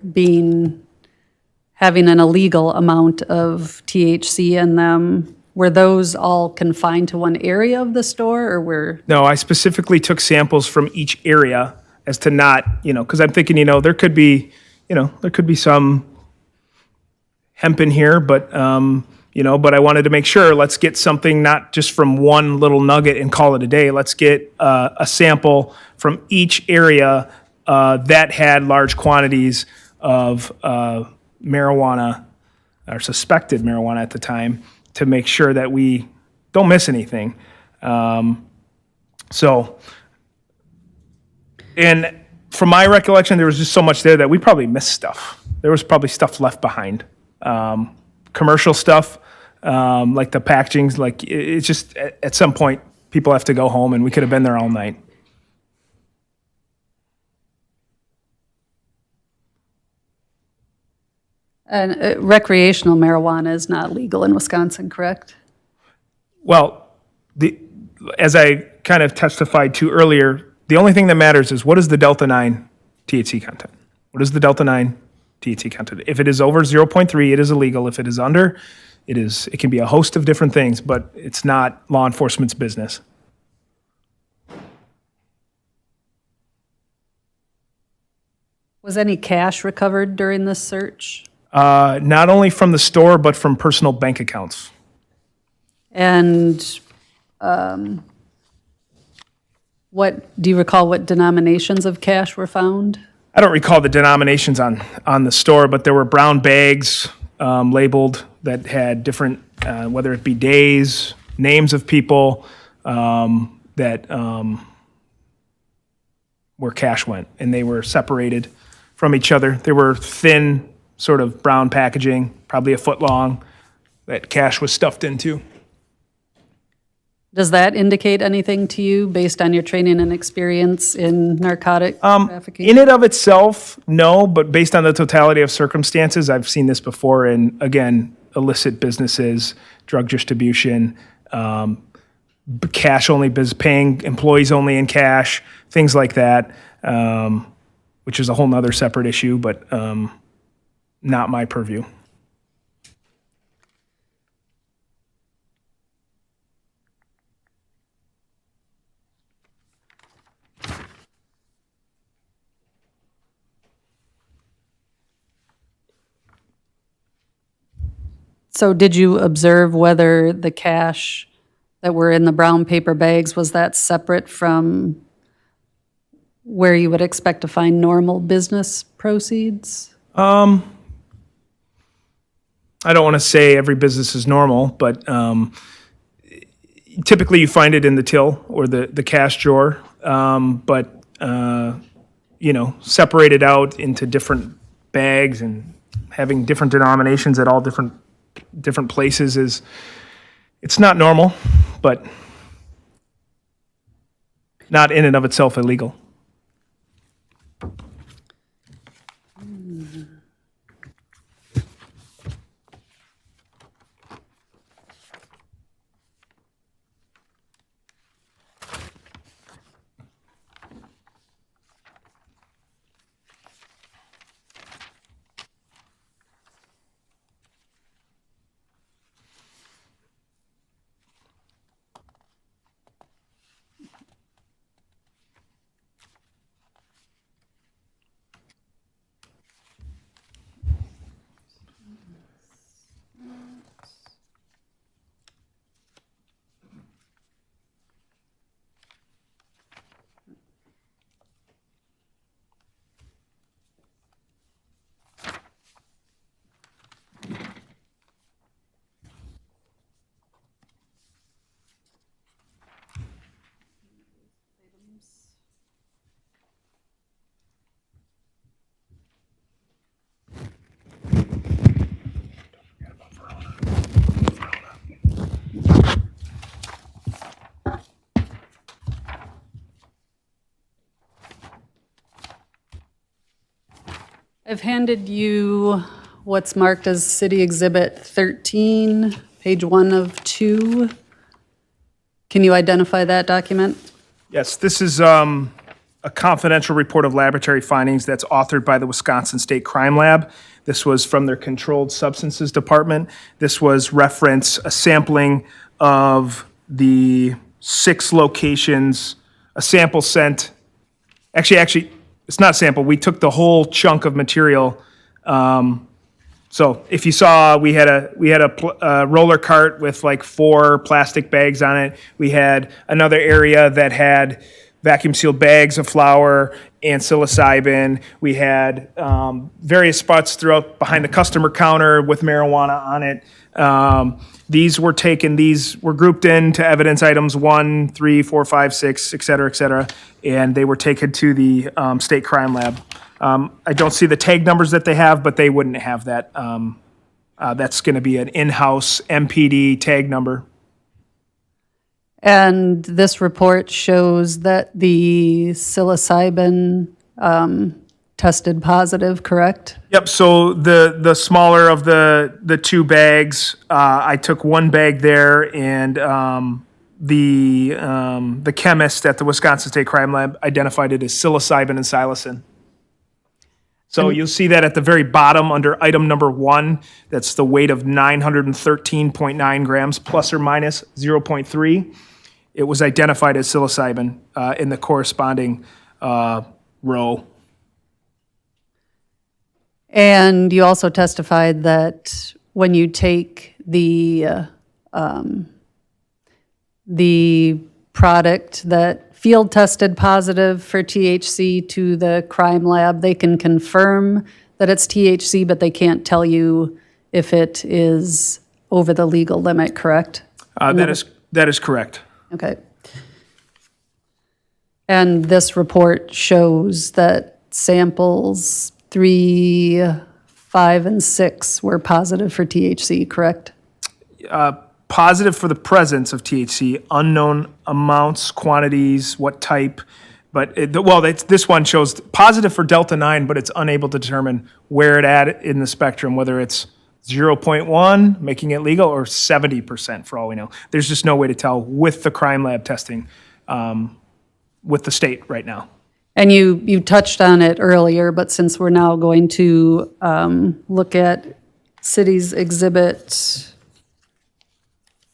Speaker 4: having an illegal amount of THC in them, were those all confined to one area of the store, or were?
Speaker 10: No, I specifically took samples from each area as to not, because I'm thinking, there could be some hemp in here, but but I wanted to make sure, let's get something not just from one little nugget and call it a day. Let's get a sample from each area that had large quantities of marijuana or suspected marijuana at the time to make sure that we don't miss anything. And from my recollection, there was just so much there that we probably missed stuff. There was probably stuff left behind. Commercial stuff, like the packagings, it's just at some point people have to go home, and we could have been there all night.
Speaker 4: And recreational marijuana is not legal in Wisconsin, correct?
Speaker 10: Well, as I kind of testified to earlier, the only thing that matters is what is the Delta 9 THC content? What is the Delta 9 THC content? If it is over 0.3, it is illegal. If it is under, it can be a host of different things, but it's not law enforcement's business.
Speaker 4: Was any cash recovered during this search?
Speaker 10: Not only from the store, but from personal bank accounts.
Speaker 4: And Do you recall what denominations of cash were found?
Speaker 10: I don't recall the denominations on the store, but there were brown bags labeled that had different, whether it be days, names of people that where cash went, and they were separated from each other. They were thin, sort of brown packaging, probably a foot long, that cash was stuffed into.
Speaker 4: Does that indicate anything to you based on your training and experience in narcotic trafficking?
Speaker 10: In and of itself, no, but based on the totality of circumstances, I've seen this before in, again, illicit businesses, drug distribution, cash only, paying employees only in cash, things like that, which is a whole nother separate issue, but not my purview.
Speaker 4: So did you observe whether the cash that were in the brown paper bags, was that separate from where you would expect to find normal business proceeds?
Speaker 10: I don't want to say every business is normal, but typically you find it in the till or the cash drawer, but separated out into different bags and having different denominations at all different places it's not normal, but not in and of itself illegal.
Speaker 4: I've handed you what's marked as City Exhibit 13, page 1 of 2. Can you identify that document?
Speaker 10: Yes, this is a confidential report of laboratory findings that's authored by the Wisconsin State Crime Lab. This was from their Controlled Substances Department. This was reference a sampling of the 6 locations, a sample sent. Actually, it's not a sample. We took the whole chunk of material. So if you saw, we had a roller cart with like 4 plastic bags on it. We had another area that had vacuum sealed bags of flour and psilocybin. We had various spots throughout behind the customer counter with marijuana on it. These were grouped into evidence items 1, 3, 4, 5, 6, et cetera, and they were taken to the state crime lab. I don't see the tag numbers that they have, but they wouldn't have that. That's going to be an in-house MPD tag number.
Speaker 4: And this report shows that the psilocybin tested positive, correct?
Speaker 10: Yep. So the smaller of the 2 bags, I took 1 bag there, and the chemist at the Wisconsin State Crime Lab identified it as psilocybin and psilocin. So you'll see that at the very bottom under item number 1, that's the weight of 913.9 grams plus or minus 0.3. It was identified as psilocybin in the corresponding row.
Speaker 4: And you also testified that when you take the product that field tested positive for THC to the crime lab. They can confirm that it's THC, but they can't tell you if it is over the legal limit, correct?
Speaker 10: That is correct.
Speaker 4: Okay. And this report shows that samples 3, 5, and 6 were positive for THC, correct?
Speaker 10: Positive for the presence of THC, unknown amounts, quantities, what type. But this one shows positive for Delta 9, but it's unable to determine where it at in the spectrum, whether it's 0.1, making it legal, or 70% for all we know. There's just no way to tell with the crime lab testing with the state right now.
Speaker 4: And you touched on it earlier, but since we're now going to look at City's Exhibit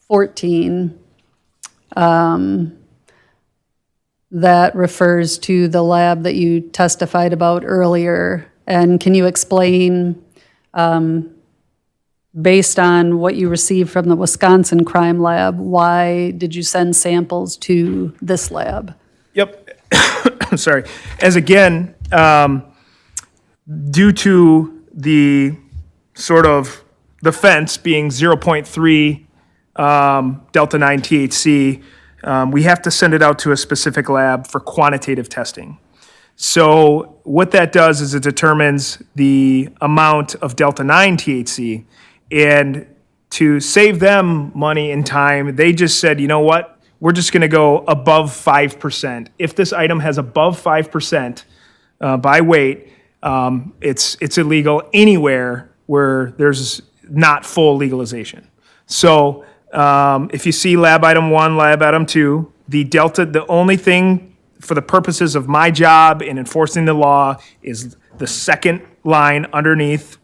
Speaker 4: 14, that refers to the lab that you testified about earlier. And can you explain, based on what you received from the Wisconsin crime lab, why did you send samples to this lab?
Speaker 10: Yep. Sorry. As again, due to the sort of the fence being 0.3 Delta 9 THC, we have to send it out to a specific lab for quantitative testing. So what that does is it determines the amount of Delta 9 THC. And to save them money and time, they just said, you know what? We're just going to go above 5%. If this item has above 5% by weight, it's illegal anywhere where there's not full legalization. So if you see lab item 1, lab item 2, the only thing for the purposes of my job in enforcing the law is the second line underneath,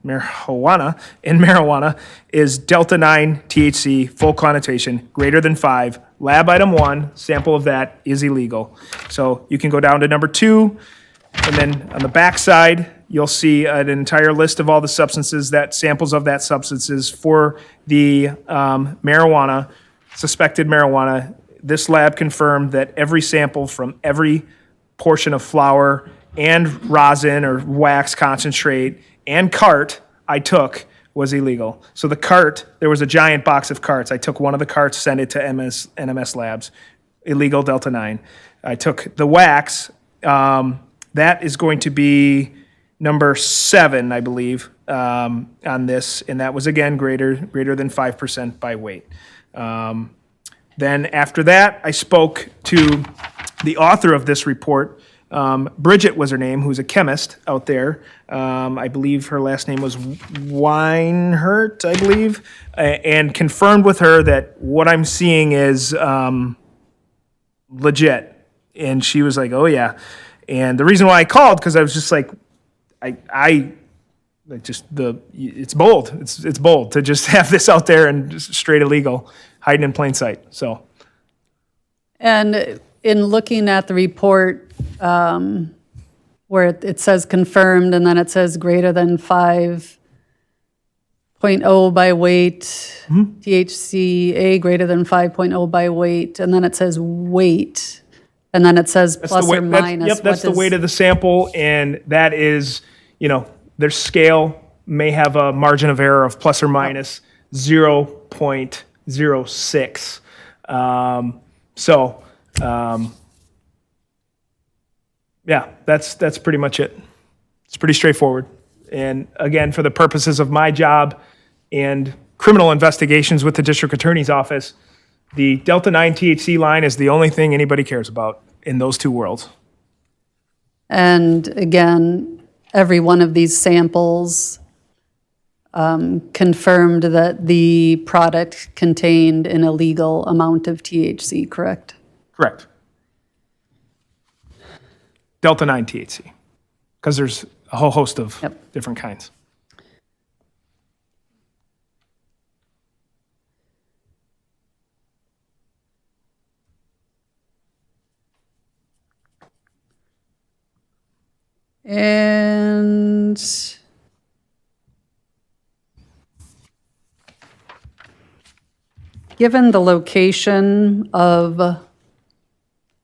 Speaker 10: marijuana is Delta 9 THC, full quantitation, greater than 5. Lab item 1, sample of that is illegal. So you can go down to number 2, and then on the back side, you'll see an entire list of all the substances, samples of that substances for the marijuana, suspected marijuana. This lab confirmed that every sample from every portion of flour and rosin or wax concentrate and cart I took was illegal. So the cart, there was a giant box of carts. I took one of the carts, sent it to NMS Labs, illegal Delta 9. I took the wax, that is going to be number 7, I believe, on this, and that was again greater than 5% by weight. Then after that, I spoke to the author of this report. Bridget was her name, who's a chemist out there. I believe her last name was Weinhert, I believe, and confirmed with her that what I'm seeing is legit. And she was like, oh yeah. And the reason why I called, because I was just like, it's bold. It's bold to just have this out there and just straight illegal, hiding in plain sight. So.
Speaker 4: And in looking at the report, where it says confirmed and then it says greater than 5.0 by weight, THCA greater than 5.0 by weight, and then it says weight, and then it says plus or minus.
Speaker 10: That's the weight of the sample, and that is, their scale may have a margin of error of plus or minus 0.06. Yeah, that's pretty much it. It's pretty straightforward. And again, for the purposes of my job and criminal investigations with the district attorney's office, the Delta 9 THC line is the only thing anybody cares about in those two worlds.
Speaker 4: And again, every one of these samples confirmed that the product contained an illegal amount of THC, correct?
Speaker 10: Correct. Delta 9 THC, because there's a whole host of different kinds.
Speaker 4: And given the location of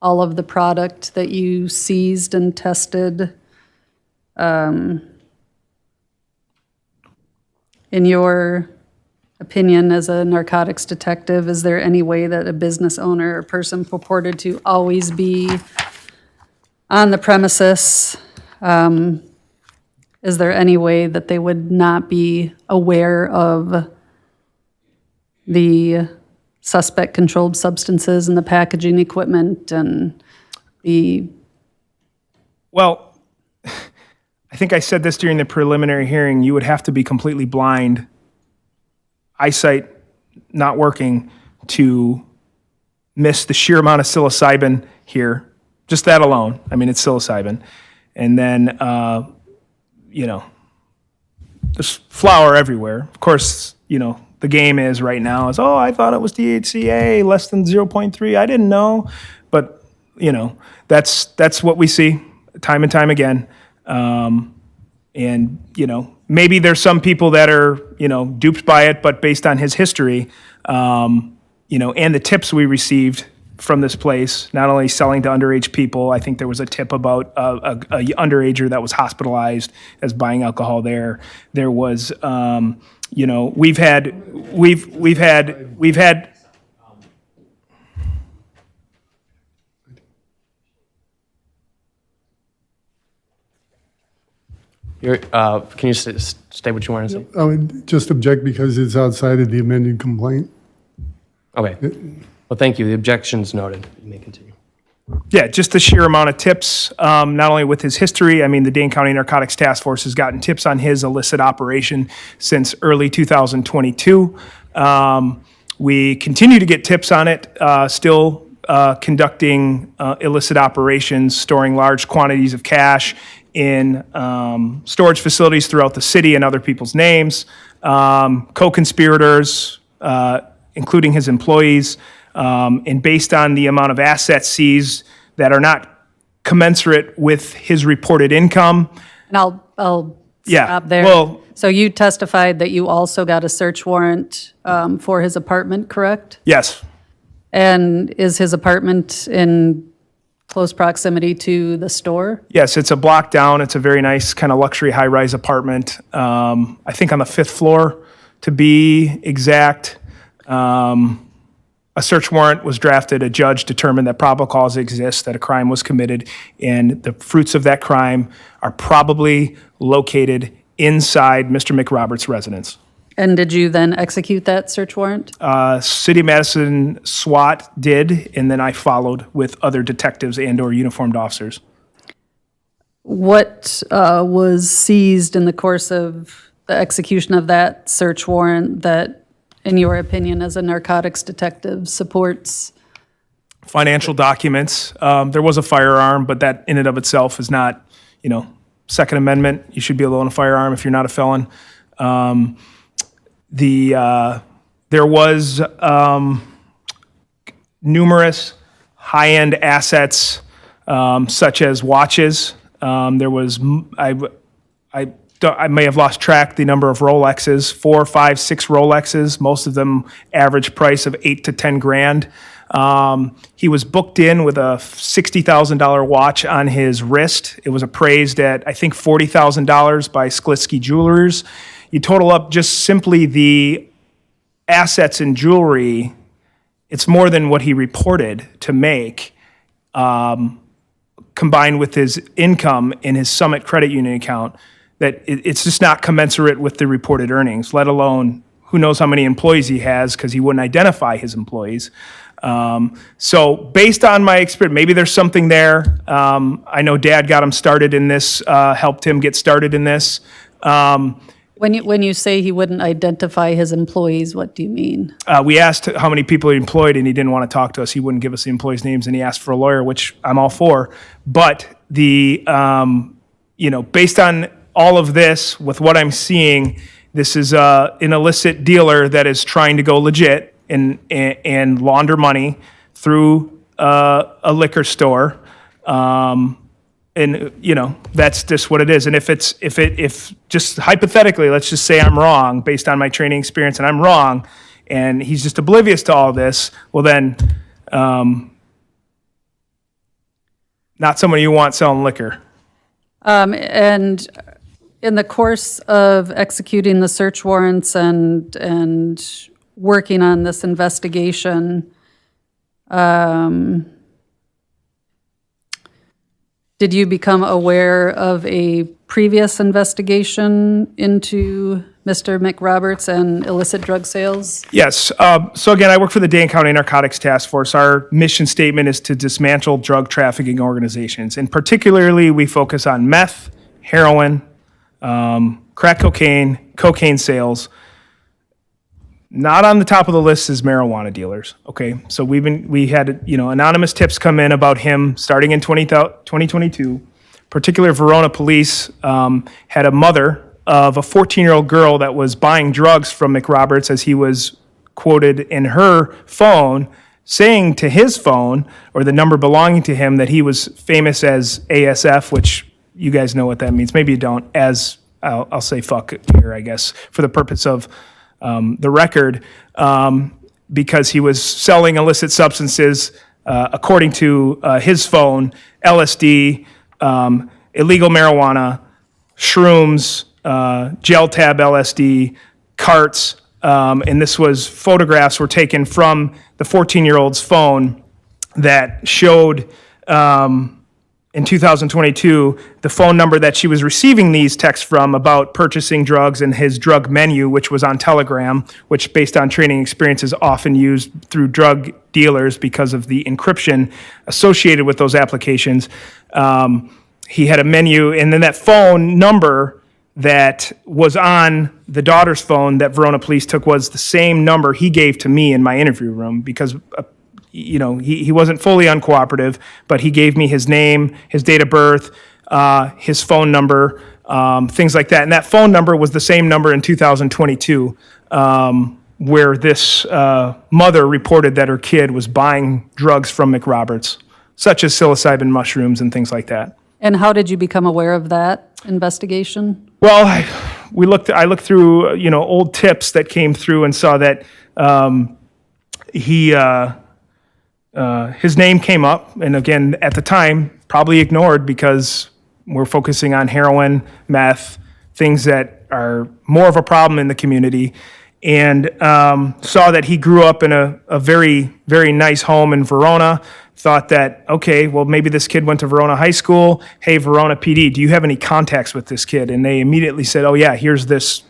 Speaker 4: all of the product that you seized and tested. In your opinion as a narcotics detective, is there any way that a business owner or person purported to always be on the premises, is there any way that they would not be aware of the suspect controlled substances and the packaging equipment and the,
Speaker 10: Well, I think I said this during the preliminary hearing, you would have to be completely blind, eyesight not working, to miss the sheer amount of psilocybin here. Just that alone. I mean, it's psilocybin. And then, there's flour everywhere. Of course, the game is right now is, oh, I thought it was THCA, less than 0.3. I didn't know. But, that's what we see time and time again. Maybe there's some people that are, duped by it, but based on his history, and the tips we received from this place, not only selling to underage people, I think there was a tip about a underager that was hospitalized as buying alcohol there. There was, we've had.
Speaker 1: Can you state what you want to say?
Speaker 6: I would just object because it's outside of the amended complaint.
Speaker 1: Okay. Well, thank you. The objection's noted. You may continue.
Speaker 10: Yeah, just the sheer amount of tips, not only with his history. I mean, the Dane County Narcotics Task Force has gotten tips on his illicit operation since early 2022. We continue to get tips on it, still conducting illicit operations, storing large quantities of cash in storage facilities throughout the city and other people's names, co-conspirators, including his employees, and based on the amount of assets seized that are not commensurate with his reported income.
Speaker 4: and I'll
Speaker 10: Yeah,
Speaker 4: stop there.
Speaker 10: well-
Speaker 4: So you testified that you also got a search warrant for his apartment, correct?
Speaker 10: Yes,
Speaker 4: And is his apartment in close proximity to the store?
Speaker 10: yes, it's a block down. It's a very nice kind of luxury high-rise apartment. I think on the 5th floor, to be exact. A search warrant was drafted. A judge determined that probable cause exists, that a crime was committed, and the fruits of that crime are probably located inside Mr. McRoberts' residence.
Speaker 4: And did you then execute that search warrant?
Speaker 10: City of Madison SWAT did, and then I followed with other detectives and/or uniformed officers.
Speaker 4: What was seized in the course of the execution of that search warrant that, in your opinion, as a narcotics detective, supports?
Speaker 10: Financial documents. There was a firearm, but that in and of itself is not, Second Amendment. You should be able to own a firearm if you're not a felon. There was numerous high-end assets, such as watches. There was, I may have lost track the number of Rolexes, 4, 5, 6 Rolexes, most of them average price of 8 to 10 grand. He was booked in with a $60,000 watch on his wrist. It was appraised at, I think, $40,000 by Sklitsky Jewelers. You total up just simply the assets and jewelry, it's more than what he reported to make, combined with his income in his Summit Credit Union account, that it's just not commensurate with the reported earnings, let alone who knows how many employees he has, because he wouldn't identify his employees. So based on my experience, maybe there's something there. I know Dad got him started in this, helped him get started in this.
Speaker 4: When you say he wouldn't identify his employees, what do you mean?
Speaker 10: We asked how many people he employed, and he didn't want to talk to us. He wouldn't give us the employees' names, and he asked for a lawyer, which I'm all for. But based on all of this, with what I'm seeing, this is an illicit dealer that is trying to go legit and launder money through a liquor store. And that's just what it is. And if just hypothetically, let's just say I'm wrong based on my training experience, and I'm wrong, and he's just oblivious to all this, well then, Not someone you want selling liquor.
Speaker 4: And in the course of executing the search warrants and working on this investigation, did you become aware of a previous investigation into Mr. McRoberts and illicit drug sales?
Speaker 10: Yes. So again, I work for the Dane County Narcotics Task Force. Our mission statement is to dismantle drug trafficking organizations. And particularly, we focus on meth, heroin, crack cocaine sales. Not on the top of the list is marijuana dealers. Okay, so we had anonymous tips come in about him starting in 2022. Particular Verona police had a mother of a 14-year-old girl that was buying drugs from McRoberts, as he was quoted in her phone, saying to his phone, or the number belonging to him, that he was famous as ASF, which you guys know what that means. Maybe you don't, as I'll say fuck here, I guess, for the purpose of the record, because he was selling illicit substances, according to his phone, LSD, illegal marijuana, shrooms, gel tab LSD, carts, and this was photographs were taken from the 14-year-old's phone that showed in 2022 the phone number that she was receiving these texts from about purchasing drugs, and his drug menu, which was on Telegram, which based on training experience is often used through drug dealers because of the encryption associated with those applications. He had a menu, and then that phone number that was on the daughter's phone that Verona police took was the same number he gave to me in my interview room, because he wasn't fully uncooperative, but he gave me his name, his date of birth, his phone number, things like that. And that phone number was the same number in 2022, where this mother reported that her kid was buying drugs from McRoberts, such as psilocybin mushrooms and things like that.
Speaker 4: And how did you become aware of that investigation?
Speaker 10: Well, I looked through old tips that came through and saw that his name came up, and again at the time probably ignored because we're focusing on heroin, meth, things that are more of a problem in the community, and saw that he grew up in a very, very nice home in Verona. Thought that, okay, well, maybe this kid went to Verona High School. Hey, Verona PD, do you have any contacts with this kid? And they immediately said, oh yeah, here's this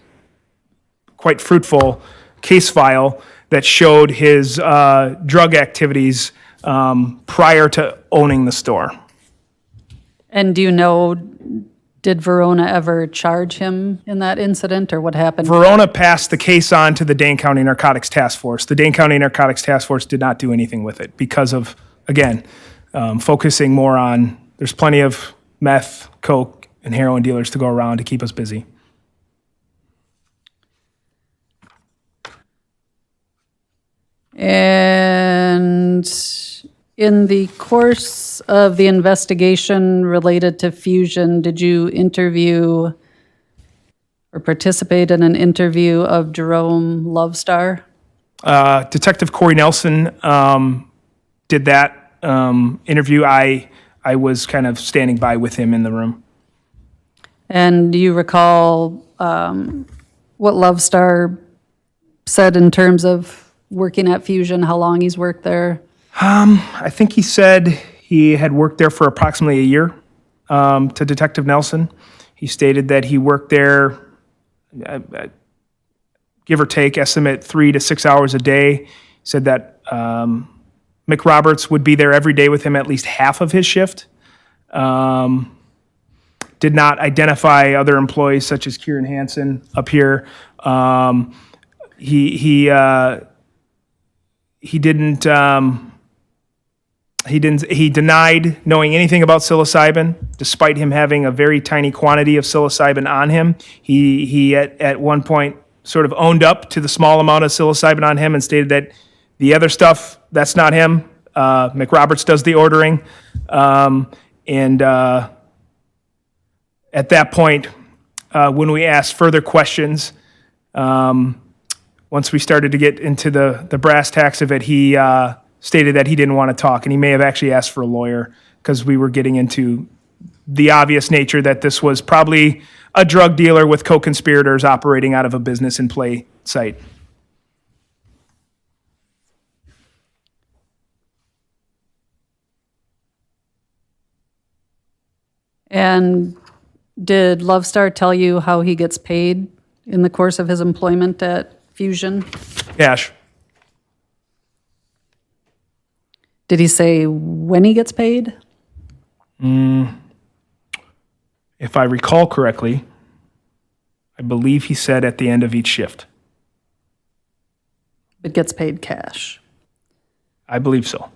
Speaker 10: quite fruitful case file that showed his drug activities prior to owning the store.
Speaker 4: And do you know, did Verona ever charge him in that incident, or what happened?
Speaker 10: Verona passed the case on to the Dane County Narcotics Task Force. The Dane County Narcotics Task Force did not do anything with it because of, again, focusing more on, there's plenty of meth, coke, and heroin dealers to go around to keep us busy.
Speaker 4: And in the course of the investigation related to Fusion, did you interview or participate in an interview of Jerome Lovestar?
Speaker 10: Detective Corey Nelson did that interview. I was kind of standing by with him in the room.
Speaker 4: And do you recall what Lovestar said in terms of working at Fusion, how long he's worked there?
Speaker 10: I think he said he had worked there for approximately a year, to Detective Nelson. He stated that he worked there, give or take, estimate 3 to 6 hours a day. He said that McRoberts would be there every day with him at least half of his shift. Did not identify other employees such as Kieran Hansen up here. He denied knowing anything about psilocybin, despite him having a very tiny quantity of psilocybin on him. He at one point sort of owned up to the small amount of psilocybin on him and stated that the other stuff, that's not him. McRoberts does the ordering. At that point, when we asked further questions, once we started to get into the brass tacks of it, he stated that he didn't want to talk, and he may have actually asked for a lawyer because we were getting into the obvious nature that this was probably a drug dealer with co-conspirators operating out of a business in play site.
Speaker 4: And did Love Star tell you how he gets paid in the course of his employment at Fusion?
Speaker 10: Cash.
Speaker 4: Did he say when he gets paid?
Speaker 10: If I recall correctly, I believe he said at the end of each shift.
Speaker 4: It gets paid cash.
Speaker 10: I believe so.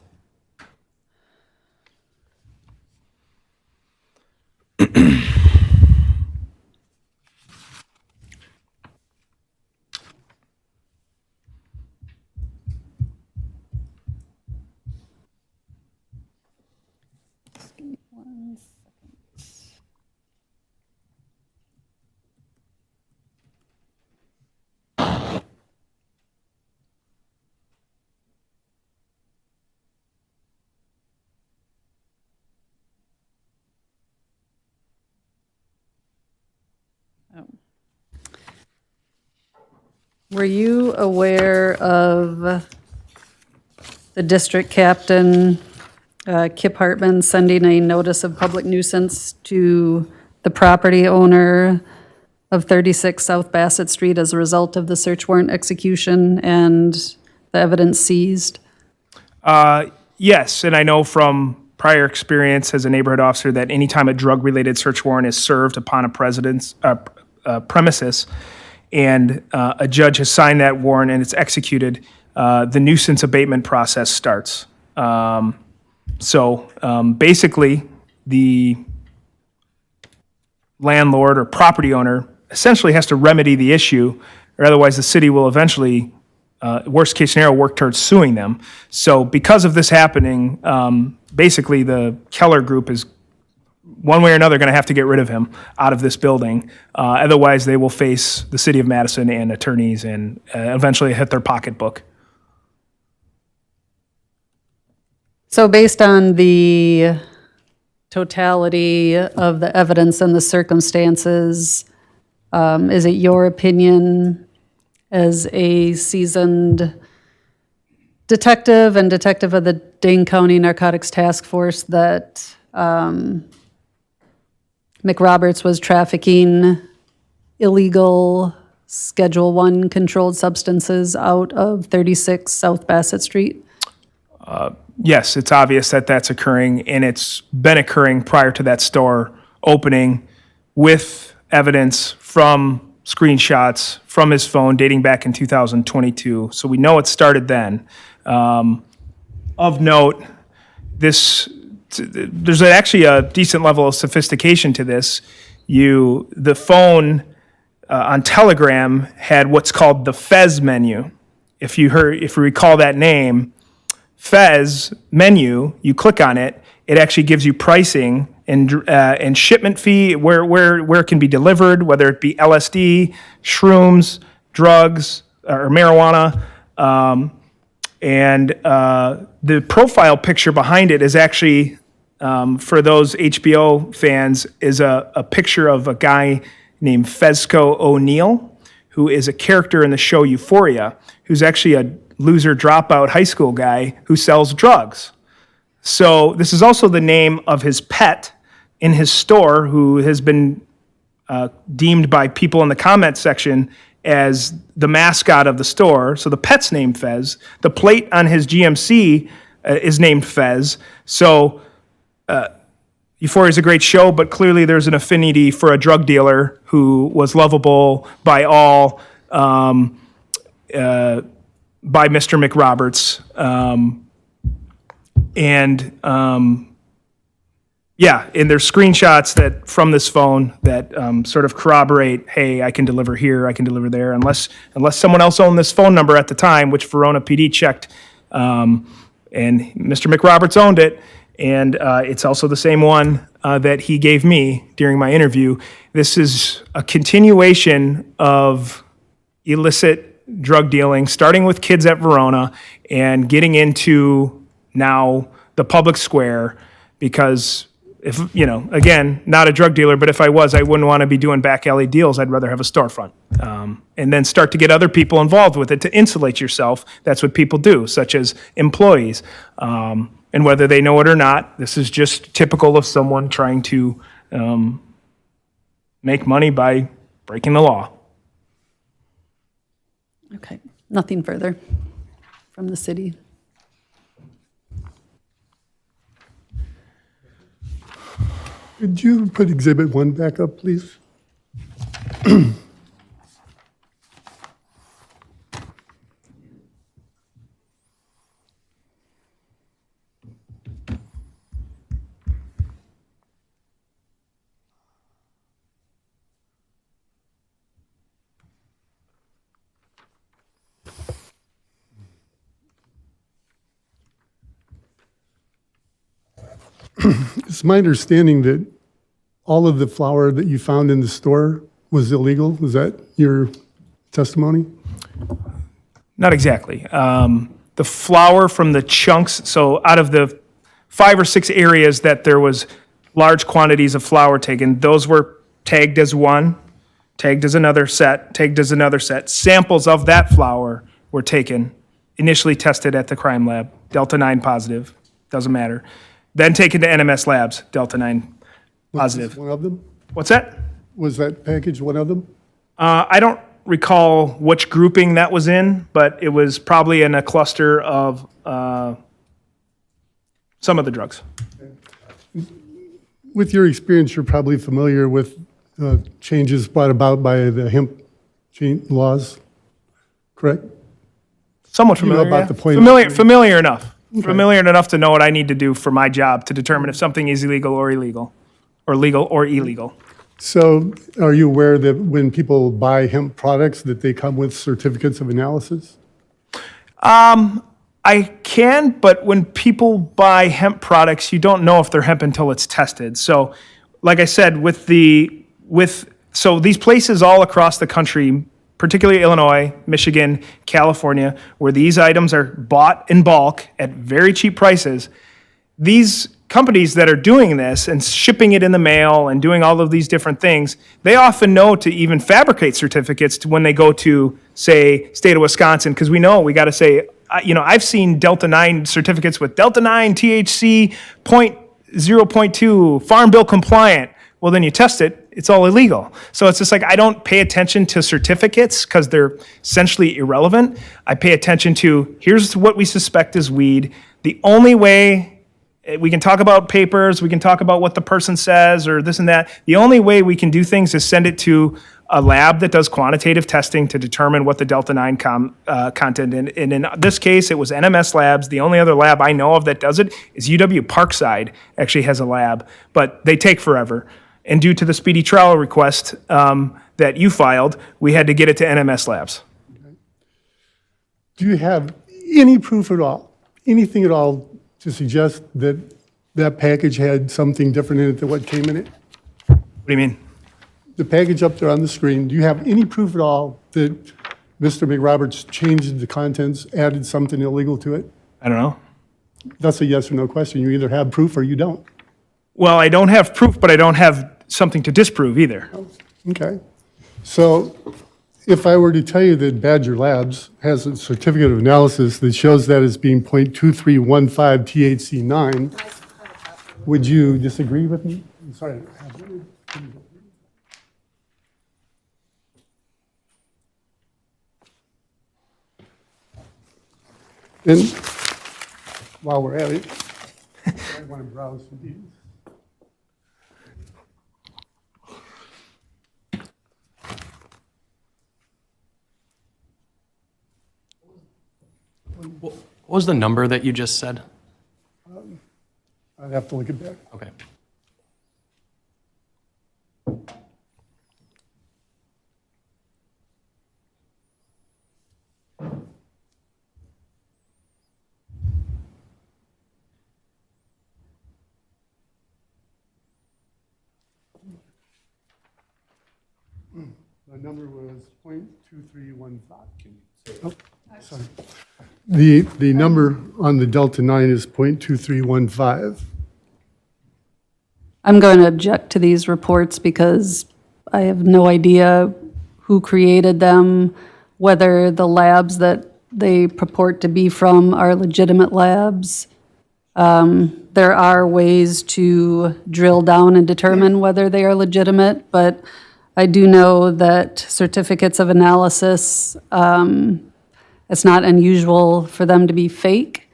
Speaker 4: Were you aware of the district captain, Kip Hartman, sending a notice of public nuisance to the property owner of 36 South Bassett Street as a result of the search warrant execution and the evidence seized?
Speaker 10: Yes, and I know from prior experience as a neighborhood officer that anytime a drug-related search warrant is served upon a premises, and a judge has signed that warrant and it's executed, the nuisance abatement process starts. Basically, the landlord or property owner essentially has to remedy the issue, or otherwise the city will eventually, worst case scenario, work towards suing them. So because of this happening, basically the Keller Group is one way or another going to have to get rid of him out of this building. Otherwise, they will face the city of Madison and attorneys and eventually hit their pocketbook.
Speaker 4: So based on the totality of the evidence and the circumstances, is it your opinion as a seasoned detective and detective of the Dane County Narcotics Task Force that McRoberts was trafficking illegal Schedule I controlled substances out of 36 South Bassett Street?
Speaker 10: Yes, it's obvious that that's occurring, and it's been occurring prior to that store opening with evidence from screenshots from his phone dating back in 2022. So we know it started then. Of note, there's actually a decent level of sophistication to this. The phone on Telegram had what's called the Fez menu. If you recall that name, Fez menu, you click on it, it actually gives you pricing and shipment fee, where it can be delivered, whether it be LSD, shrooms, drugs, or marijuana. The profile picture behind it is actually, for those HBO fans, is a picture of a guy named Fezco O'Neill, who is a character in the show Euphoria, who's actually a loser dropout high school guy who sells drugs. So this is also the name of his pet in his store, who has been deemed by people in the comment section as the mascot of the store. So the pet's named Fez. The plate on his GMC is named Fez. So Euphoria is a great show, but clearly there's an affinity for a drug dealer who was lovable by all, by Mr. McRoberts. And there's screenshots that from this phone that sort of corroborate, hey, I can deliver here, I can deliver there, unless someone else owned this phone number at the time, which Verona PD checked, and Mr. McRoberts owned it, and it's also the same one that he gave me during my interview. This is a continuation of illicit drug dealing, starting with kids at Verona and getting into now the public square. because if, you know, again, not a drug dealer, but if I was, I wouldn't want to be doing back alley deals. I'd rather have a storefront. And then start to get other people involved with it to insulate yourself. That's what people do, such as employees. And whether they know it or not, this is just typical of someone trying to make money by breaking the law.
Speaker 4: Okay, nothing further from the city.
Speaker 6: Could you put Exhibit 1 back up, please? It's my understanding that all of the flour that you found in the store was illegal. Was that your testimony?
Speaker 10: Not exactly. The flour from the chunks, so out of the 5 or 6 areas that there was large quantities of flour taken, those were tagged as one, tagged as another set, tagged as another set. Samples of that flour were taken, initially tested at the crime lab, Delta 9 positive, doesn't matter. Then taken to NMS labs, Delta 9 positive.
Speaker 6: Was one of them?
Speaker 10: What's that?
Speaker 6: Was that package one of them?
Speaker 10: I don't recall which grouping that was in, but it was probably in a cluster of some of the drugs.
Speaker 6: With your experience, you're probably familiar with changes brought about by the hemp laws, correct?
Speaker 10: Somewhat
Speaker 6: You know
Speaker 10: familiar.
Speaker 6: about
Speaker 10: Yeah.
Speaker 6: the point-
Speaker 10: Familiar enough. Familiar enough to know what I need to do for my job to determine if something is illegal or illegal, or legal or illegal.
Speaker 6: So are you aware that when people buy hemp products, that they come with certificates of analysis?
Speaker 10: I can, but when people buy hemp products, you don't know if they're hemp until it's tested. So, like I said, so these places all across the country, particularly Illinois, Michigan, California, where these items are bought in bulk at very cheap prices, these companies that are doing this and shipping it in the mail and doing all of these different things, they often know to even fabricate certificates to when they go to, say, state of Wisconsin, because we know we got to say, I've seen Delta 9 certificates with Delta 9 THC 0.2 Farm Bill compliant. Well, then you test it, it's all illegal. So it's just like, I don't pay attention to certificates because they're essentially irrelevant. I pay attention to, here's what we suspect is weed. The only way, we can talk about papers, we can talk about what the person says or this and that. The only way we can do things is send it to a lab that does quantitative testing to determine what the Delta 9 content, and in this case, it was NMS Labs. The only other lab I know of that does it is UW Parkside actually has a lab, but they take forever. And due to the speedy trial request that you filed, we had to get it to NMS Labs.
Speaker 6: Do you have any proof at all, anything at all to suggest that that package had something different in it than what came in it?
Speaker 10: What do you mean?
Speaker 6: The package up there on the screen, do you have any proof at all that Mr. McRoberts changed the contents, added something illegal to it?
Speaker 10: I don't know.
Speaker 6: That's a yes or no question. You either have proof or you don't.
Speaker 10: Well, I don't have proof, but I don't have something to disprove either.
Speaker 6: Okay. So if I were to tell you that Badger Labs has a certificate of analysis that shows that as being 0.2315 THC9, would you disagree with me? I'm sorry. I don't have it. And while we're at it, I want to browse for these.
Speaker 1: What was the number that you just said?
Speaker 6: I'd have to look it back.
Speaker 1: Okay.
Speaker 6: The number was 0.2315. Oh, sorry. The number on the Delta 9 is 0.2315.
Speaker 4: I'm going to object to these reports because I have no idea who created them, whether the labs that they purport to be from are legitimate labs. There are ways to drill down and determine whether they are legitimate, but I do know that certificates of analysis, it's not unusual for them to be fake.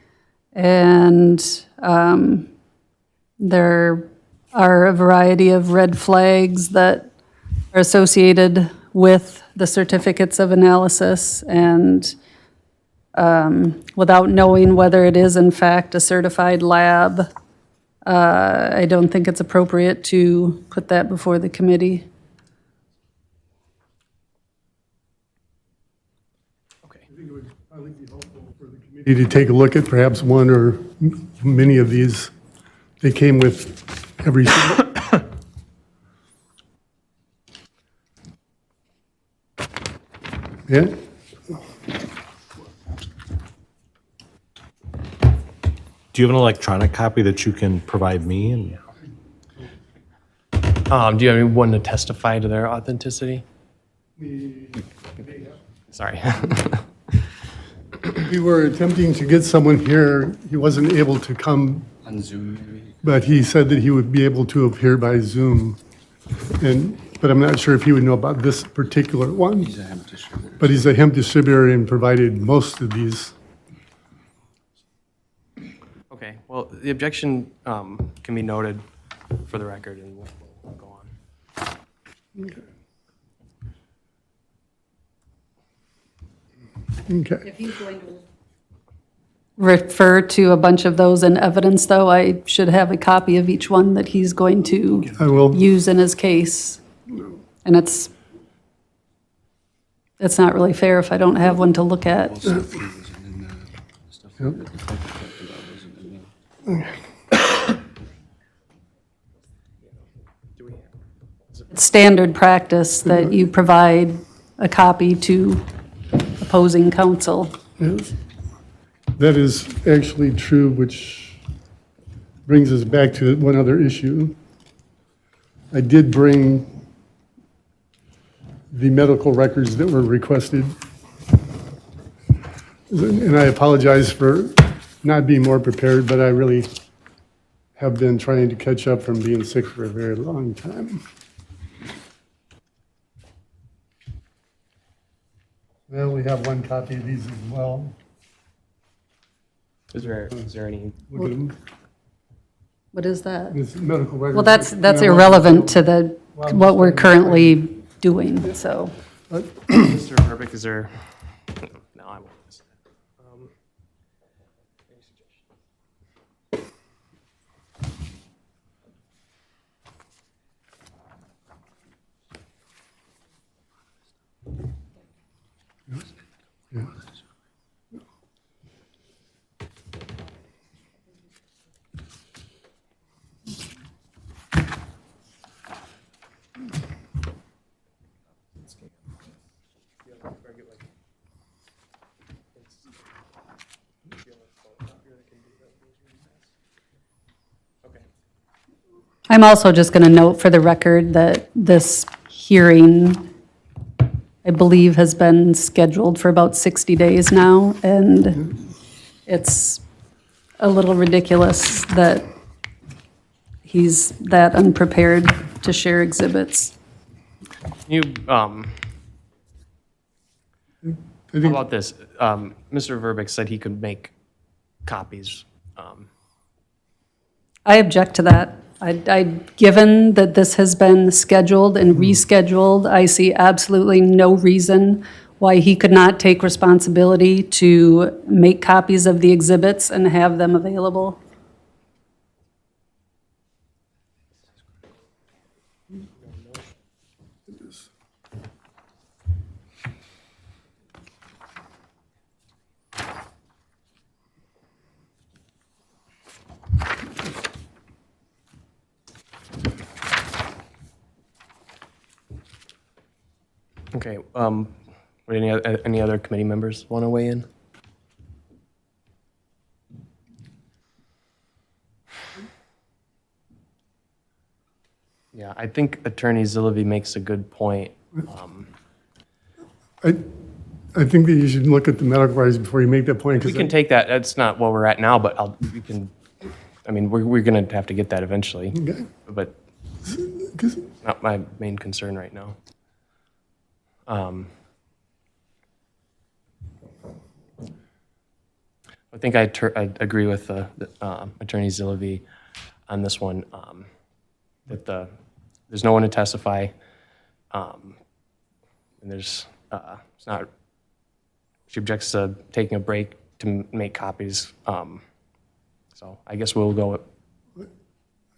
Speaker 4: And there are a variety of red flags that are associated with the certificates of analysis. And without knowing whether it is in fact a certified lab, I don't think it's appropriate to put that before the committee.
Speaker 6: Need to take a look at perhaps one or many of these. They came with every single. Yeah,
Speaker 2: Do you have an electronic copy that you can provide me? And
Speaker 1: Do you have anyone to testify to their authenticity? Sorry.
Speaker 6: we were attempting to get someone here. He wasn't able to come. On Zoom, maybe? But he said that he would be able to appear by Zoom. But I'm not sure if he would know about this particular one. He's a hemp distributor. But he's a hemp distributor and provided most of these.
Speaker 1: Okay, well, the objection can be noted for the record, and we'll go on.
Speaker 6: Okay.
Speaker 4: If he's going to refer to a bunch of those in evidence, though, I should have a copy of each one that he's going to
Speaker 6: I will.
Speaker 4: use in his case. And it's not really fair if I don't have one to look at. It's standard practice that you provide a copy to opposing counsel.
Speaker 6: Yes. That is actually true, which brings us back to one other issue. I did bring the medical records that were requested. And I apologize for not being more prepared, but I really have been trying to catch up from being sick for a very long time. Well, we have one copy of these as well.
Speaker 1: Is there any?
Speaker 6: Look at them.
Speaker 4: What is that?
Speaker 6: This medical record.
Speaker 4: Well, that's irrelevant to what we're currently doing, so.
Speaker 1: Mr. Verbeek, is there? No, I won't. Any suggestions?
Speaker 4: I'm also just going to note for the record that this hearing, I believe, has been scheduled for about 60 days now, and it's a little ridiculous that he's that unprepared to share exhibits.
Speaker 1: You,
Speaker 6: I
Speaker 1: how
Speaker 6: think
Speaker 1: about this? Mr. Verbeek said he could make copies.
Speaker 4: I object to that. Given that this has been scheduled and rescheduled, I see absolutely no reason why he could not take responsibility to make copies of the exhibits and have them available.
Speaker 1: Okay, would any other committee members want to weigh in? I think Attorney Zillivi makes a good point.
Speaker 6: I think that you should look at the medical records before you make that point.
Speaker 1: We
Speaker 6: 'cause
Speaker 1: can take that, that's not where we're at now, but we can, I mean, we're gonna have to get that eventually,
Speaker 6: Okay.
Speaker 1: but
Speaker 6: 'Cause-
Speaker 1: not my main concern right now. I think I agree with Attorney Zillivi on this one, that there's no one to testify, and it's not, she objects to taking a break to make copies, so I guess we'll go with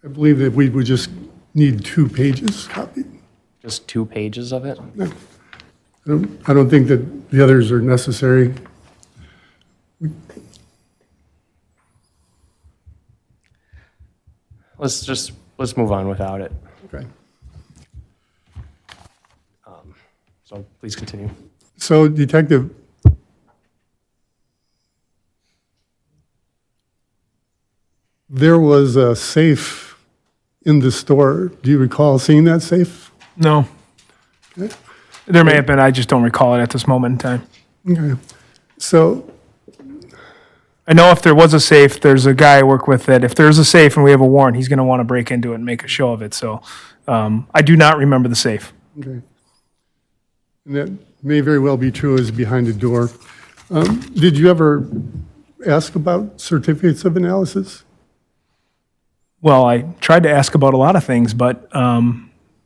Speaker 6: I believe that we would just need 2 pages copied.
Speaker 1: just 2 pages of it.
Speaker 6: I don't think that the others are necessary.
Speaker 1: Let's move on without it.
Speaker 6: Okay.
Speaker 1: So please continue.
Speaker 6: So Detective, there was a safe in the store. Do you recall seeing that safe?
Speaker 10: No. There may have been, I just don't recall it at this moment in time.
Speaker 6: Okay. So,
Speaker 10: I know if there was a safe, there's a guy I work with that if there's a safe and we have a warrant, he's going to want to break into it and make a show of it. So I do not remember the safe.
Speaker 6: okay. And that may very well be true as behind the door. Did you ever ask about certificates of analysis?
Speaker 10: Well, I tried to ask about a lot of things, but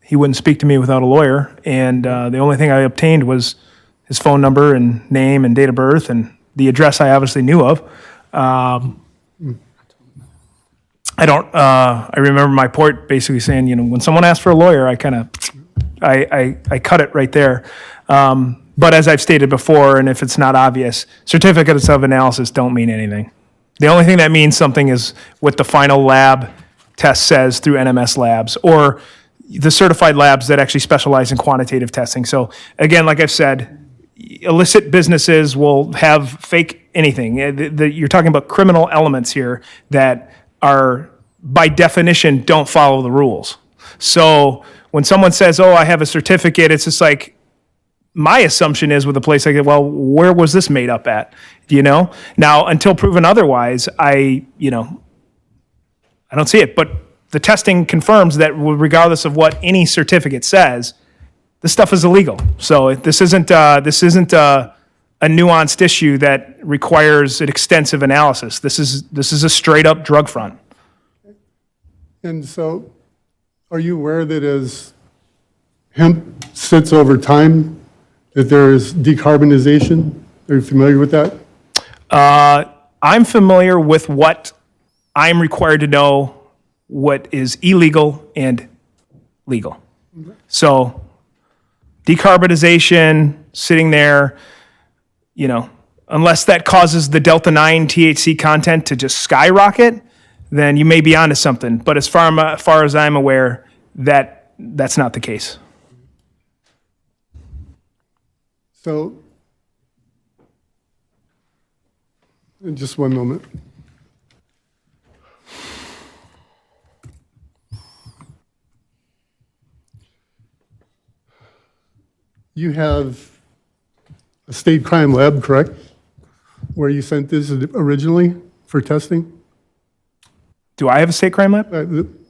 Speaker 10: he wouldn't speak to me without a lawyer. And the only thing I obtained was his phone number and name and date of birth and the address I obviously knew of. I remember my port basically saying, you know, when someone asks for a lawyer, I kind of, I cut it right there. But as I've stated before, and if it's not obvious, certificates of analysis don't mean anything. The only thing that means something is what the final lab test says through NMS labs or the certified labs that actually specialize in quantitative testing. So again, like I've said, illicit businesses will have fake anything. You're talking about criminal elements here that are, by definition, don't follow the rules. So when someone says, oh, I have a certificate, it's just like, my assumption is with a place like that, well, where was this made up at? You know? Now, until proven otherwise, I don't see it. But the testing confirms that regardless of what any certificate says, this stuff is illegal. So this isn't a nuanced issue that requires an extensive analysis. This is a straight up drug front.
Speaker 6: And so, are you aware that as hemp sits over time, that there is decarbonization? Are you familiar with that?
Speaker 10: I'm familiar with what I'm required to know what is illegal and legal. So decarbonization, sitting there, unless that causes the Delta 9 THC content to just skyrocket, then you may be onto something. But as far as I'm aware, that's not the case.
Speaker 6: So, just one moment. You have a state crime lab, correct? Where you sent this originally for testing?
Speaker 10: Do I have a state crime lab?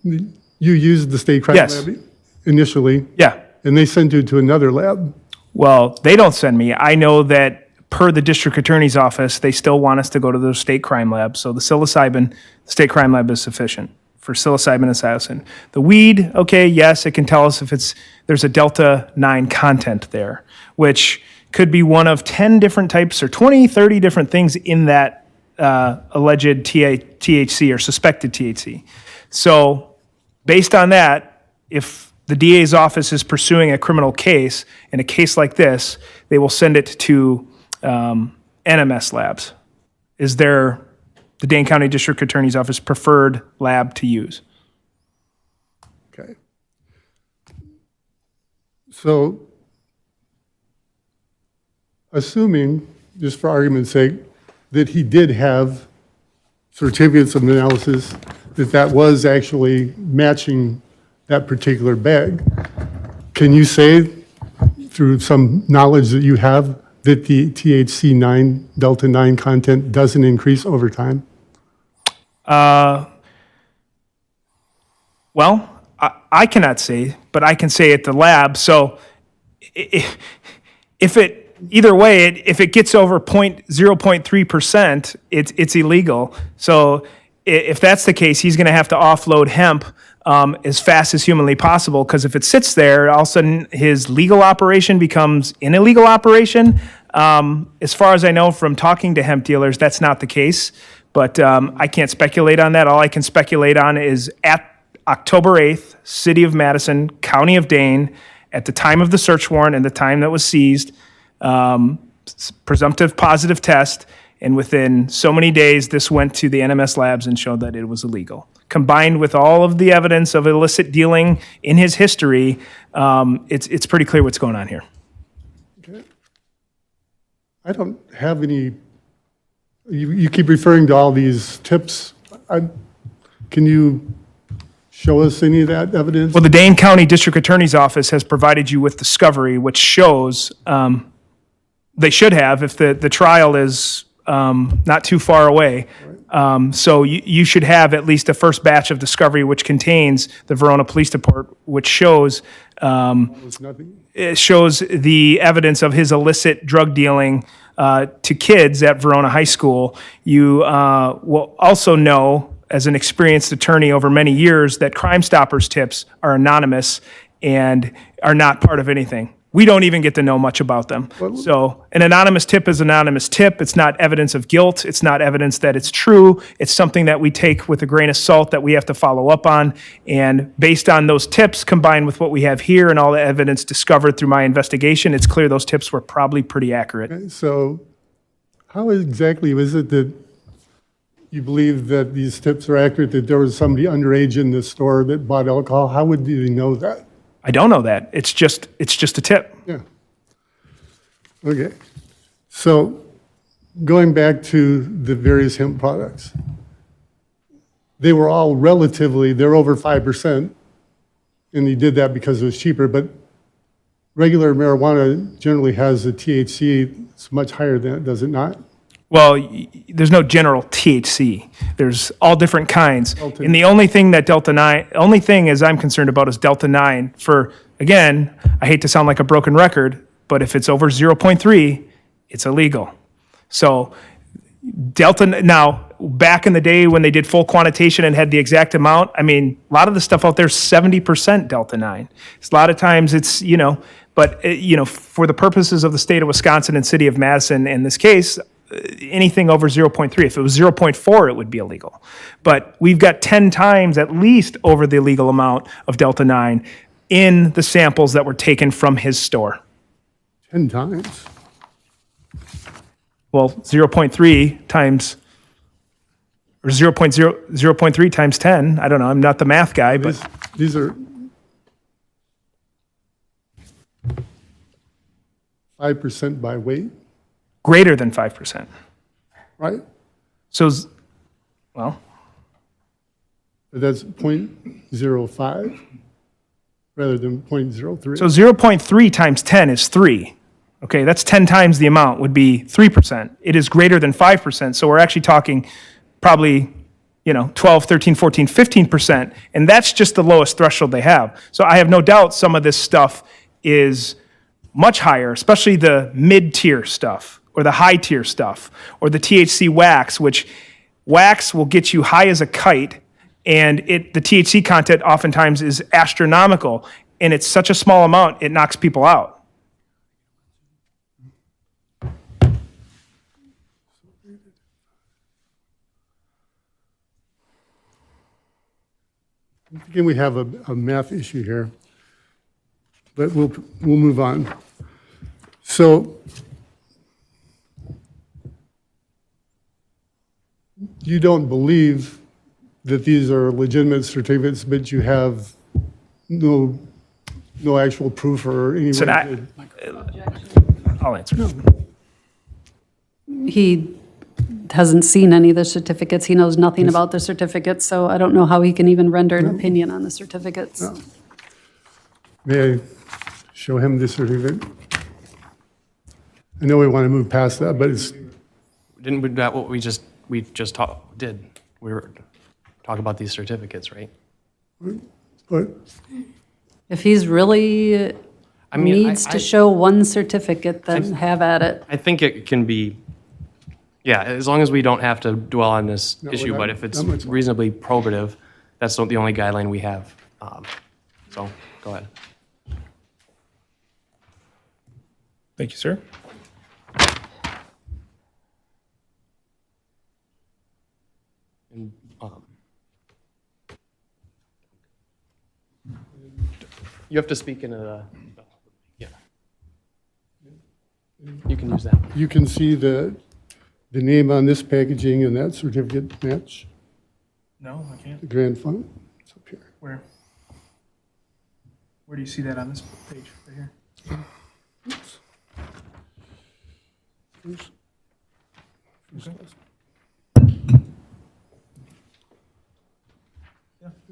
Speaker 6: You used the state crime
Speaker 10: Yes.
Speaker 6: lab initially,
Speaker 10: Yeah.
Speaker 6: and they sent you to another lab.
Speaker 10: Well, they don't send me. I know that per the district attorney's office, they still want us to go to the state crime lab. So the psilocybin, the state crime lab is sufficient for psilocybin and psilocin. The weed, okay, yes, it can tell us if there's a Delta 9 content there, which could be one of 10 different types or 20, 30 different things in that alleged THC or suspected THC. So based on that, if the DA's office is pursuing a criminal case, in a case like this, they will send it to NMS labs. Is there the Dane County District Attorney's Office preferred lab to use?
Speaker 6: Okay. So, assuming, just for argument's sake, that he did have certificates of analysis, that was actually matching that particular bag. Can you say, through some knowledge that you have, that the THC-9, Delta-9 content doesn't increase over time?
Speaker 10: Well, I cannot say, but I can say at the lab. So if it, either way, if it gets over 0.3%, it's illegal. So if that's the case, he's going to have to offload hemp as fast as humanly possible, because if it sits there, all of a sudden his legal operation becomes an illegal operation. As far as I know from talking to hemp dealers, that's not the case. But I can't speculate on that. All I can speculate on is at October 8th, City of Madison, County of Dane, at the time of the search warrant and the time that was seized, presumptive positive test, and within so many days, this went to the NMS labs and showed that it was illegal. Combined with all of the evidence of illicit dealing in his history, it's pretty clear what's going on here.
Speaker 6: I don't have any, you keep referring to all these tips. Can you show us any of that evidence?
Speaker 10: Well, the Dane County District Attorney's Office has provided you with discovery, which shows they should have if the trial is not too far away. So you should have at least a first batch of discovery, which contains the Verona Police Report, which shows it shows the evidence of his illicit drug dealing to kids at Verona High School. You will also know, as an experienced attorney over many years, that Crime Stoppers tips are anonymous and are not part of anything. We don't even get to know much about them. So an anonymous tip is anonymous tip. It's not evidence of guilt. It's not evidence that it's true. It's something that we take with a grain of salt that we have to follow up on. And based on those tips, combined with what we have here and all the evidence discovered through my investigation, it's clear those tips were probably pretty accurate.
Speaker 6: So how exactly is it that you believe that these tips are accurate, that there was somebody underage in the store that bought alcohol? How would they know that?
Speaker 10: I don't know that. It's just a tip.
Speaker 6: Yeah. Okay. So going back to the various hemp products, they were all relatively, they're over 5%, and he did that because it was cheaper, but regular marijuana generally has a THC, it's much higher than it, does it not?
Speaker 10: Well, there's no general THC. There's all different kinds. And the only thing that only thing as I'm concerned about is Delta-9 for, again, I hate to sound like a broken record, but if it's over 0.3, it's illegal. So now, back in the day when they did full quantitation and had the exact amount, I mean, a lot of the stuff out there is 70% Delta-9. A lot of times it's, but, for the purposes of the state of Wisconsin and city of Madison, in this case, anything over 0.3. If it was 0.4, it would be illegal. But we've got 10 times at least over the legal amount of Delta-9 in the samples that were taken from his store.
Speaker 6: 10 times?
Speaker 10: Well, 0.3 times, or 0.3 times 10. I don't know. I'm not the math guy, but
Speaker 6: These are 5% by weight,
Speaker 10: greater than 5%.
Speaker 6: right?
Speaker 10: So, well,
Speaker 6: But that's 0.05 rather than 0.03.
Speaker 10: so 0.3 times 10 is 3. Okay, that's 10 times the amount would be 3%. It is greater than 5%, so we're actually talking probably, 12, 13, 14, 15%, and that's just the lowest threshold they have. So I have no doubt some of this stuff is much higher, especially the mid-tier stuff or the high-tier stuff or the THC wax, which wax will get you high as a kite, and the THC content oftentimes is astronomical, and it's such a small amount, it knocks people out.
Speaker 6: Again, we have a math issue here, but we'll move on. So you don't believe that these are legitimate certificates, but you have no actual proof or any
Speaker 10: So
Speaker 6: way
Speaker 10: I'll answer.
Speaker 4: He hasn't seen any of the certificates. He knows nothing about the certificates, so I don't know how he can even render an opinion on the certificates.
Speaker 6: May I show him the certificate? I know we want to move past that, but it's,
Speaker 1: Didn't we, that what we just did? We were talking about these certificates, right?
Speaker 6: but
Speaker 4: If he's really
Speaker 1: I mean,
Speaker 4: needs to show one certificate, then have at it.
Speaker 1: I think it can be, yeah, as long as we don't have to dwell on this issue,
Speaker 6: not-
Speaker 1: but if it's
Speaker 6: not much more.
Speaker 1: reasonably probative, that's the only guideline we have. So, go ahead.
Speaker 10: Thank you, sir.
Speaker 1: And, you have to speak into the, yeah. You can use that.
Speaker 6: you can see the name on this packaging and that certificate match,
Speaker 10: No, I can't.
Speaker 6: the grand fund. It's up here.
Speaker 10: Where? Where do you see that on this page, right here?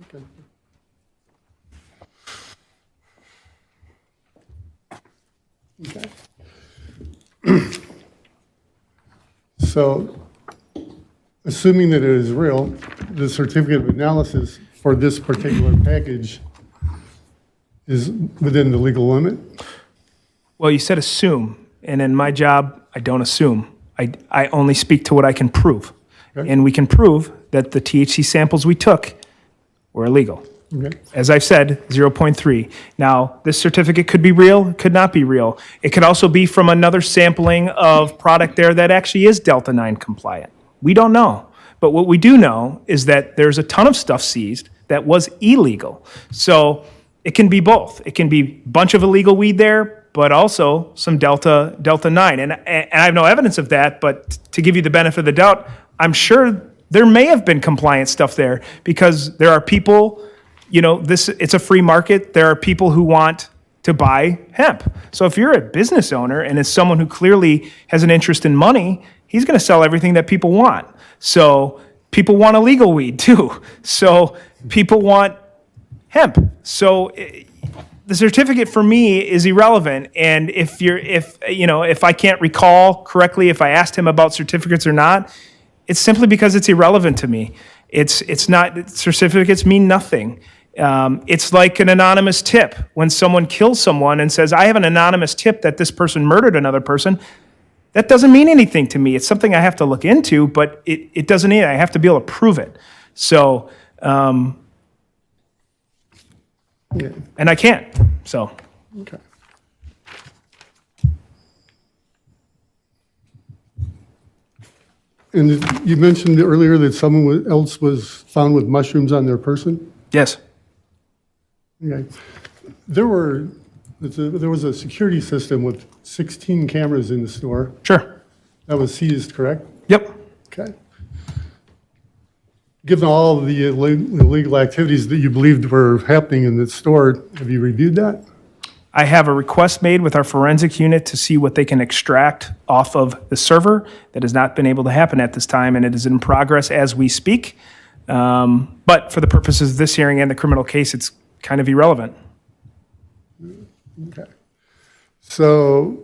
Speaker 6: Okay. Okay. So, assuming that it is real, the certificate of analysis for this particular package is within the legal limit?
Speaker 10: Well, you said assume, and in my job, I don't assume. I only speak to what I can prove.
Speaker 6: Okay.
Speaker 10: And we can prove that the THC samples we took were illegal.
Speaker 6: Okay.
Speaker 10: As I've said, 0.3. Now, this certificate could be real, it could not be real. It could also be from another sampling of product there that actually is Delta 9 compliant. We don't know. But what we do know is that there's a ton of stuff seized that was illegal. So it can be both. It can be a bunch of illegal weed there, but also some Delta 9. And I have no evidence of that, but to give you the benefit of the doubt, I'm sure there may have been compliant stuff there because there are people, it's a free market. There are people who want to buy hemp. So if you're a business owner and is someone who clearly has an interest in money, he's going to sell everything that people want. So people want illegal weed too. So people want hemp. So the certificate for me is irrelevant. And if I can't recall correctly, if I asked him about certificates or not, it's simply because it's irrelevant to me. It's not, certificates mean nothing. It's like an anonymous tip. When someone kills someone and says, I have an anonymous tip that this person murdered another person, that doesn't mean anything to me. It's something I have to look into, but it doesn't mean I have to be able to prove it. So,
Speaker 6: Yeah.
Speaker 10: and I can't, so.
Speaker 6: Okay. And you mentioned earlier that someone else was found with mushrooms on their person?
Speaker 10: Yes.
Speaker 6: Okay. There was a security system with 16 cameras in the store.
Speaker 10: Sure.
Speaker 6: That was seized, correct?
Speaker 10: Yep.
Speaker 6: Okay. Given all of the illegal activities that you believed were happening in the store, have you reviewed that?
Speaker 10: I have a request made with our forensic unit to see what they can extract off of the server. That has not been able to happen at this time, and it is in progress as we speak. But for the purposes of this hearing and the criminal case, it's kind of irrelevant.
Speaker 6: Okay. So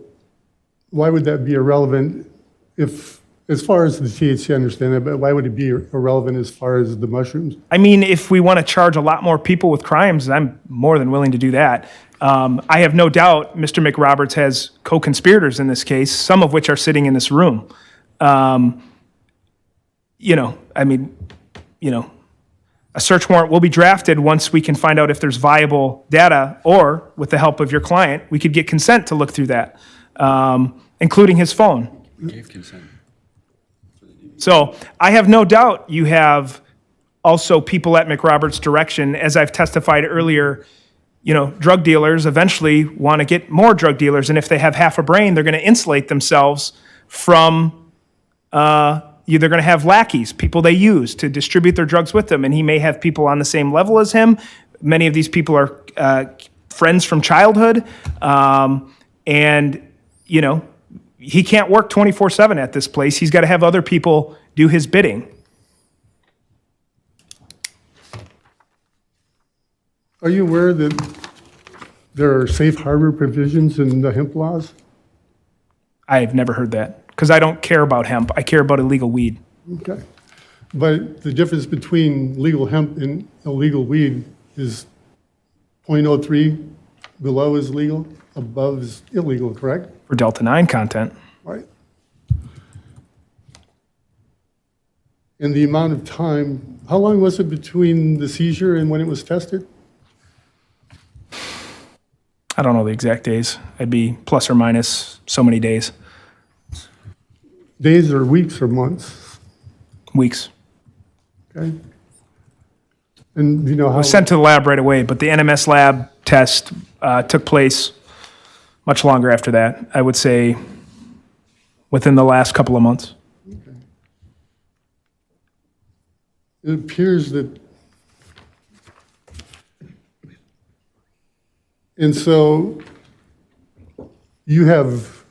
Speaker 6: why would that be irrelevant if, as far as the THC, I understand that, but why would it be irrelevant as far as the mushrooms?
Speaker 10: I mean, if we want to charge a lot more people with crimes, I'm more than willing to do that. I have no doubt Mr. McRoberts has co-conspirators in this case, some of which are sitting in this room. A search warrant will be drafted once we can find out if there's viable data, or with the help of your client, we could get consent to look through that, including his phone.
Speaker 5: Gave consent.
Speaker 10: So I have no doubt you have also people at McRoberts' direction. As I've testified earlier, drug dealers eventually want to get more drug dealers. And if they have half a brain, they're going to insulate themselves from, they're going to have lackeys, people they use to distribute their drugs with them. And he may have people on the same level as him. Many of these people are friends from childhood. he can't work 24/7 at this place. He's got to have other people do his bidding.
Speaker 6: Are you aware that there are safe harbor provisions in the hemp laws?
Speaker 10: I've never heard that because I don't care about hemp. I care about illegal weed.
Speaker 6: Okay. But the difference between legal hemp and illegal weed is 0.03 below is legal, above is illegal, correct?
Speaker 10: For Delta 9 content.
Speaker 6: Right. And the amount of time, how long was it between the seizure and when it was tested?
Speaker 10: I don't know the exact days. I'd be plus or minus so many days,
Speaker 6: Days or weeks or months?
Speaker 10: weeks.
Speaker 6: Okay. And do you know
Speaker 10: I
Speaker 6: how?
Speaker 10: was sent to the lab right away, but the NMS lab test took place much longer after that. I would say within the last couple of months.
Speaker 6: It appears that, and so you have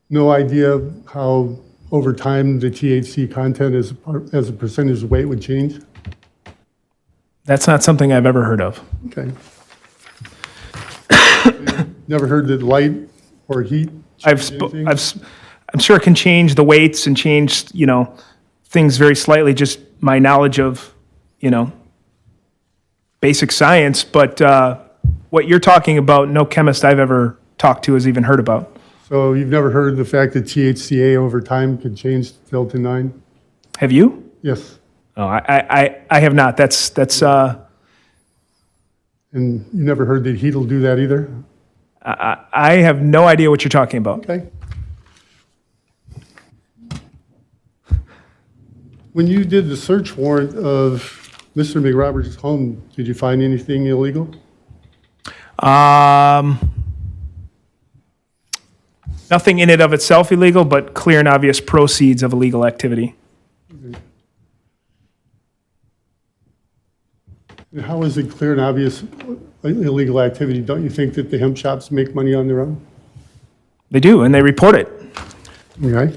Speaker 6: no idea how over time the THC content as a percentage of weight would change?
Speaker 10: That's not something I've ever heard of.
Speaker 6: Okay. Never heard that light or heat change anything?
Speaker 10: I'm sure it can change the weights and change, things very slightly, just my knowledge of, basic science. But what you're talking about, no chemist I've ever talked to has even heard about.
Speaker 6: So you've never heard the fact that THCA over time could change Delta 9?
Speaker 10: Have you?
Speaker 6: Yes.
Speaker 10: Oh, I have not. That's
Speaker 6: And you never heard that heat will do that either?
Speaker 10: I have no idea what you're talking about.
Speaker 6: Okay. When you did the search warrant of Mr. McRoberts' home, did you find anything illegal?
Speaker 10: Nothing in and of itself illegal, but clear and obvious proceeds of illegal activity.
Speaker 6: And how is it clear and obvious illegal activity? Don't you think that the hemp shops make money on their own?
Speaker 10: They do, and they report it.
Speaker 6: Okay.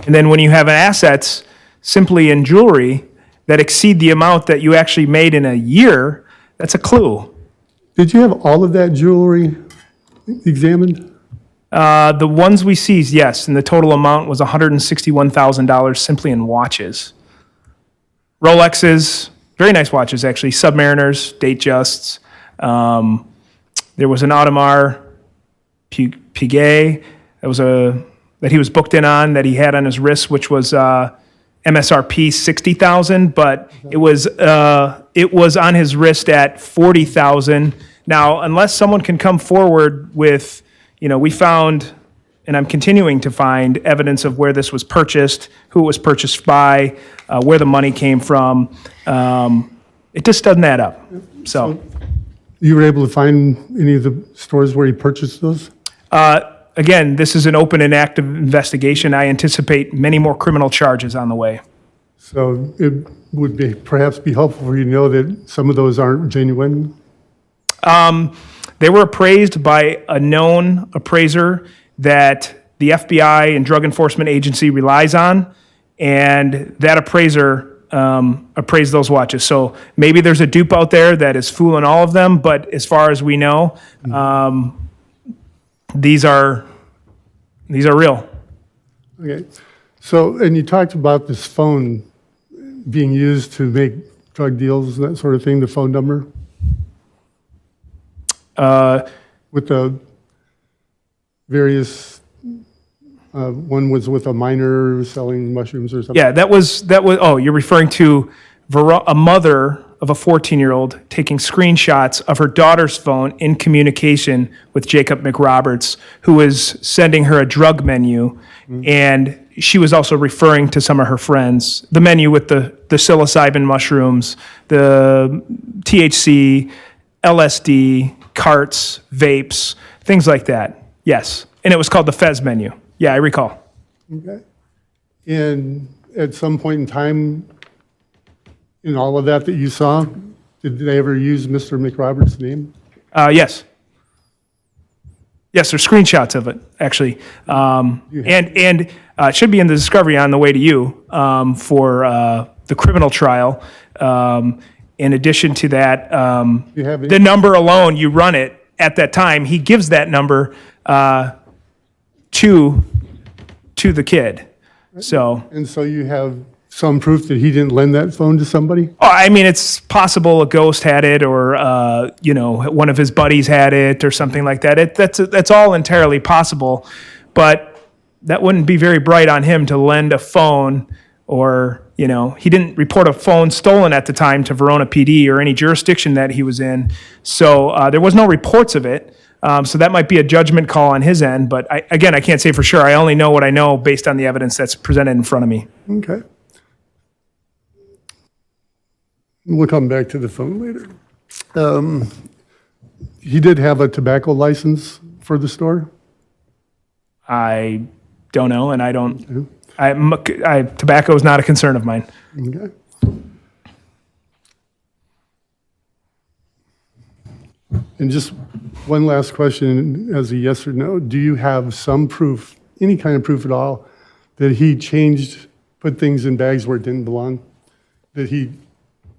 Speaker 10: And then when you have assets simply in jewelry that exceed the amount that you actually made in a year, that's a clue.
Speaker 6: Did you have all of that jewelry examined?
Speaker 10: The ones we seized, yes, and the total amount was $161,000 simply in watches. Rolexes, very nice watches actually, Submariners, Datejusts. There was an Audemars Piguet that he was booked in on, that he had on his wrist, which was MSRP $60,000, but it was on his wrist at $40,000. Now, unless someone can come forward with, we found, and I'm continuing to find, evidence of where this was purchased, who it was purchased by, where the money came from. It just doesn't add up. So,
Speaker 6: You were able to find any of the stores where he purchased those?
Speaker 10: again, this is an open and active investigation. I anticipate many more criminal charges on the way.
Speaker 6: So it would perhaps be helpful for you to know that some of those aren't genuine?
Speaker 10: They were appraised by a known appraiser that the FBI and Drug Enforcement Agency relies on, and that appraiser appraised those watches. So maybe there's a dupe out there that is fooling all of them, but as far as we know, these are real.
Speaker 6: Okay. So, and you talked about this phone being used to make drug deals, that sort of thing, the phone number? With the various, one was with a minor selling mushrooms or something?
Speaker 10: Yeah, that was, oh, you're referring to a mother of a 14-year-old taking screenshots of her daughter's phone in communication with Jacob McRoberts, who was sending her a drug menu, and she was also referring to some of her friends, the menu with the psilocybin mushrooms, the THC, LSD, carts, vapes, things like that. Yes, and it was called the Fez menu. Yeah, I recall.
Speaker 6: Okay. And at some point in time, in all of that you saw, did they ever use Mr. McRoberts' name?
Speaker 10: Yes. Yes, there's screenshots of it, actually. And it should be in the discovery on the way to you for the criminal trial. In addition to that,
Speaker 6: You have any-
Speaker 10: the number alone, you run it at that time, he gives that number to the kid. So,
Speaker 6: And so you have some proof that he didn't lend that phone to somebody?
Speaker 10: I mean, it's possible a ghost had it, or one of his buddies had it, or something like that. That's all entirely possible, but that wouldn't be very bright on him to lend a phone, or he didn't report a phone stolen at the time to Verona PD or any jurisdiction that he was in, so there was no reports of it. So that might be a judgment call on his end, but I can't say for sure. I only know what I know based on the evidence that's presented in front of me.
Speaker 6: Okay. We'll come back to the phone later. He did have a tobacco license for the store?
Speaker 10: I don't know, and I don't. Tobacco is not a concern of mine.
Speaker 6: Okay. And just one last question as a yes or no. Do you have some proof, any kind of proof at all, that he put things in bags where it didn't belong? That he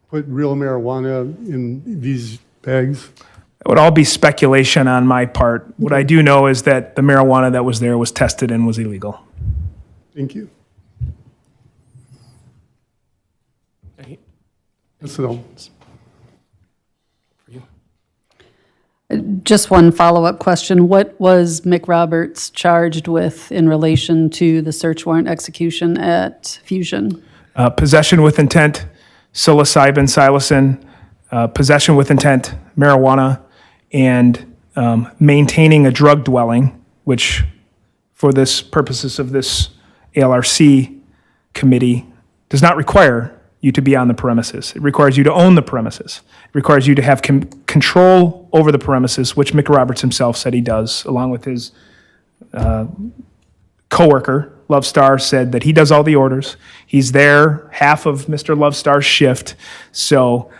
Speaker 6: put real marijuana in these bags?
Speaker 10: It would all be speculation on my part. What I do know is that the marijuana that was there was tested and was illegal.
Speaker 6: Thank you. That's it all.
Speaker 4: Just one follow-up question. What was Mick Roberts charged with in relation to the search warrant execution at Fusion?
Speaker 10: Possession with intent, psilocybin, psilocin, possession with intent, marijuana, and maintaining a drug dwelling, which for this purposes of this ALRC committee does not require you to be on the premises. It requires you to own the premises. It requires you to have control over the premises, which Mick Roberts himself said he does, along with his coworker, Love Star, said that he does all the orders. He's there half of Mr. Love Star's shift. So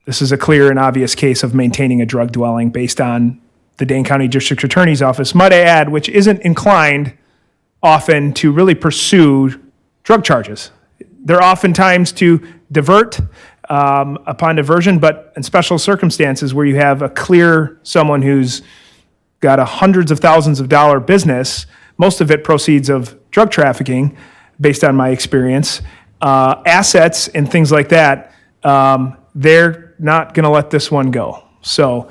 Speaker 10: this is a clear and obvious case of maintaining a drug dwelling based on the Dane County District Attorney's Office, might I add, which isn't inclined often to really pursue drug charges. They're oftentimes to divert upon diversion, but in special circumstances where you have a clear someone who's got a hundreds of thousands of dollar business, most of it proceeds of drug trafficking, based on my experience, assets and things like that, they're not going to let this one go. So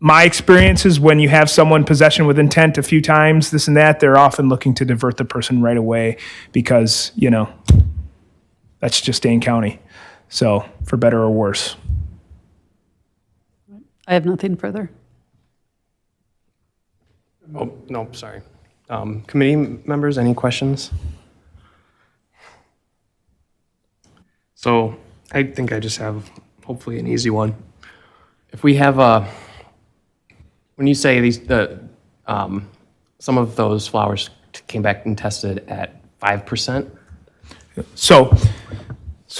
Speaker 10: my experience is when you have someone possession with intent a few times, this and that, they're often looking to divert the person right away because, that's just Dane County. So for better or worse.
Speaker 4: I have nothing further.
Speaker 1: Oh, no, sorry. Committee members, any questions? So I think I just have hopefully an easy one. If we have when you say some of those flowers came back and tested at 5%?
Speaker 10: So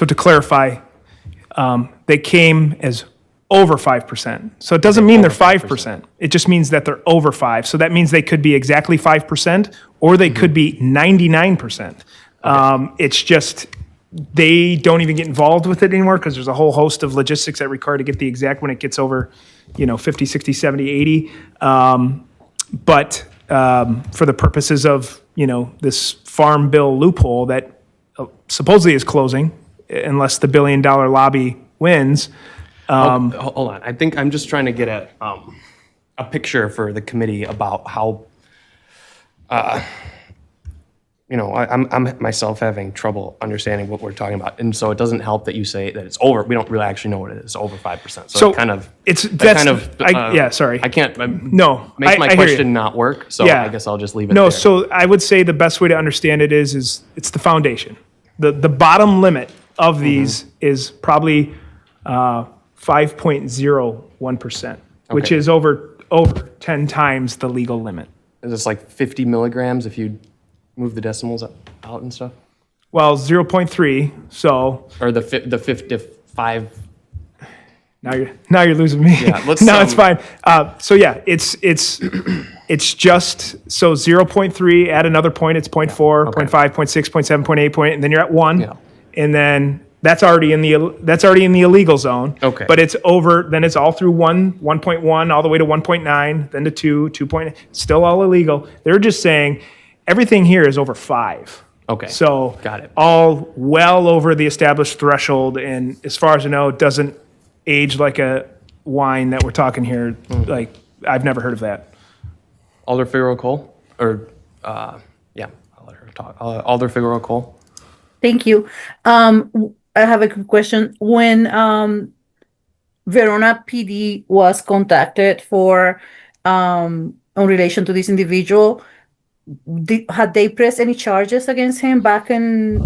Speaker 10: to clarify, they came as over 5%. So it doesn't mean they're 5%. It just means that they're over 5. So that means they could be exactly 5% or they could be 99%. It's just they don't even get involved with it anymore because there's a whole host of logistics that require to get the exact when it gets over, 50, 60, 70, 80. But for the purposes of, this farm bill loophole that supposedly is closing, unless the $1 billion lobby wins.
Speaker 1: Hold on. I think I'm just trying to get a picture for the committee about how, I'm myself having trouble understanding what we're talking about. And so it doesn't help that you say that it's over. We don't really actually know what it is, over 5%. So it kind of,
Speaker 10: sorry.
Speaker 1: I can't
Speaker 10: No,
Speaker 1: make my
Speaker 10: I hear
Speaker 1: question
Speaker 10: you.
Speaker 1: not work. So
Speaker 10: Yeah.
Speaker 1: I guess I'll just leave it
Speaker 10: No,
Speaker 1: there.
Speaker 10: so I would say the best way to understand it is it's the foundation. The bottom limit of these is probably 5.01%, which
Speaker 1: Okay.
Speaker 10: is over 10 times the legal limit.
Speaker 1: Is this like 50 milligrams if you move the decimals out and stuff?
Speaker 10: Well, 0.3, so
Speaker 1: Or the 55?
Speaker 10: Now you're losing me.
Speaker 1: Yeah, let's,
Speaker 10: No, it's fine. So yeah, it's just, so 0.3, add another point, it's 0.4,
Speaker 1: okay.
Speaker 10: 0.5, 0.6, 0.7, 0.8 point, and then you're at 1.
Speaker 1: Yeah.
Speaker 10: And then that's already in the illegal zone.
Speaker 1: Okay.
Speaker 10: But it's over, then it's all through 1.1, all the way to 1.9, then to 2, 2. Still all illegal. They're just saying everything here is over 5.
Speaker 1: Okay.
Speaker 10: So
Speaker 1: Got it.
Speaker 10: all well over the established threshold, and as far as I know, it doesn't age like a wine that we're talking here. Like, I've never heard of that.
Speaker 1: Alder Figueroa Cole, or, yeah, I'll let her talk. Alder Figueroa Cole.
Speaker 3: Thank you. I have a quick question. When Verona PD was contacted for in relation to this individual, had they pressed any charges against him back in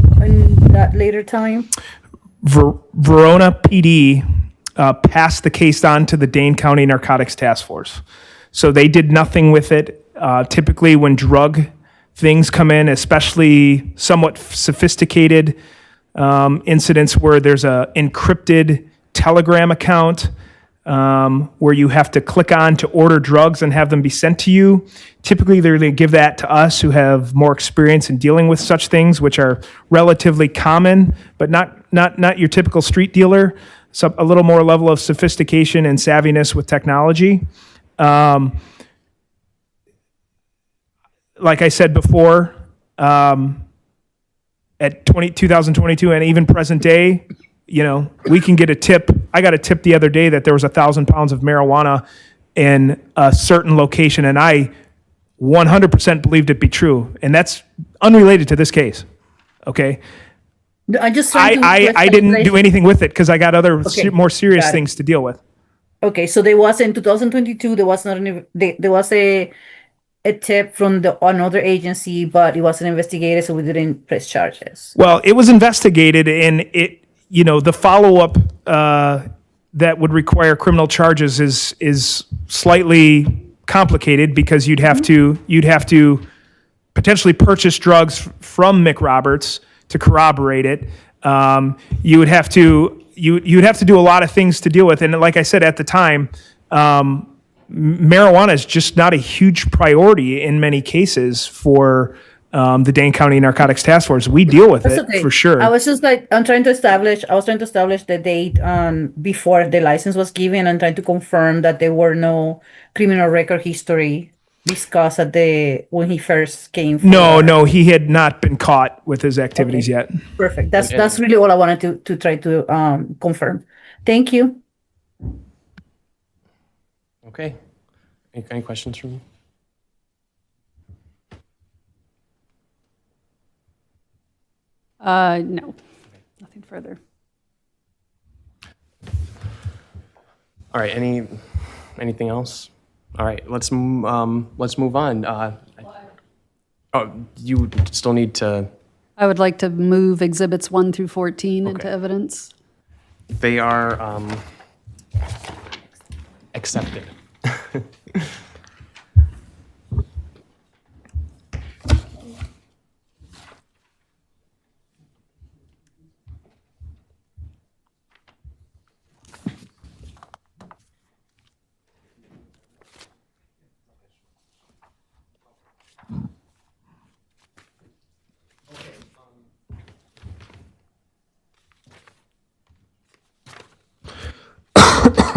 Speaker 3: that later time?
Speaker 10: Verona PD passed the case on to the Dane County Narcotics Task Force. So they did nothing with it. Typically, when drug things come in, especially somewhat sophisticated incidents where there's a encrypted Telegram account where you have to click on to order drugs and have them be sent to you. Typically, they're going to give that to us who have more experience in dealing with such things, which are relatively common, but not your typical street dealer. So a little more level of sophistication and savviness with technology. Like I said before, at 2022 and even present day, we can get a tip. I got a tip the other day that there was 1,000 pounds of marijuana in a certain location, and I 100% believed it be true. And that's unrelated to this case. Okay.
Speaker 3: I just trying to
Speaker 10: I didn't do anything with it because I got other
Speaker 3: Okay,
Speaker 10: more serious
Speaker 3: got it.
Speaker 10: things to deal with.
Speaker 3: Okay, so there was in 2022, there was not there was a tip from another agency, but it wasn't investigated, so we didn't press charges.
Speaker 10: Well, it was investigated, and the follow-up that would require criminal charges is slightly complicated because you'd have to potentially purchase drugs from Mick Roberts to corroborate it. You would have to do a lot of things to deal with, and like I said at the time, marijuana is just not a huge priority in many cases for the Dane County Narcotics Task Force. We deal with
Speaker 3: That's
Speaker 10: it
Speaker 3: okay.
Speaker 10: for sure.
Speaker 3: I was trying to establish the date before the license was given and trying to confirm that there were no criminal record history discussed when he first came.
Speaker 10: No, he had not been caught with his activities yet.
Speaker 3: Perfect. That's really all I wanted to try to confirm. Thank you.
Speaker 1: Okay. Any questions from you?
Speaker 4: No, nothing further.
Speaker 1: All right. Anything else? All right. Let's move on. You still need to.
Speaker 4: I would like to move exhibits 1 through 14 into
Speaker 1: Okay.
Speaker 4: evidence.
Speaker 1: They are accepted.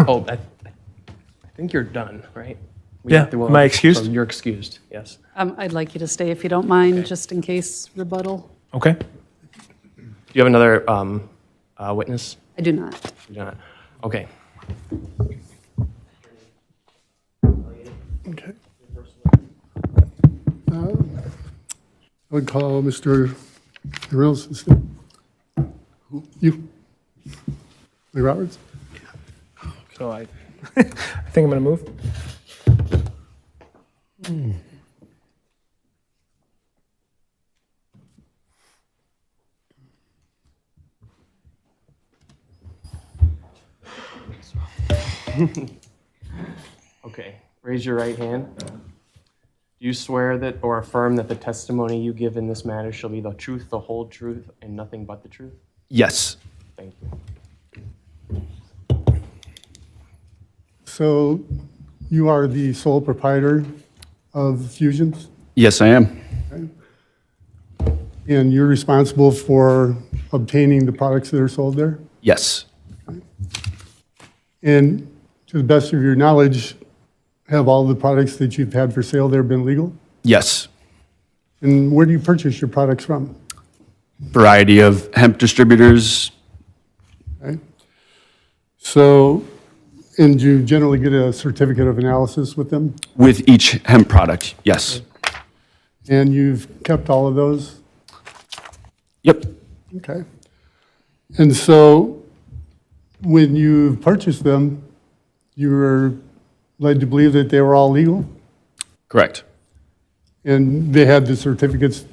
Speaker 1: Oh, I think you're done, right?
Speaker 10: Yeah, am I excused?
Speaker 1: So you're excused, yes.
Speaker 4: I'd like you to stay if you don't mind, just in case rebuttal.
Speaker 10: Okay.
Speaker 1: Do you have another witness?
Speaker 4: I do not.
Speaker 1: You do not. Okay.
Speaker 6: Okay. I would call Mr. Reynolds. You? Lee Roberts?
Speaker 10: So I think I'm going to move.
Speaker 1: Okay. Raise your right hand. Do you swear that or affirm that the testimony you give in this matter shall be the truth, the whole truth, and nothing but the truth?
Speaker 10: Yes.
Speaker 1: Thank you.
Speaker 6: So you are the sole proprietor of Fusions,
Speaker 5: Yes, I am.
Speaker 6: and you're responsible for obtaining the products that are sold there?
Speaker 5: Yes.
Speaker 6: And to the best of your knowledge, have all the products that you've had for sale there been legal?
Speaker 5: Yes.
Speaker 6: And where do you purchase your products from?
Speaker 5: Variety of hemp distributors.
Speaker 6: Okay. So, and do you generally get a certificate of analysis with them?
Speaker 5: With each hemp product, yes.
Speaker 6: And you've kept all of those?
Speaker 5: Yep.
Speaker 6: Okay. And so, when you purchased them, you were led to believe that they were all legal?
Speaker 5: Correct.
Speaker 6: And they had the certificates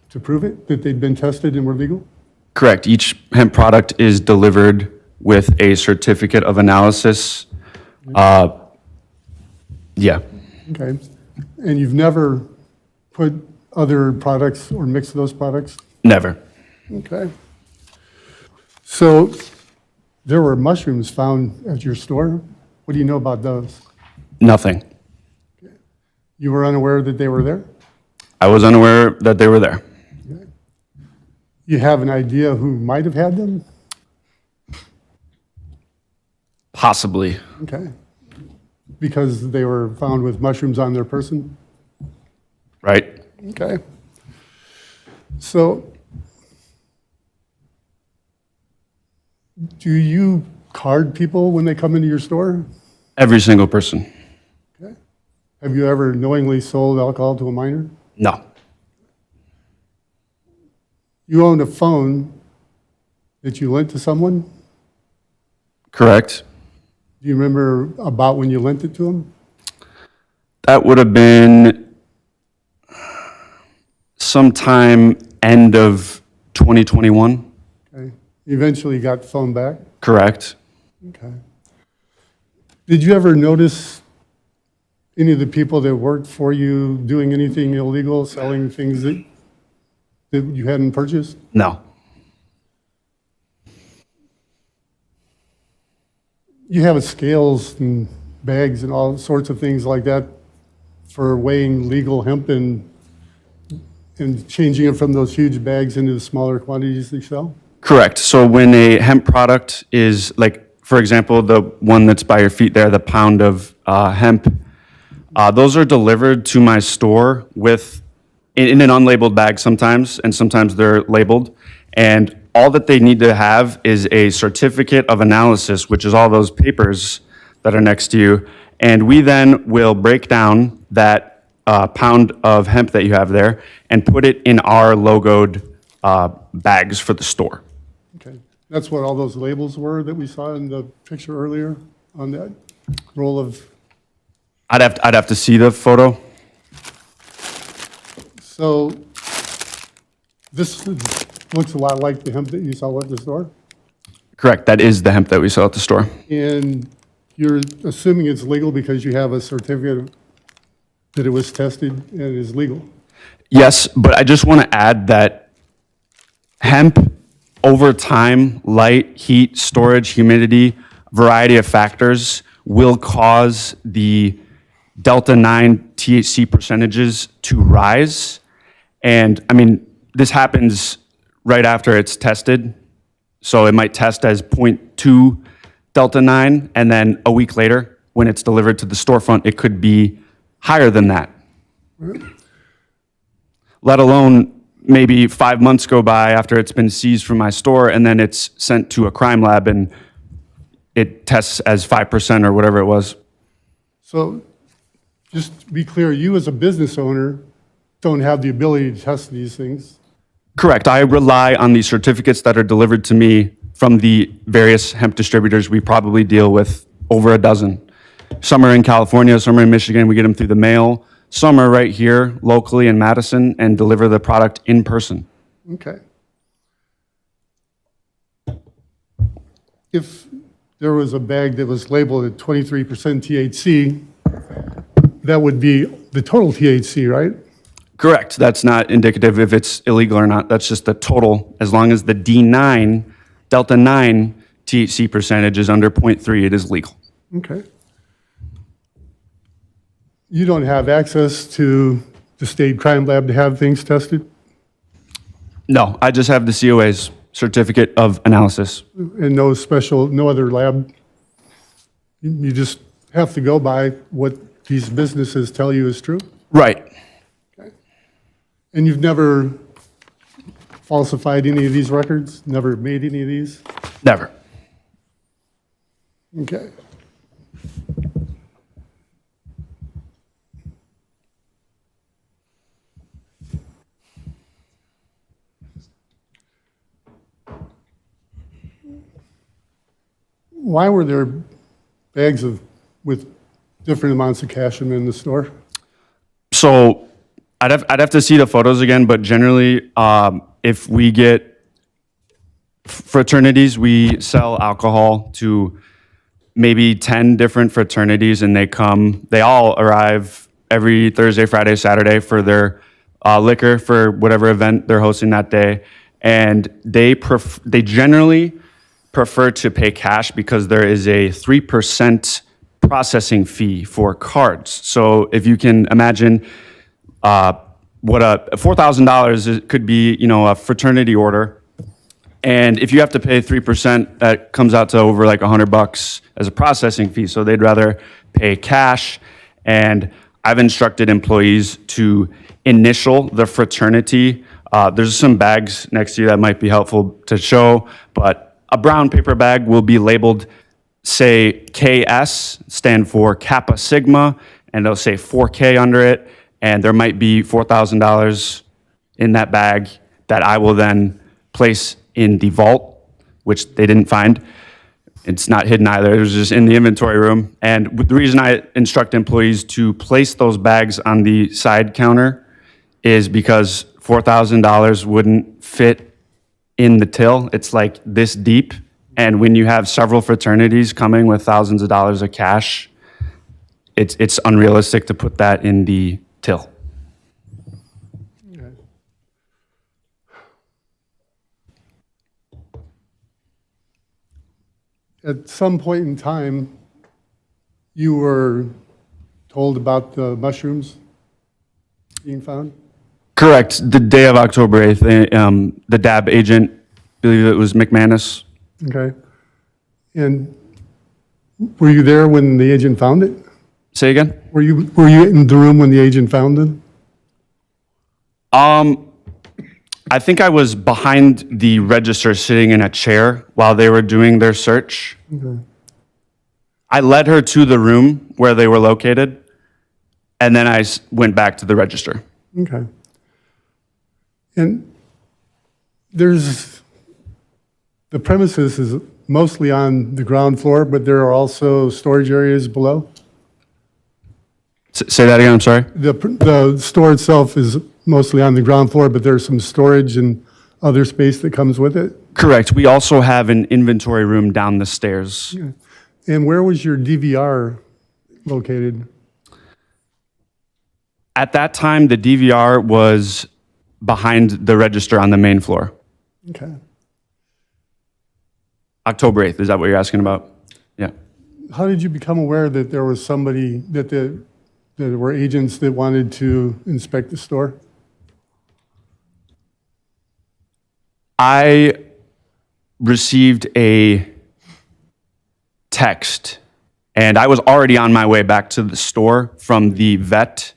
Speaker 6: to prove it, that they'd been tested and were legal?
Speaker 5: Correct. Each hemp product is delivered with a certificate of analysis. Yeah.
Speaker 6: Okay. And you've never put other products or mixed those products?
Speaker 5: Never.
Speaker 6: Okay. So there were mushrooms found at your store. What do you know about those?
Speaker 5: Nothing.
Speaker 6: You were unaware that they were there?
Speaker 5: I was unaware that they were there.
Speaker 6: You have an idea who might have had them?
Speaker 5: Possibly.
Speaker 6: Okay. Because they were found with mushrooms on their person?
Speaker 5: Right?
Speaker 6: Okay. So, do you card people when they come into your store?
Speaker 5: Every single person.
Speaker 6: Okay. Have you ever knowingly sold alcohol to a minor?
Speaker 5: No.
Speaker 6: You owned a phone that you lent to someone?
Speaker 5: Correct.
Speaker 6: Do you remember about when you lent it to them?
Speaker 5: That would have been sometime end of 2021.
Speaker 6: Okay. You eventually got the phone back?
Speaker 5: Correct.
Speaker 6: Okay. Did you ever notice any of the people that worked for you doing anything illegal, selling things that you hadn't purchased?
Speaker 5: No.
Speaker 6: You have scales and bags and all sorts of things like that for weighing legal hemp and changing it from those huge bags into the smaller quantities they sell?
Speaker 5: Correct. So when a hemp product is like, for example, the one that's by your feet there, the pound of hemp, those are delivered to my store with in an unlabeled bag sometimes, and sometimes they're labeled. And all that they need to have is a certificate of analysis, which is all those papers that are next to you. And we then will break down that pound of hemp that you have there and put it in our logoed bags for the store.
Speaker 6: Okay. That's what all those labels were that we saw in the picture earlier on that roll of...
Speaker 5: I'd have to see the photo.
Speaker 6: So this looks a lot like the hemp that you saw at the store?
Speaker 5: Correct. That is the hemp that we sell at the store.
Speaker 6: And you're assuming it's legal because you have a certificate that it was tested and it is legal?
Speaker 5: Yes, but I just want to add that hemp, over time, light, heat, storage, humidity, variety of factors will cause the delta-9 THC percentages to rise. And I mean, this happens right after it's tested. So it might test as 0.2 delta-9, and then a week later, when it's delivered to the storefront, it could be higher than that. Let alone maybe 5 months go by after it's been seized from my store, and then it's sent to a crime lab and it tests as 5% or whatever it was.
Speaker 6: So just to be clear, you as a business owner don't have the ability to test these things?
Speaker 5: Correct. I rely on the certificates that are delivered to me from the various hemp distributors. We probably deal with over a dozen. Some are in California, some are in Michigan. We get them through the mail. Some are right here locally in Madison and deliver the product in person.
Speaker 6: Okay. If there was a bag that was labeled at 23% THC, that would be the total THC, right?
Speaker 5: Correct. That's not indicative if it's illegal or not. That's just the total. As long as the D9, delta 9 THC percentage is under 0.3, it is legal.
Speaker 6: Okay. You don't have access to the state crime lab to have things tested?
Speaker 5: No, I just have the COA's certificate of analysis.
Speaker 6: And no other lab? You just have to go by what these businesses tell you is true?
Speaker 5: Right.
Speaker 6: And you've never falsified any of these records? Never made any of these?
Speaker 5: Never.
Speaker 6: Okay. Why were there bags with different amounts of cash in the store?
Speaker 5: So I'd have to see the photos again, but generally, if we get fraternities, we sell alcohol to maybe 10 different fraternities, and they all arrive every Thursday, Friday, Saturday for their liquor for whatever event they're hosting that day. And they generally prefer to pay cash because there is a 3% processing fee for cards. So if you can imagine what $4,000 could be, a fraternity order. And if you have to pay 3%, that comes out to over like $100 as a processing fee. So they'd rather pay cash. And I've instructed employees to initial the fraternity. There's some bags next to you that might be helpful to show, but a brown paper bag will be labeled, say, KS, stand for Kappa Sigma, and they'll say 4K under it, and there might be $4,000 in that bag that I will then place in the vault, which they didn't find. It's not hidden either, it was just in the inventory room. And the reason I instruct employees to place those bags on the side counter is because $4,000 wouldn't fit in the till. It's like this deep. And when you have several fraternities coming with thousands of dollars of cash, it's unrealistic to put that in the till.
Speaker 6: At some point in time, you were told about the mushrooms being found?
Speaker 5: Correct. The day of October 8th, the DAB agent, I believe it was McManus.
Speaker 6: Okay. And were you there when the agent found it?
Speaker 5: Say again?
Speaker 6: Were you in the room when the agent found it?
Speaker 5: I think I was behind the register sitting in a chair while they were doing their search.
Speaker 6: Okay.
Speaker 5: I led her to the room where they were located, and then I went back to the register.
Speaker 6: Okay. And the premises is mostly on the ground floor, but there are also storage areas below?
Speaker 5: Say that again, I'm sorry?
Speaker 6: The store itself is mostly on the ground floor, but there's some storage and other space that comes with it?
Speaker 5: Correct. We also have an inventory room down the stairs.
Speaker 6: And where was your DVR located?
Speaker 5: At that time, the DVR was behind the register on the main floor.
Speaker 6: Okay.
Speaker 5: October 8th, is that what you're asking about? Yeah.
Speaker 6: How did you become aware that there was somebody, that there were agents that wanted to inspect the store?
Speaker 5: I received a text, and I was already on my way back to the store from the vet,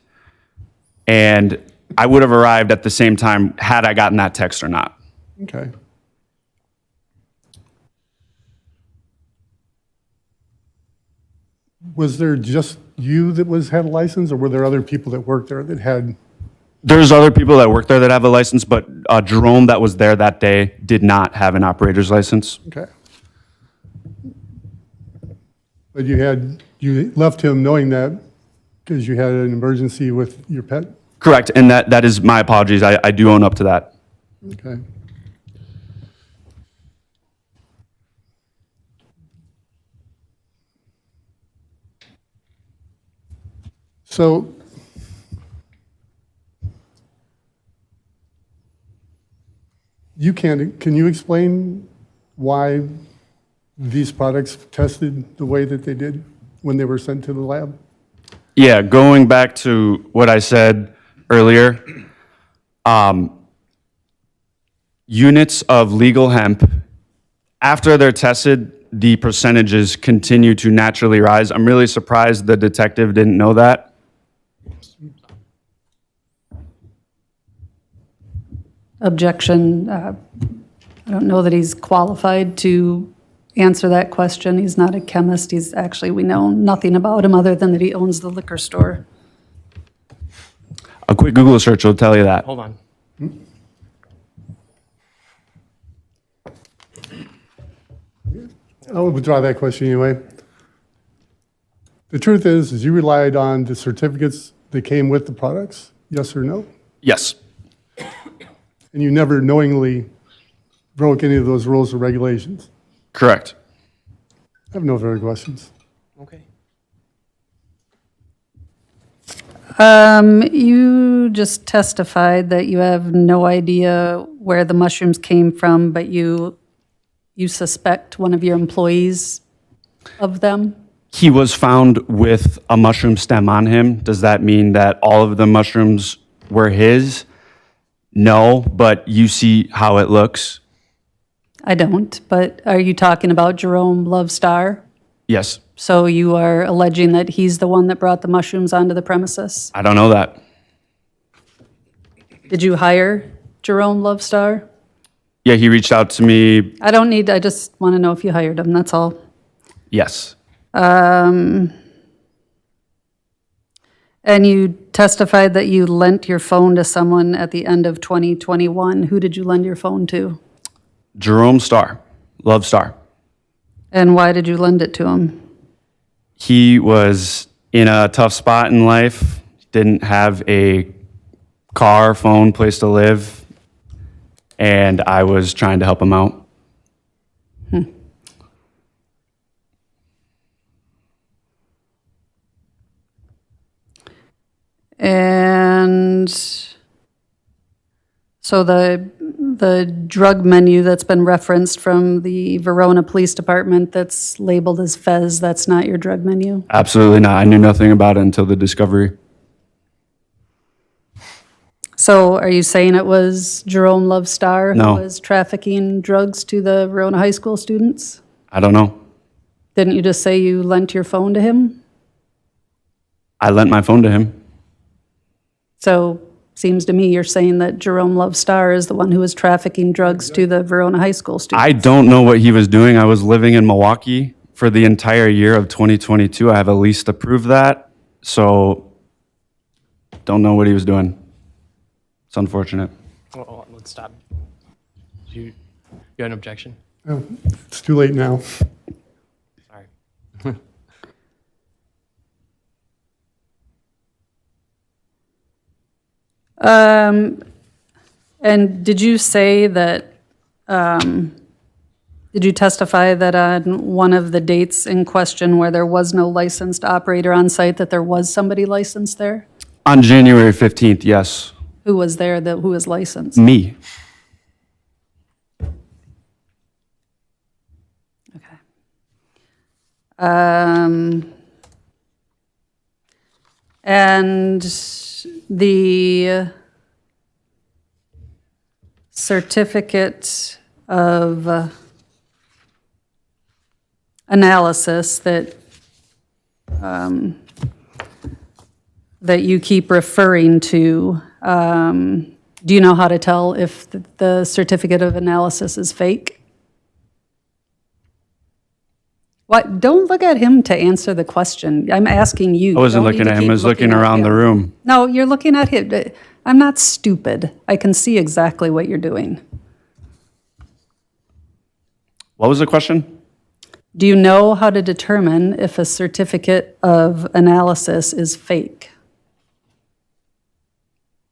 Speaker 5: and I would have arrived at the same time had I gotten that text or not.
Speaker 6: Okay. Was there just you that had a license, or were there other people that worked there that had?
Speaker 5: There's other people that work there that have a license, but Jerome that was there that day did not have an operator's license.
Speaker 6: Okay. But you left him knowing that because you had an emergency with your pet?
Speaker 5: Correct, and that is my apologies. I do own up to that.
Speaker 6: Okay. So can you explain why these products tested the way that they did when they were sent to the lab?
Speaker 5: Yeah, going back to what I said earlier, units of legal hemp, after they're tested, the percentages continue to naturally rise. I'm really surprised the detective didn't know that.
Speaker 4: Objection. I don't know that he's qualified to answer that question. He's not a chemist. He's actually, we know nothing about him other than that he owns the liquor store.
Speaker 5: A quick Google search will tell you that.
Speaker 1: Hold on.
Speaker 6: I'll withdraw that question anyway. The truth is you relied on the certificates that came with the products, yes or no?
Speaker 5: Yes,
Speaker 6: And you never knowingly broke any of those rules or regulations?
Speaker 5: correct.
Speaker 6: I have no further questions.
Speaker 1: Okay.
Speaker 4: You just testified that you have no idea where the mushrooms came from, but you suspect one of your employees of them?
Speaker 5: He was found with a mushroom stem on him. Does that mean that all of the mushrooms were his? No, but you see how it looks?
Speaker 4: I don't, but are you talking about Jerome Lovestar?
Speaker 5: Yes,
Speaker 4: So you are alleging that he's the one that brought the mushrooms onto the premises?
Speaker 5: I don't know that.
Speaker 4: Did you hire Jerome Lovestar?
Speaker 5: Yeah, he reached out to me.
Speaker 4: I just want to know if you hired him, that's all.
Speaker 5: Yes,
Speaker 4: And you testified that you lent your phone to someone at the end of 2021. Who did you lend your phone to?
Speaker 5: Jerome Star, Love Star.
Speaker 4: And why did you lend it to him?
Speaker 5: He was in a tough spot in life, didn't have a car, phone, place to live, and I was trying to help him out.
Speaker 4: And so the drug menu that's been referenced from the Verona Police Department that's labeled as Fez, that's not your drug menu?
Speaker 5: Absolutely not. I knew nothing about it until the discovery.
Speaker 4: So are you saying it was Jerome Lovestar
Speaker 5: No.
Speaker 4: who was trafficking drugs to the Verona High School students?
Speaker 5: I don't know.
Speaker 4: Didn't you just say you lent your phone to him?
Speaker 5: I lent my phone to him.
Speaker 4: So seems to me you're saying that Jerome Lovestar is the one who was trafficking drugs to the Verona High School students.
Speaker 5: I don't know what he was doing. I was living in Milwaukee for the entire year of 2022. I have a lease to prove that. So don't know what he was doing. It's unfortunate.
Speaker 1: Oh, let's stop. You had an objection?
Speaker 6: Oh, it's too late now.
Speaker 1: Sorry.
Speaker 4: And did you say that, did you testify that on one of the dates in question where there was no licensed operator on site, that there was somebody licensed there?
Speaker 5: On January 15th, yes.
Speaker 4: Who was there, who was licensed?
Speaker 5: Me.
Speaker 4: Okay. And the certificate of analysis that that you keep referring to, do you know how to tell if the certificate of analysis is fake? What? Don't look at him to answer the question. I'm asking you.
Speaker 5: I wasn't
Speaker 4: Don't need
Speaker 5: looking
Speaker 4: to
Speaker 5: at him.
Speaker 4: keep
Speaker 5: I was looking
Speaker 4: at
Speaker 5: around the
Speaker 4: him.
Speaker 5: room.
Speaker 4: No, you're looking at him. I'm not stupid. I can see exactly what you're doing.
Speaker 5: What was the question?
Speaker 4: Do you know how to determine if a certificate of analysis is fake?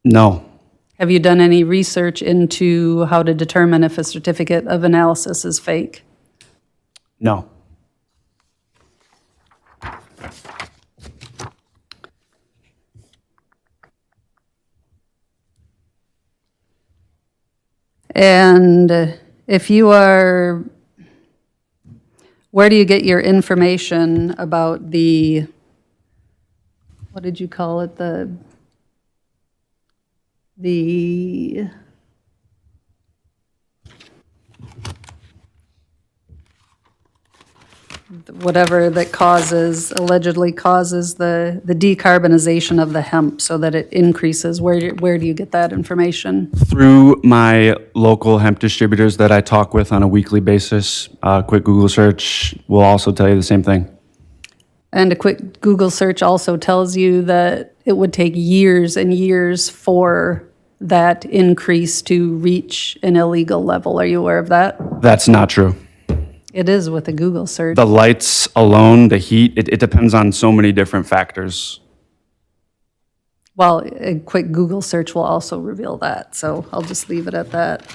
Speaker 5: No.
Speaker 4: Have you done any research into how to determine if a certificate of analysis is fake?
Speaker 5: No.
Speaker 4: And if you are, where do you get your information about the what did you call it? The whatever that allegedly causes the decarbonization of the hemp so that it increases. Where do you get that information?
Speaker 5: Through my local hemp distributors that I talk with on a weekly basis, a quick Google search will also tell you the same thing.
Speaker 4: And a quick Google search also tells you that it would take years and years for that increase to reach an illegal level. Are you aware of that?
Speaker 5: That's not true.
Speaker 4: It is with a Google search.
Speaker 5: The lights alone, the heat, it depends on so many different factors.
Speaker 4: Well, a quick Google search will also reveal that, so I'll just leave it at that.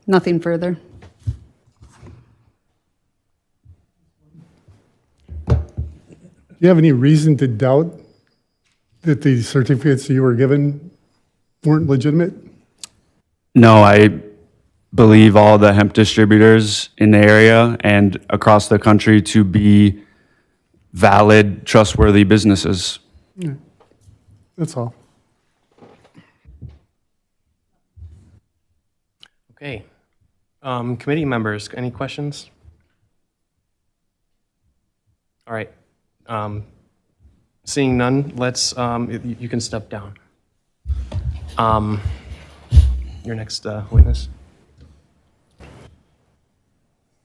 Speaker 4: Nothing further.
Speaker 6: Do you have any reason to doubt that the certificates you were given weren't legitimate?
Speaker 5: No, I believe all the hemp distributors in the area and across the country to be valid, trustworthy businesses.
Speaker 6: That's all.
Speaker 1: Okay. Committee members, any questions? All right. Seeing none, let's, you can step down. Your next witness.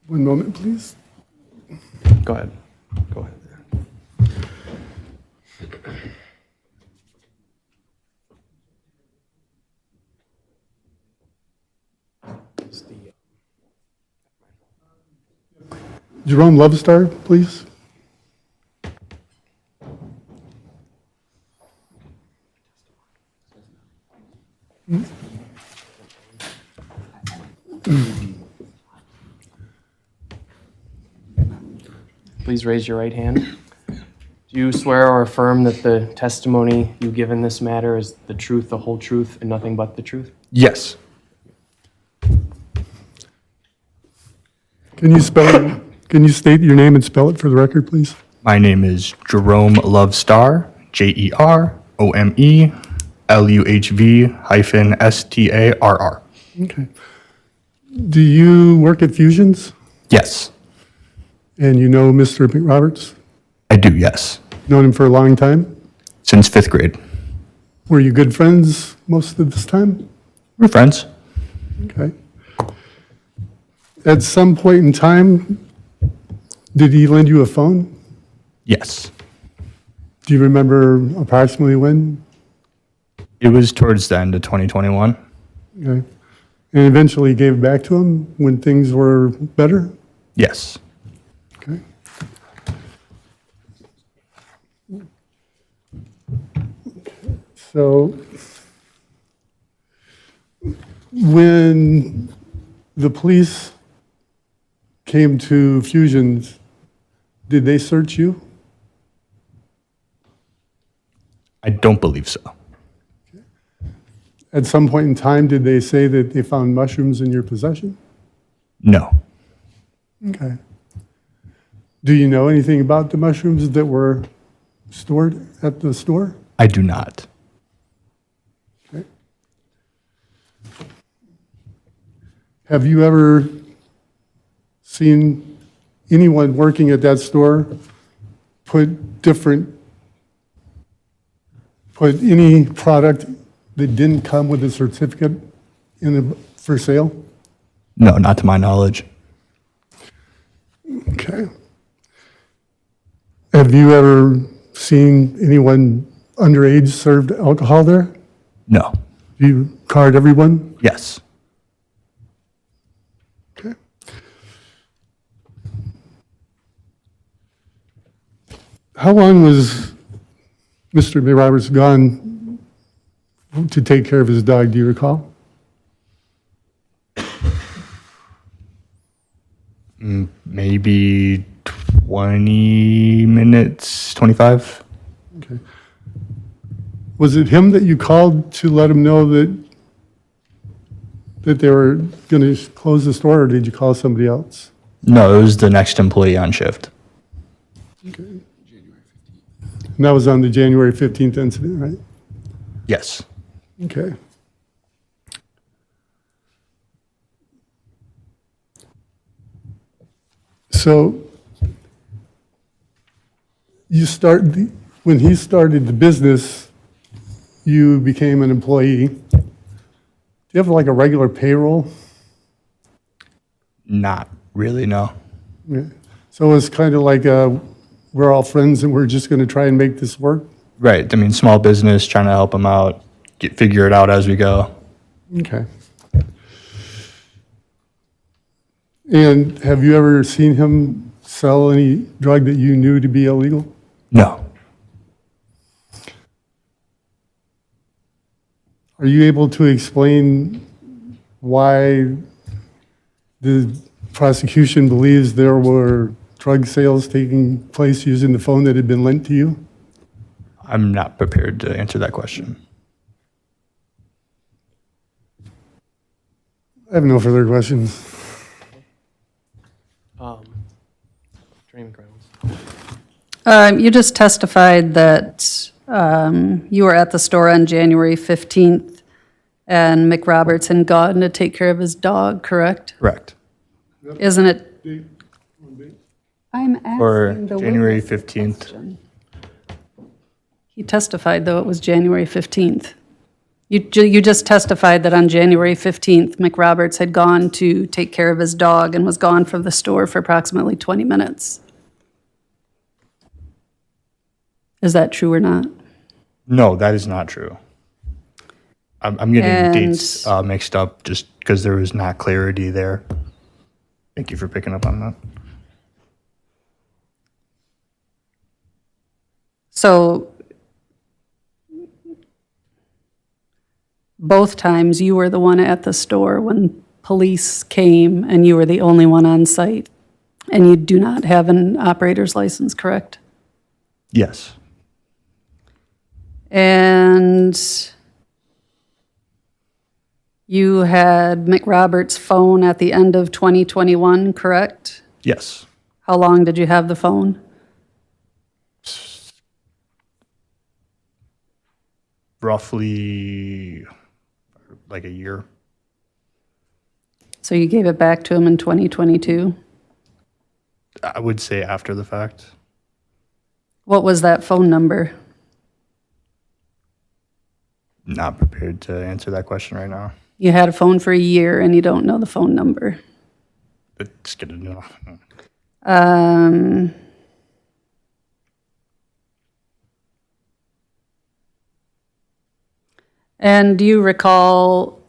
Speaker 6: One moment, please.
Speaker 1: Go ahead. Go ahead.
Speaker 6: Jerome Lovestar, please.
Speaker 1: Please raise your right hand. Do you swear or affirm that the testimony you give in this matter is the truth, the whole truth, and nothing but the truth?
Speaker 11: Yes.
Speaker 6: Can you state your name and spell it for the record, please?
Speaker 11: My name is Jerome Lovestar, JeromeLuhv-STARR.
Speaker 6: Okay. Do you work at Fusions?
Speaker 11: Yes,
Speaker 6: And you know Mr. McRoberts?
Speaker 11: I do, yes.
Speaker 6: Known him for a long time?
Speaker 11: Since 5th grade.
Speaker 6: Were you good friends most of this time?
Speaker 11: We're friends.
Speaker 6: Okay. At some point in time, did he lend you a phone?
Speaker 11: Yes.
Speaker 6: Do you remember approximately when?
Speaker 11: It was towards the end of 2021.
Speaker 6: Okay. And eventually gave it back to him when things were better?
Speaker 11: Yes.
Speaker 6: Okay. So when the police came to Fusions, did they search you?
Speaker 11: I don't believe so.
Speaker 6: At some point in time, did they say that they found mushrooms in your possession?
Speaker 11: No.
Speaker 6: Okay. Do you know anything about the mushrooms that were stored at the store?
Speaker 11: I do not.
Speaker 6: Okay. Have you ever seen anyone working at that store put any product that didn't come with a certificate for sale?
Speaker 11: No, not to my knowledge.
Speaker 6: Okay. Have you ever seen anyone underage served alcohol there?
Speaker 11: No.
Speaker 6: Do you card everyone?
Speaker 11: Yes.
Speaker 6: Okay. How long was Mr. McRoberts gone to take care of his dog? Do you recall?
Speaker 11: Maybe 20 minutes, 25?
Speaker 6: Okay. Was it him that you called to let him know that they were going to close the store, or did you call somebody else?
Speaker 11: No, it was the next employee on shift.
Speaker 6: And And that was on the January 15th incident, right?
Speaker 11: Yes.
Speaker 6: Okay. So when he started the business, you became an employee. Do you have like a regular payroll?
Speaker 11: Not really, no.
Speaker 6: Yeah. So it's kind of like we're all friends and we're just going to try and make this work?
Speaker 11: Right. I mean, small business, trying to help them out, figure it out as we go.
Speaker 6: Okay. And have you ever seen him sell any drug that you knew to be illegal?
Speaker 11: No.
Speaker 6: Are you able to explain why the prosecution believes there were drug sales taking place using the phone that had been lent to you?
Speaker 11: I'm not prepared to answer that question.
Speaker 6: I have no further questions.
Speaker 1: Attorney McReynolds.
Speaker 4: You just testified that you were at the store on January 15th and McRoberts had gone to take care of his dog, correct?
Speaker 11: Correct.
Speaker 4: Isn't it? I'm
Speaker 11: Or
Speaker 4: asking the
Speaker 11: January
Speaker 4: witness a
Speaker 11: 15th.
Speaker 4: question. He testified, though, it was January 15th. You just testified that on January 15th, McRoberts had gone to take care of his dog and was gone from the store for approximately 20 minutes. Is that true or not?
Speaker 11: No, that is not true. I'm getting
Speaker 4: And-
Speaker 11: dates mixed up just because there was not clarity there. Thank you for picking up on that.
Speaker 4: So both times you were the one at the store when police came and you were the only one on site and you do not have an operator's license, correct?
Speaker 11: Yes.
Speaker 4: And you had McRoberts' phone at the end of 2021, correct?
Speaker 11: Yes.
Speaker 4: How long did you have the phone?
Speaker 11: Roughly like a year.
Speaker 4: So you gave it back to him in 2022?
Speaker 11: I would say after the fact.
Speaker 4: What was that phone number?
Speaker 11: Not prepared to answer that question right now.
Speaker 4: You had a phone for a year and you don't know the phone number.
Speaker 11: It's good to know.
Speaker 4: And do you recall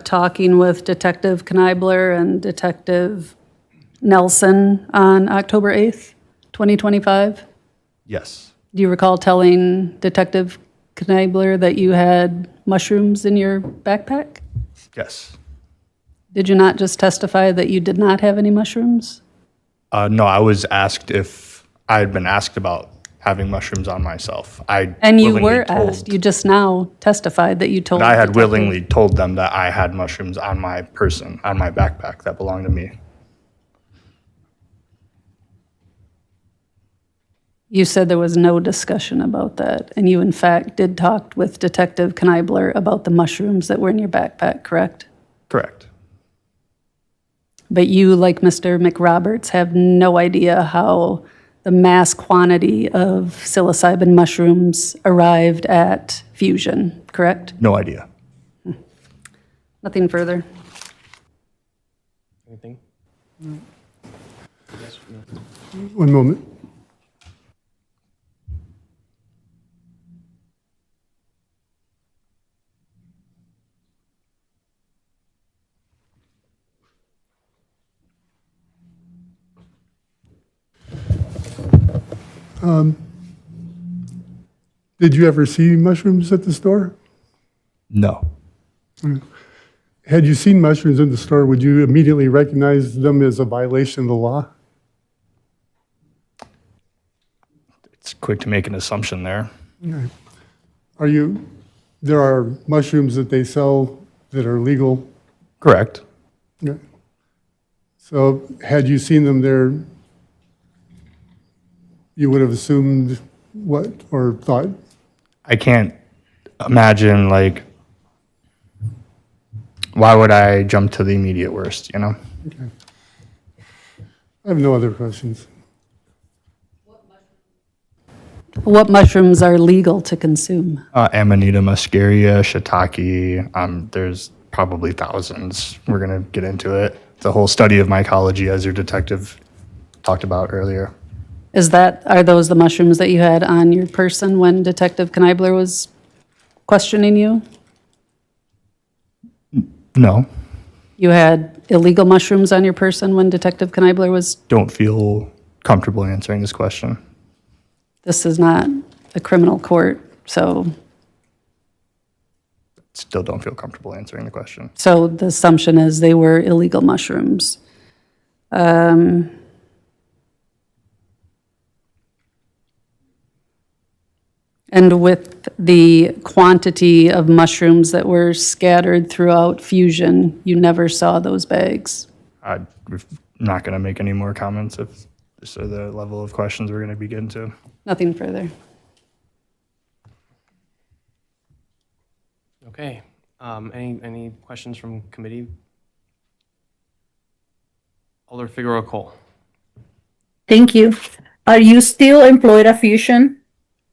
Speaker 4: talking with Detective Knibler and Detective Nelson on October 8th, 2025?
Speaker 11: Yes.
Speaker 4: Do you recall telling Detective Knibler that you had mushrooms in your backpack?
Speaker 11: Yes.
Speaker 4: Did you not just testify that you did not have any mushrooms?
Speaker 11: No, I was asked if I had been asked about having mushrooms on myself.
Speaker 4: And you were asked, you just now testified that you told.
Speaker 11: I had
Speaker 4: Detective-
Speaker 11: willingly told them that I had mushrooms on my person, on my backpack that belonged to me.
Speaker 4: You said there was no discussion about that, and you in fact did talk with Detective Knibler about the mushrooms that were in your backpack, correct?
Speaker 11: Correct.
Speaker 4: But you, like Mr. McRoberts, have no idea how the mass quantity of psilocybin mushrooms arrived at Fusion, correct?
Speaker 11: No idea.
Speaker 4: Nothing further?
Speaker 1: Anything? Yes, no.
Speaker 6: One moment. Did you ever see mushrooms at the store?
Speaker 11: No.
Speaker 6: Had you seen mushrooms in the store, would you immediately recognize them as a violation of the law?
Speaker 11: It's quick to make an assumption there.
Speaker 6: There are mushrooms that they sell that are legal.
Speaker 11: Correct.
Speaker 6: Yeah. So had you seen them there, you would have assumed what, or thought?
Speaker 11: I can't imagine, like, why would I jump to the immediate worst, you know?
Speaker 6: I have no other questions.
Speaker 4: What mushrooms are legal to consume?
Speaker 11: Amanita muscaria, shiitake, there's probably thousands. We're gonna get into it. The whole study of mycology, as your detective talked about earlier.
Speaker 4: Are those the mushrooms that you had on your person when Detective Knibler was questioning you?
Speaker 11: No,
Speaker 4: You had illegal mushrooms on your person when Detective Knibler was,
Speaker 11: don't feel comfortable answering this question.
Speaker 4: this is not a criminal court, so
Speaker 11: Still don't feel comfortable answering the question.
Speaker 4: the assumption is they were illegal mushrooms. And with the quantity of mushrooms that were scattered throughout Fusion, you never saw those bags.
Speaker 11: I'm not gonna make any more comments if this are the level of questions we're gonna begin to.
Speaker 4: Nothing further.
Speaker 1: Okay. Any questions from committee? Alder Figueroa Cole.
Speaker 3: Thank you. Are you still employed at Fusion?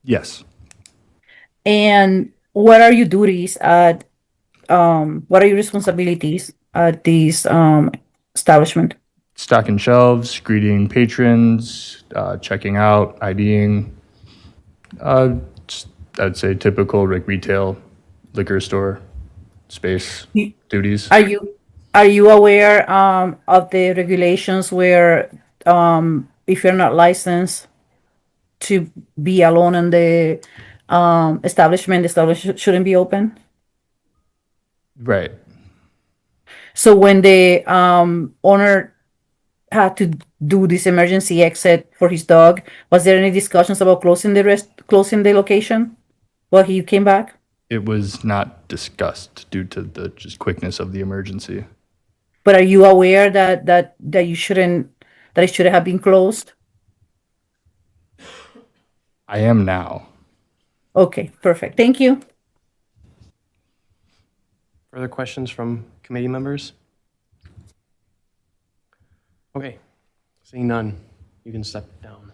Speaker 11: Yes,
Speaker 3: And what are your duties at, what are your responsibilities at this establishment?
Speaker 11: stocking shelves, greeting patrons, checking out, IDing. Just, I'd say typical like retail, liquor store, space duties.
Speaker 3: Are you aware of the regulations where if you're not licensed to be alone in the establishment, the establishment shouldn't be open?
Speaker 11: Right.
Speaker 3: So when the owner had to do this emergency exit for his dog, was there any discussions about closing the location while he came back?
Speaker 11: It was not discussed due to the just quickness of the emergency.
Speaker 3: But are you aware that you shouldn't, that it should have been closed?
Speaker 11: I am now.
Speaker 3: Okay, perfect. Thank you.
Speaker 1: Further questions from committee members? Okay, seeing none, you can step down.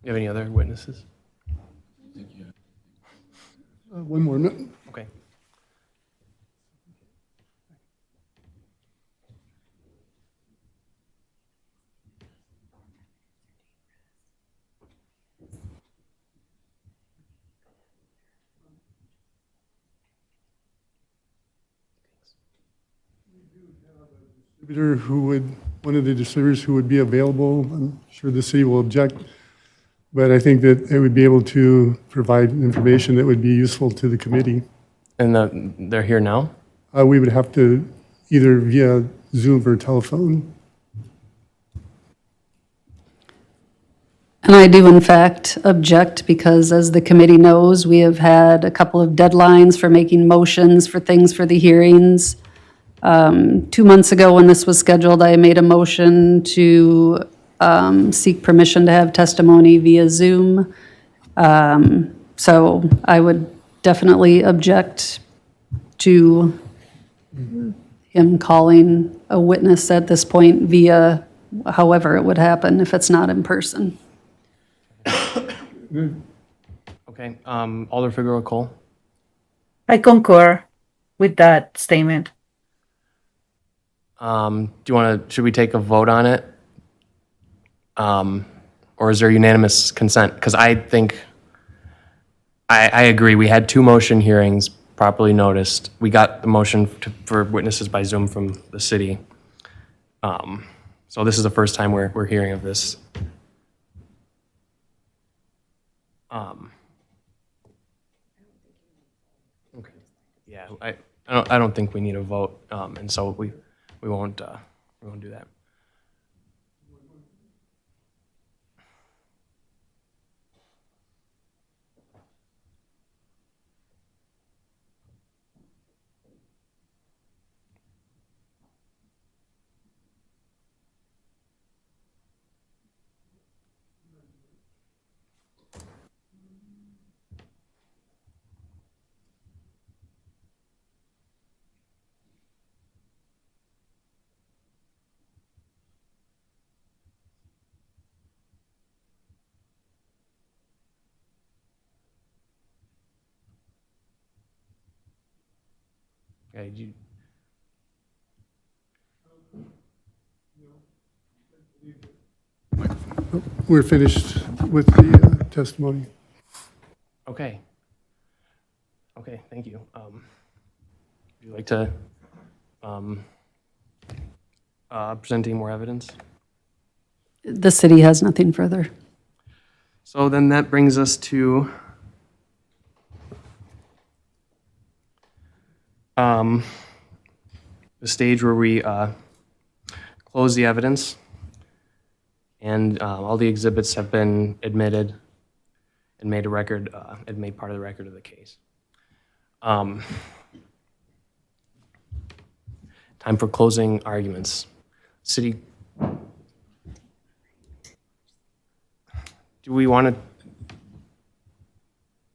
Speaker 1: You have any other witnesses?
Speaker 6: One more minute.
Speaker 1: Okay.
Speaker 6: One of the distributors who would be available. I'm sure the city will object, but I think that they would be able to provide information that would be useful to the committee.
Speaker 1: And they're here now?
Speaker 6: We would have to either via Zoom or telephone.
Speaker 4: And I do in fact object because as the committee knows, we have had a couple of deadlines for making motions for things for the hearings. 2 months ago, when this was scheduled, I made a motion to seek permission to have testimony via Zoom. So I would definitely object to him calling a witness at this point via however it would happen if it's not in person.
Speaker 1: Okay, Alder Figueroa Cole.
Speaker 3: I concur with that statement.
Speaker 1: Do you want to, should we take a vote on it? Or is there unanimous consent? Because I think, I agree, we had 2 motion hearings properly noticed. We got the motion for witnesses by Zoom from the city. So this is the first time we're hearing of this. Okay. Yeah, I don't think we need a vote, and so we won't do that. Okay,
Speaker 6: We're finished with the testimony.
Speaker 1: okay. Okay, thank you. Would you like to present any more evidence?
Speaker 4: The city has nothing further.
Speaker 1: So then that brings us to the stage where we close the evidence, and all the exhibits have been admitted and made a record, and made part of the record of the case. Time for closing arguments. City, do we want to?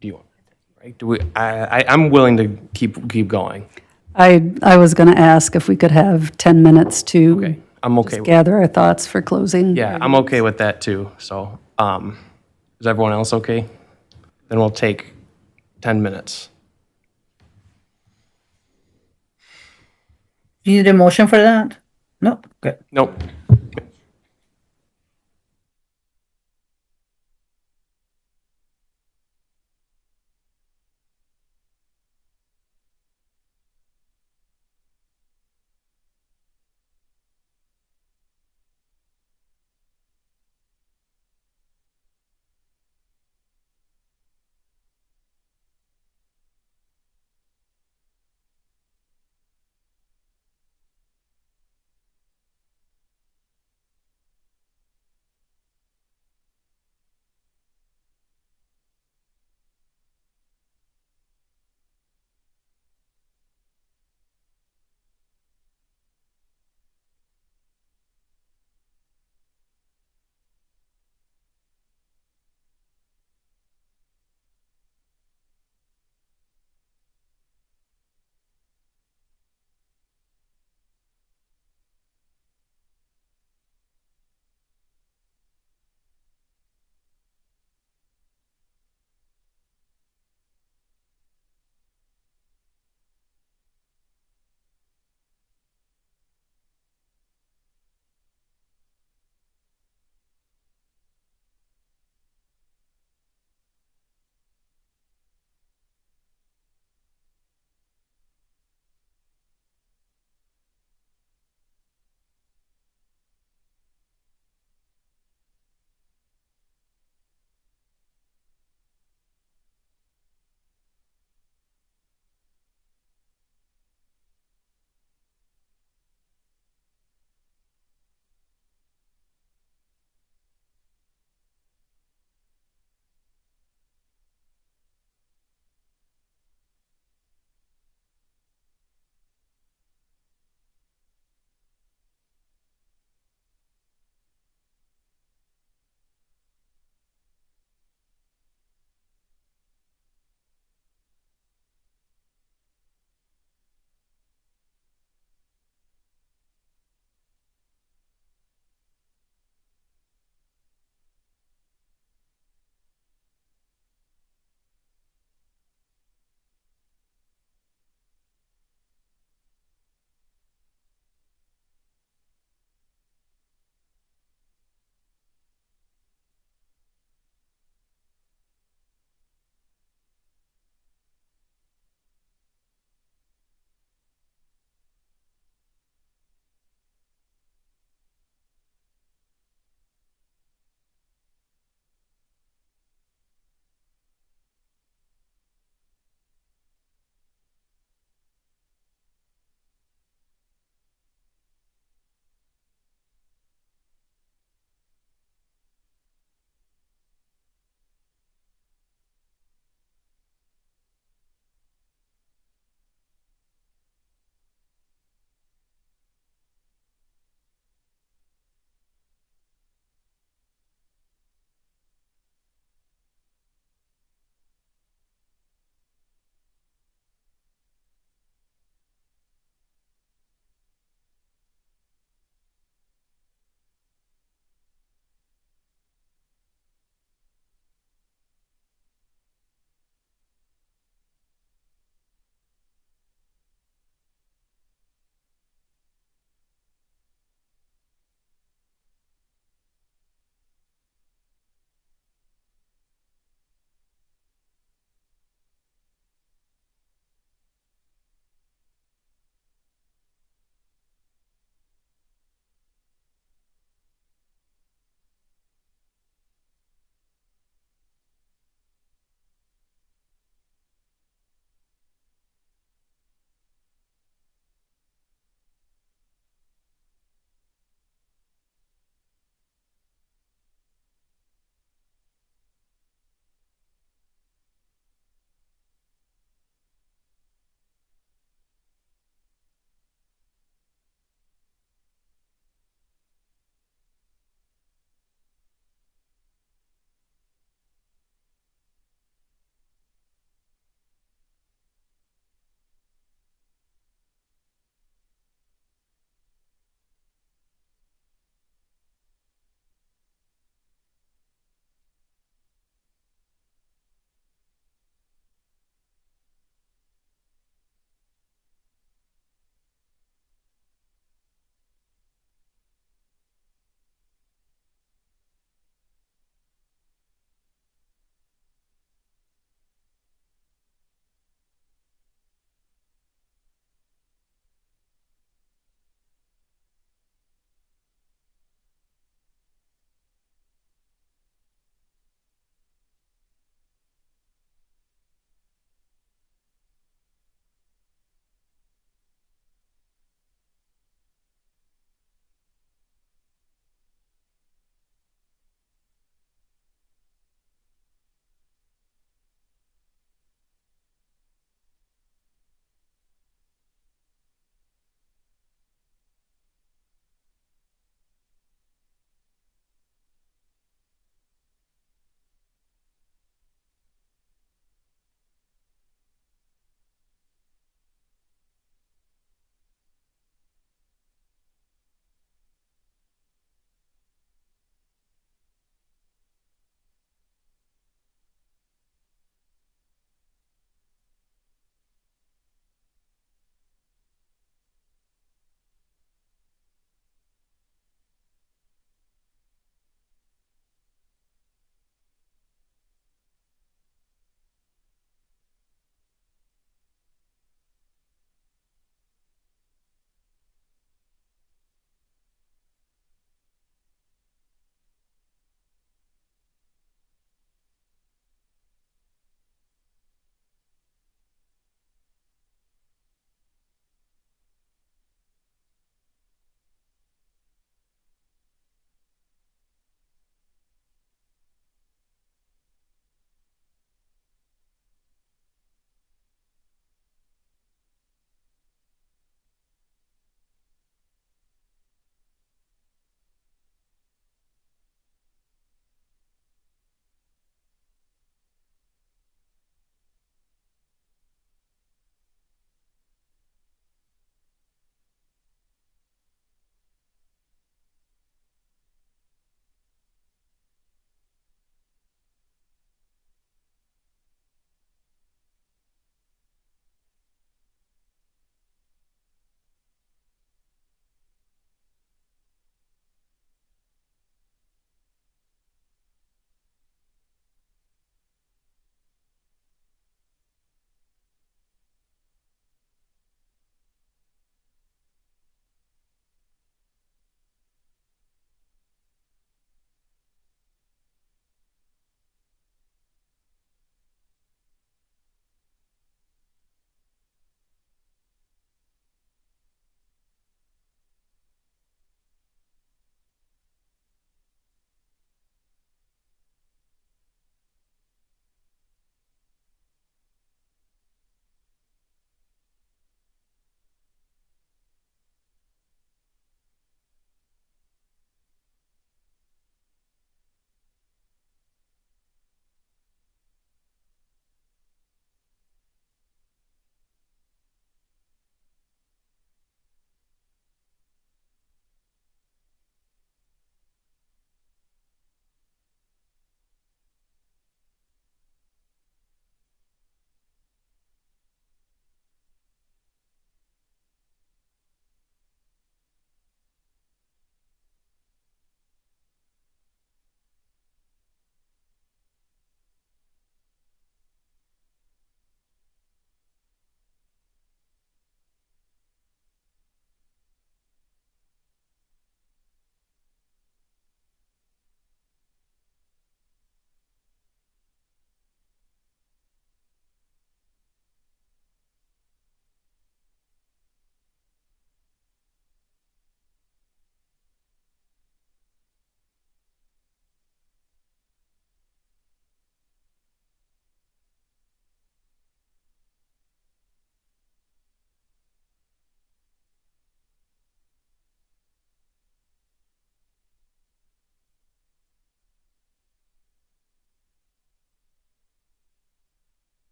Speaker 1: Do you want? Right? Do we? I'm willing to keep going.
Speaker 4: I was going to ask if we could have 10 minutes to
Speaker 1: Okay, I'm okay.
Speaker 4: just gather our thoughts for closing.
Speaker 1: Yeah, I'm okay with that too. So, is everyone else okay? Then we'll take 10 minutes.
Speaker 3: Do you need a motion for that? No? Okay.
Speaker 1: Nope.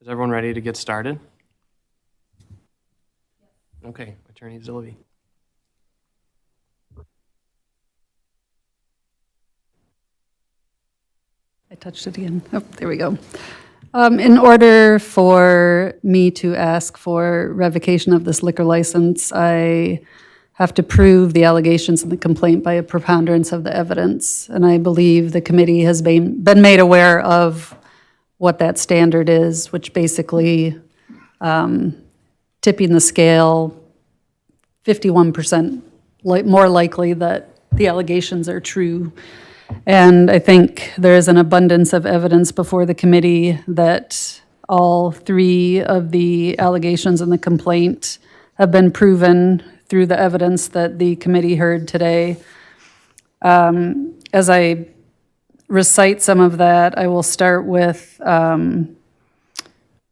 Speaker 1: Is everyone ready to get started? Okay, Attorney Zilliby.
Speaker 4: I touched it again. Oh, there we go. In order for me to ask for revocation of this liquor license, I have to prove the allegations in the complaint by a preponderance of the evidence. And I believe the committee has been made aware of what that standard is, which basically tipping the scale 51% more likely that the allegations are true. And I think there is an abundance of evidence before the committee that all three of the allegations in the complaint have been proven through the evidence that the committee heard today. As I recite some of that, I will start with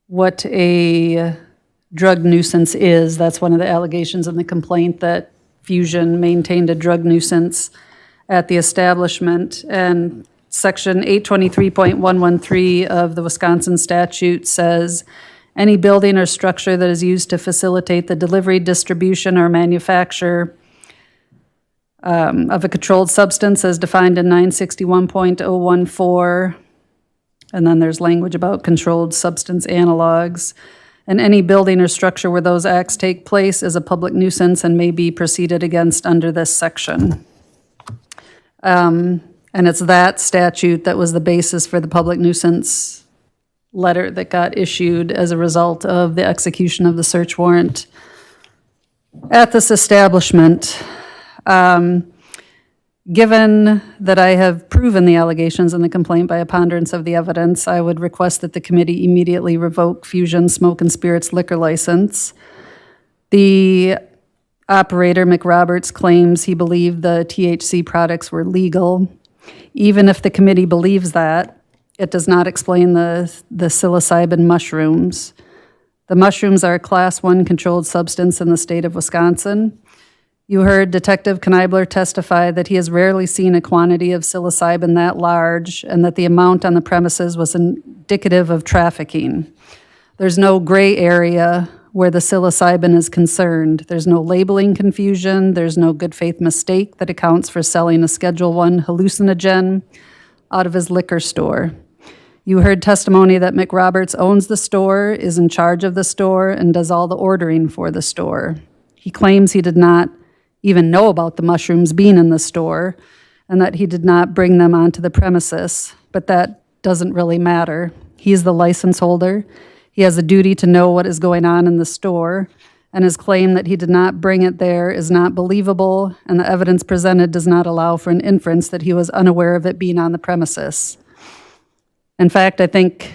Speaker 4: what a drug nuisance is. That's one of the allegations in the complaint, that Fusion maintained a drug nuisance at the establishment. And Section 823.113 of the Wisconsin statute says, any building or structure that is used to facilitate the delivery, distribution, or manufacture of a controlled substance as defined in 961.014, and then there's language about controlled substance analogs, and any building or structure where those acts take place is a public nuisance and may be proceeded against under this section. And it's that statute that was the basis for the public nuisance letter that got issued as a result of the execution of the search warrant at this establishment. Given that I have proven the allegations in the complaint by a ponderance of the evidence, I would request that the committee immediately revoke Fusion Smoke and Spirits liquor license. The operator, McRoberts, claims he believed the THC products were legal. Even if the committee believes that, it does not explain the psilocybin mushrooms. The mushrooms are a Class 1 controlled substance in the state of Wisconsin. You heard Detective Kneibler testify that he has rarely seen a quantity of psilocybin that large and that the amount on the premises was indicative of trafficking. There's no gray area where the psilocybin is concerned. There's no labeling confusion. There's no good faith mistake that accounts for selling a Schedule I hallucinogen out of his liquor store. You heard testimony that McRoberts owns the store, is in charge of the store, and does all the ordering for the store. He claims he did not even know about the mushrooms being in the store and that he did not bring them onto the premises, but that doesn't really matter. He's the license holder. He has a duty to know what is going on in the store, and his claim that he did not bring it there is not believable, and the evidence presented does not allow for an inference that he was unaware of it being on the premises. In fact, I think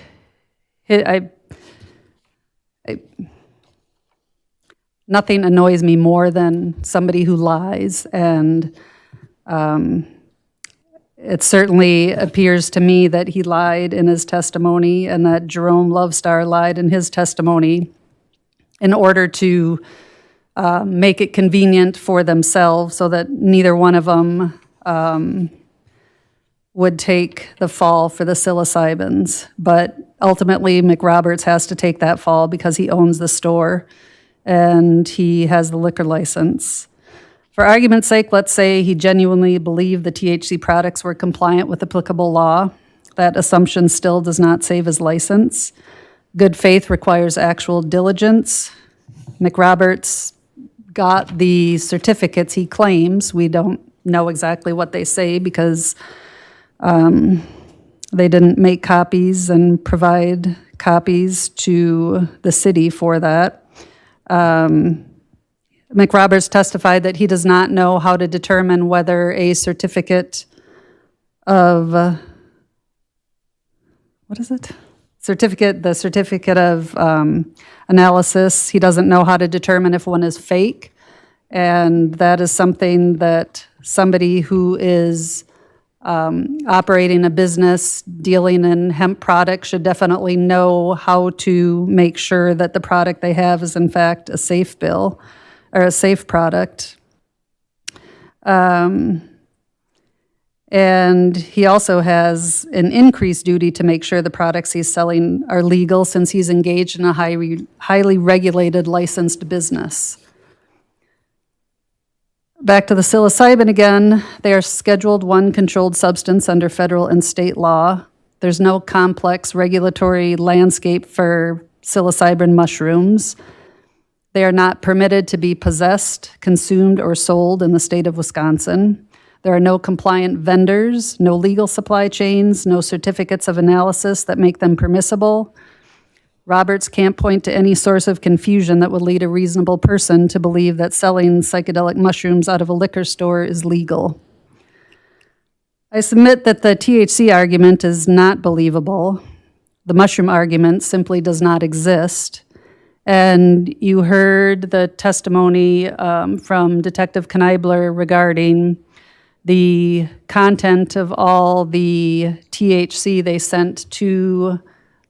Speaker 4: nothing annoys me more than somebody who lies, and it certainly appears to me that he lied in his testimony and that Jerome Lovestar lied in his testimony in order to make it convenient for themselves so that neither one of them would take the fall for the psilocybins. But ultimately, McRoberts has to take that fall because he owns the store and he has the liquor license. For argument's sake, let's say he genuinely believed the THC products were compliant with applicable law. That assumption still does not save his license. Good faith requires actual diligence. McRoberts got the certificates he claims. We don't know exactly what they say because they didn't make copies and provide copies to the city for that. McRoberts testified that he does not know how to determine whether a certificate of, the certificate of analysis, he doesn't know how to determine if one is fake. And that is something that somebody who is operating a business dealing in hemp products should definitely know how to make sure that the product they have is in fact a safe bill or a safe product. And he also has an increased duty to make sure the products he's selling are legal since he's engaged in a highly regulated licensed business. Back to the psilocybin again. They are Scheduled 1 controlled substance under federal and state law. There's no complex regulatory landscape for psilocybin mushrooms. They are not permitted to be possessed, consumed, or sold in the state of Wisconsin. There are no compliant vendors, no legal supply chains, no certificates of analysis that make them permissible. Roberts can't point to any source of confusion that would lead a reasonable person to believe that selling psychedelic mushrooms out of a liquor store is legal. I submit that the THC argument is not believable. The mushroom argument simply does not exist. And you heard the testimony from Detective Kneibler regarding the content of all the THC they sent to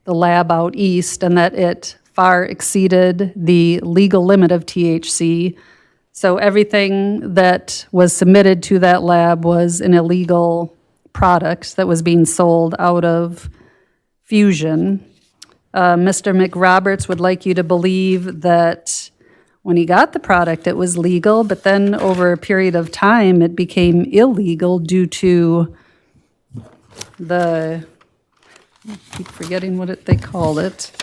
Speaker 4: the lab out east, and that it far exceeded the legal limit of THC. So everything that was submitted to that lab was an illegal product that was being sold out of Fusion. Mr. McRoberts would like you to believe that when he got the product, it was legal, but then over a period of time, it became illegal due to I keep forgetting what they called it,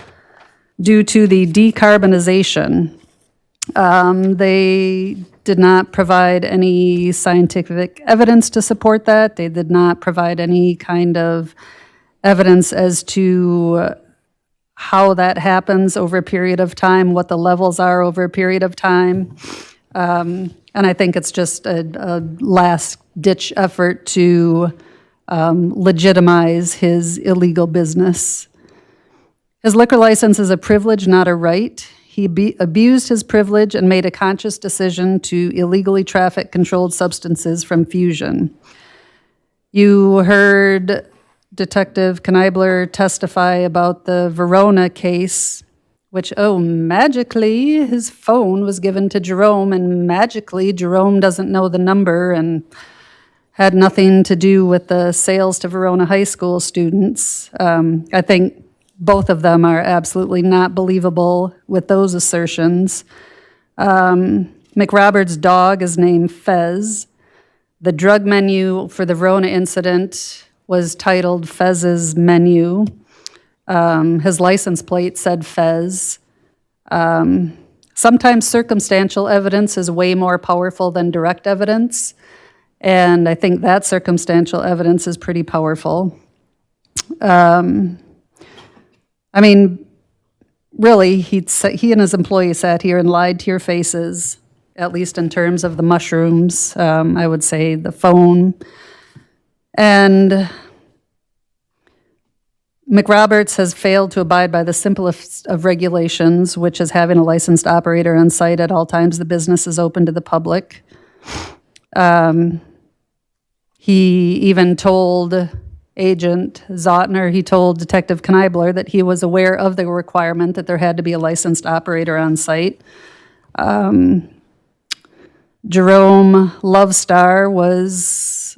Speaker 4: due to the decarbonization. They did not provide any scientific evidence to support that. They did not provide any kind of evidence as to how that happens over a period of time, what the levels are over a period of time. And I think it's just a last-ditch effort to legitimize his illegal business. His liquor license is a privilege, not a right. He abused his privilege and made a conscious decision to illegally traffic controlled substances from Fusion. You heard Detective Kneibler testify about the Verona case, which, magically, his phone was given to Jerome, and magically, Jerome doesn't know the number and had nothing to do with the sales to Verona High School students. I think both of them are absolutely not believable with those assertions. McRoberts' dog is named Fez. The drug menu for the Verona incident was titled Fez's Menu. His license plate said Fez. Sometimes circumstantial evidence is way more powerful than direct evidence, and I think that circumstantial evidence is pretty powerful. Really, he and his employee sat here and lied to your faces, at least in terms of the mushrooms, I would say the phone. And McRoberts has failed to abide by the simplest of regulations, which is having a licensed operator on site at all times the business is open to the public. He even told Agent Zotner, he told Detective Kneibler that he was aware of the requirement that there had to be a licensed operator on site. Jerome Lovestar was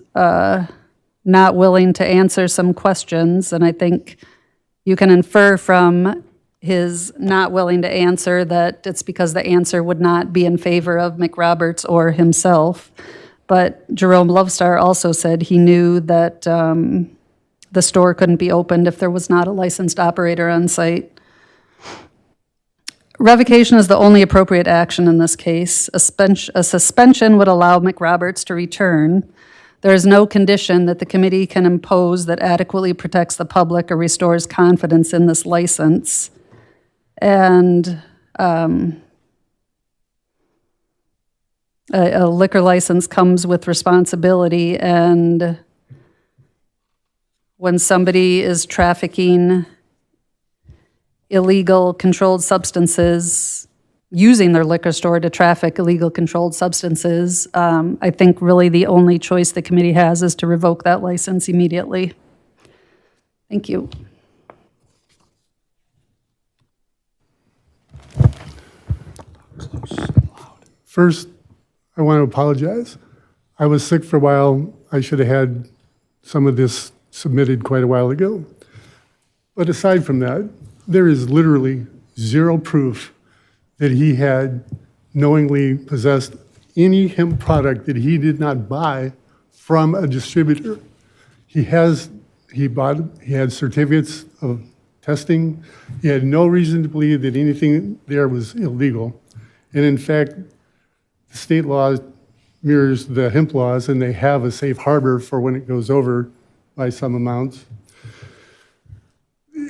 Speaker 4: not willing to answer some questions, and I think you can infer from his not willing to answer that it's because the answer would not be in favor of McRoberts or himself. But Jerome Lovestar also said he knew that the store couldn't be opened if there was not a licensed operator on site. Revocation is the only appropriate action in this case. A suspension would allow McRoberts to return. There is no condition that the committee can impose that adequately protects the public or restores confidence in this license. And a liquor license comes with responsibility, and when somebody is trafficking illegal controlled substances, using their liquor store to traffic illegal controlled substances, I think really the only choice the committee has is to revoke that license immediately. Thank you.
Speaker 6: First, I want to apologize. I was sick for a while. I should have had some of this submitted quite a while ago. But aside from that, there is literally zero proof that he had knowingly possessed any hemp product that he did not buy from a distributor. He had certificates of testing. He had no reason to believe that anything there was illegal. And in fact, the state law mirrors the hemp laws, and they have a safe harbor for when it goes over by some amounts.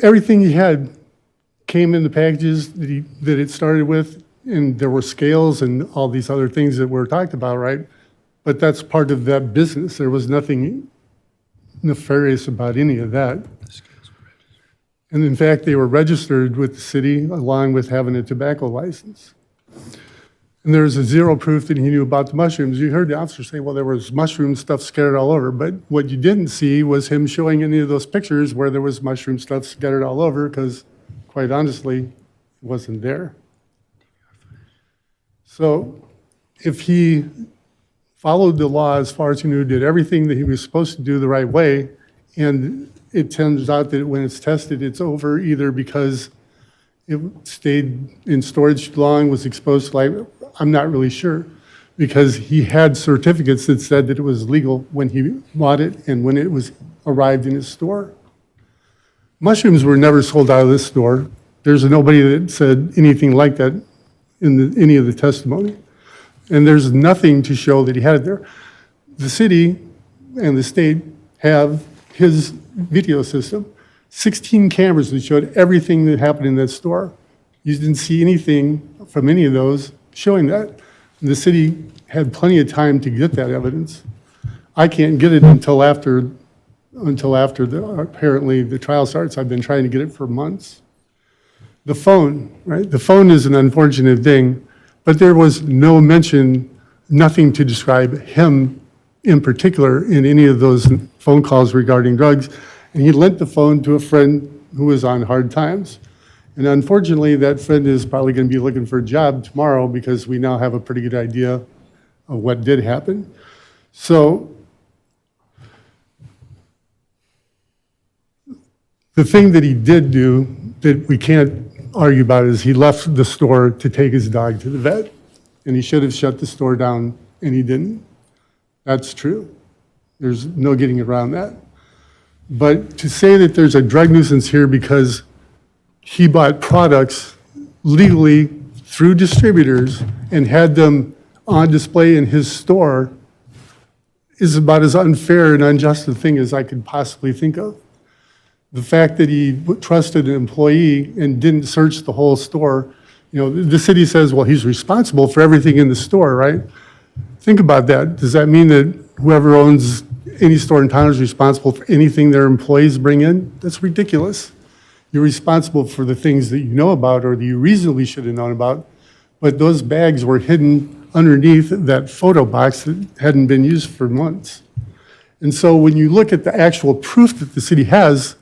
Speaker 6: Everything he had came in the packages that it started with, and there were scales and all these other things that were talked about, right? But that's part of that business. There was nothing nefarious about any of that. And in fact, they were registered with the city along with having a tobacco license. And there's a zero proof that he knew about the mushrooms. You heard the officer say, well, there was mushroom stuff scattered all over. But what you didn't see was him showing any of those pictures where there was mushroom stuff scattered all over, because quite honestly, it wasn't there. So if he followed the law as far as he knew, did everything that he was supposed to do the right way, and it turns out that when it's tested, it's over either because it stayed in storage too long, was exposed to light, I'm not really sure, because he had certificates that said that it was legal when he bought it and when it was arrived in his store. Mushrooms were never sold out of this store. There's nobody that said anything like that in any of the testimony. And there's nothing to show that he had it there. The city and the state have his video system, 16 cameras that showed everything that happened in that store. You didn't see anything from any of those showing that. And the city had plenty of time to get that evidence. I can't get it until after apparently the trial starts. I've been trying to get it for months. The phone, right? The phone is an unfortunate thing, but there was no mention, nothing to describe him in particular in any of those phone calls regarding drugs. And he lent the phone to a friend who was on hard times. And unfortunately, that friend is probably going to be looking for a job tomorrow, because we now have a pretty good idea of what did happen. So the thing that he did do that we can't argue about is he left the store to take his dog to the vet. And he should have shut the store down, and he didn't. That's true. There's no getting around that. But to say that there's a drug nuisance here because he bought products legally through distributors and had them on display in his store is about as unfair and unjust a thing as I could possibly think of. The fact that he trusted an employee and didn't search the whole store, the city says, well, he's responsible for everything in the store, right? Think about that. Does that mean that whoever owns any store in town is responsible for anything their employees bring in? That's ridiculous. You're responsible for the things that you know about or that you reasonably should have known about, but those bags were hidden underneath that photo box that hadn't been used for months. And so when you look at the actual proof that the city has,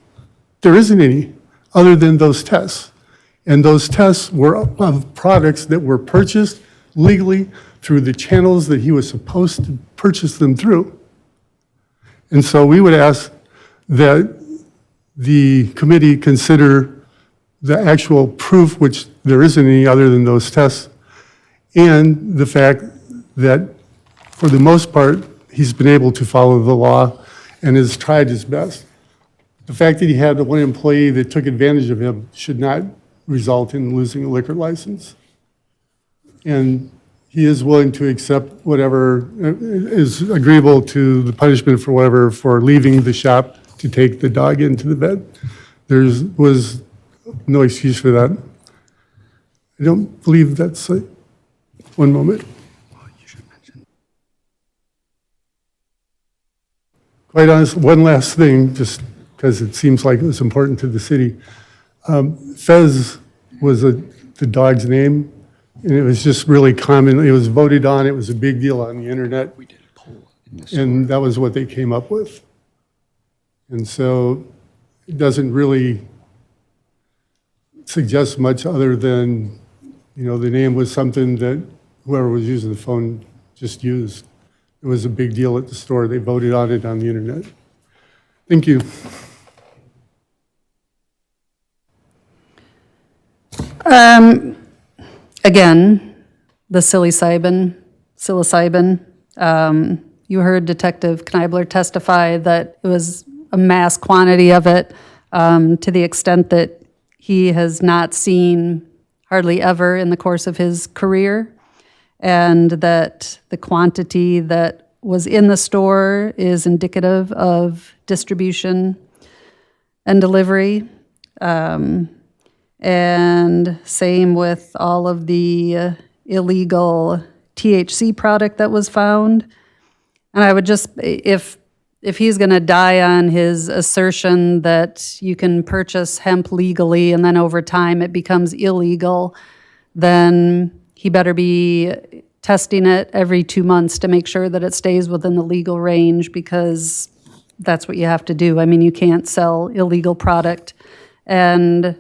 Speaker 6: there isn't any other than those tests. And those tests were of products that were purchased legally through the channels that he was supposed to purchase them through. And so we would ask that the committee consider the actual proof, which there isn't any other than those tests, and the fact that for the most part, he's been able to follow the law and has tried his best. The fact that he had one employee that took advantage of him should not result in losing a liquor license. And he is willing to accept whatever is agreeable to the punishment for whatever, for leaving the shop to take the dog into the vet. There was no excuse for that. I don't believe that's one moment. Quite honest, one last thing, just because it seems like it was important to the city. Fez was the dog's name, and it was just really common. It was voted on. It was a big deal on the internet. We did a poll in this, and that was what they came up with. And so it doesn't really suggest much other than, the name was something that whoever was using the phone just used. It was a big deal at the store. They voted on it on the internet. Thank you.
Speaker 4: Again, the psilocybin. You heard Detective Knibler testify that it was a mass quantity of it, to the extent that he has not seen hardly ever in the course of his career, and that the quantity that was in the store is indicative of distribution and delivery. And same with all of the illegal THC product that was found. And I would just, if he's going to die on his assertion that you can purchase hemp legally and then over time it becomes illegal, then he better be testing it every 2 months to make sure that it stays within the legal range, because that's what you have to do. I mean, you can't sell illegal product. And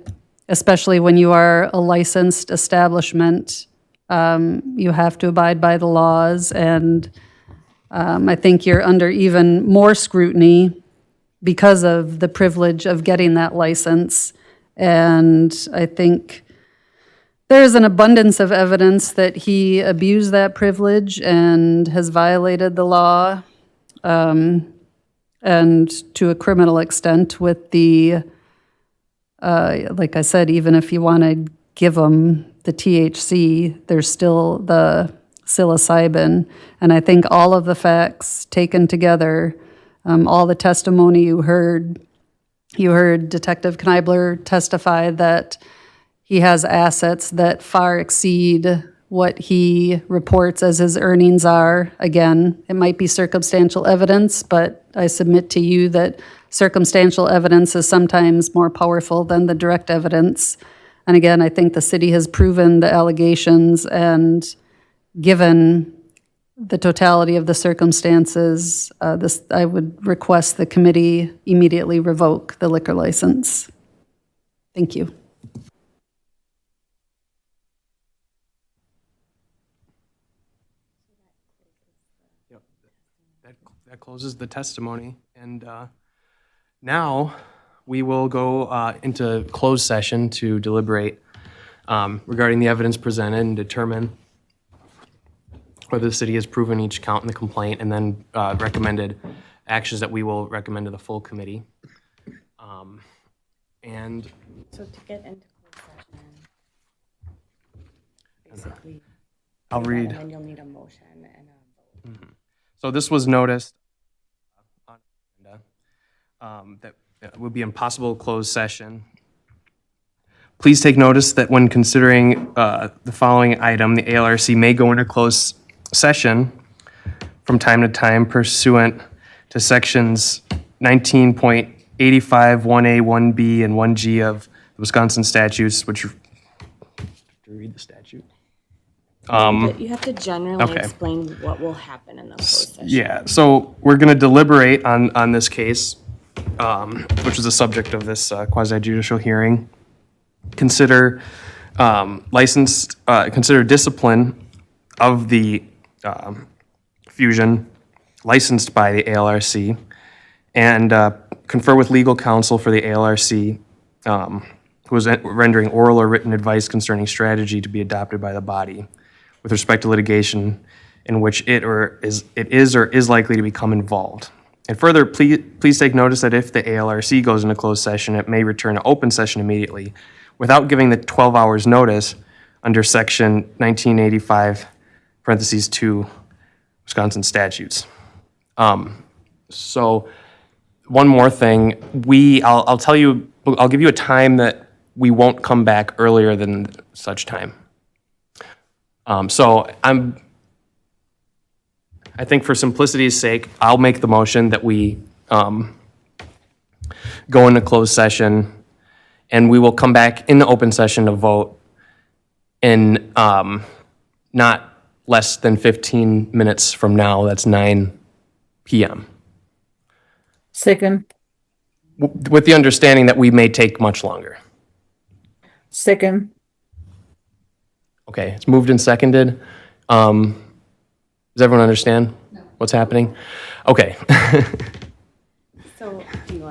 Speaker 4: especially when you are a licensed establishment, you have to abide by the laws. And I think you're under even more scrutiny because of the privilege of getting that license. And I think there's an abundance of evidence that he abused that privilege and has violated the law, and to a criminal extent with the, like I said, even if you want to give him the THC, there's still the psilocybin. And I think all of the facts taken together, all the testimony you heard Detective Knibler testify that he has assets that far exceed what he reports as his earnings are. Again, it might be circumstantial evidence, but I submit to you that circumstantial evidence is sometimes more powerful than the direct evidence. And again, I think the city has proven the allegations, and given the totality of the circumstances, I would request the committee immediately revoke the liquor license. Thank you.
Speaker 1: That closes the testimony. And now we will go into closed session to deliberate regarding the evidence presented and determine whether the city has proven each count in the complaint, and then recommended actions that we will recommend to the full committee. And
Speaker 7: So to get into closed session, basically,
Speaker 1: I'll
Speaker 7: do that,
Speaker 1: read.
Speaker 7: and then you'll need a motion and a vote.
Speaker 1: So this was noticed on the agenda, that would be impossible closed session. Please take notice that when considering the following item, the ALRC may go into closed session from time to time pursuant to sections 19.85, 1A, 1B, and 1G of the Wisconsin statutes, which, do you read the statute?
Speaker 7: But you have to generally
Speaker 1: okay.
Speaker 7: explain what will happen in the closed session.
Speaker 1: Yeah, so we're going to deliberate on this case, which is the subject of this quasi-judicial hearing. Consider consider discipline of the fusion licensed by the ALRC, and confer with legal counsel for the ALRC, who is rendering oral or written advice concerning strategy to be adopted by the body with respect to litigation in which it is or is likely to become involved. And further, please take notice that if the ALRC goes into closed session, it may return to open session immediately without giving the 12 hours notice under section 1985, parentheses 2, Wisconsin statutes. So one more thing, I'll tell you, I'll give you a time that we won't come back earlier than such time. So I think for simplicity's sake, I'll make the motion that we go into closed session, and we will come back in the open session to vote in not less than 15 minutes from now. That's 9 p.m.
Speaker 3: Second.
Speaker 1: With the understanding that we may take much longer.
Speaker 3: Second.
Speaker 1: Okay, it's moved and seconded. Does everyone understand what's happening? Okay.
Speaker 7: So do you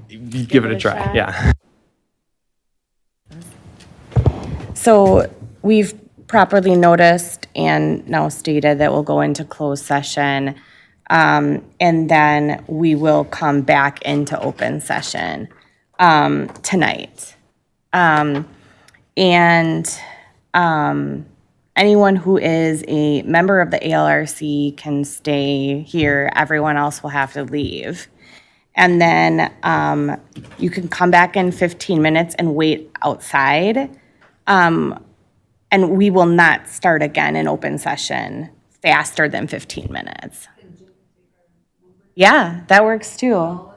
Speaker 1: You give it a try,
Speaker 7: shot?
Speaker 1: yeah.
Speaker 7: So we've properly noticed and now stated that we'll go into closed session. And then we will come back into open session tonight. Anyone who is a member of the ALRC can stay here. Everyone else will have to leave. And then you can come back in 15 minutes and wait outside. And we will not start again in open session faster than 15 minutes. Yeah, that works too.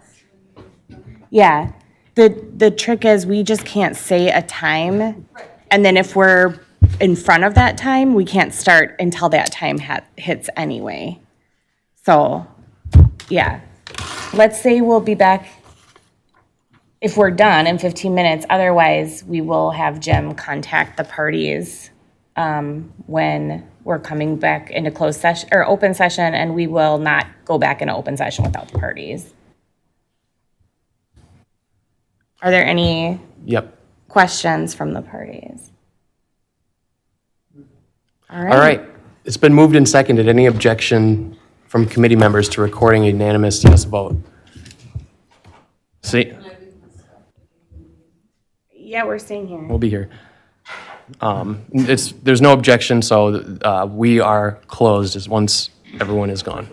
Speaker 7: Yeah. The trick is we just can't say a time. And then if we're in front of that time, we can't start until that time hits anyway. So, yeah. Let's say we'll be back if we're done in 15 minutes. Otherwise, we will have Jim contact the parties when we're coming back into closed session or open session, and we will not go back into open session without the parties. Are there any
Speaker 1: Yep.
Speaker 7: questions from the parties? All
Speaker 1: All right. It's been moved and seconded. Any objection from committee members to recording a unanimous yes vote? See,
Speaker 7: Yeah, we're staying here.
Speaker 1: we'll be here. There's no objection, so we are closed as once everyone is gone.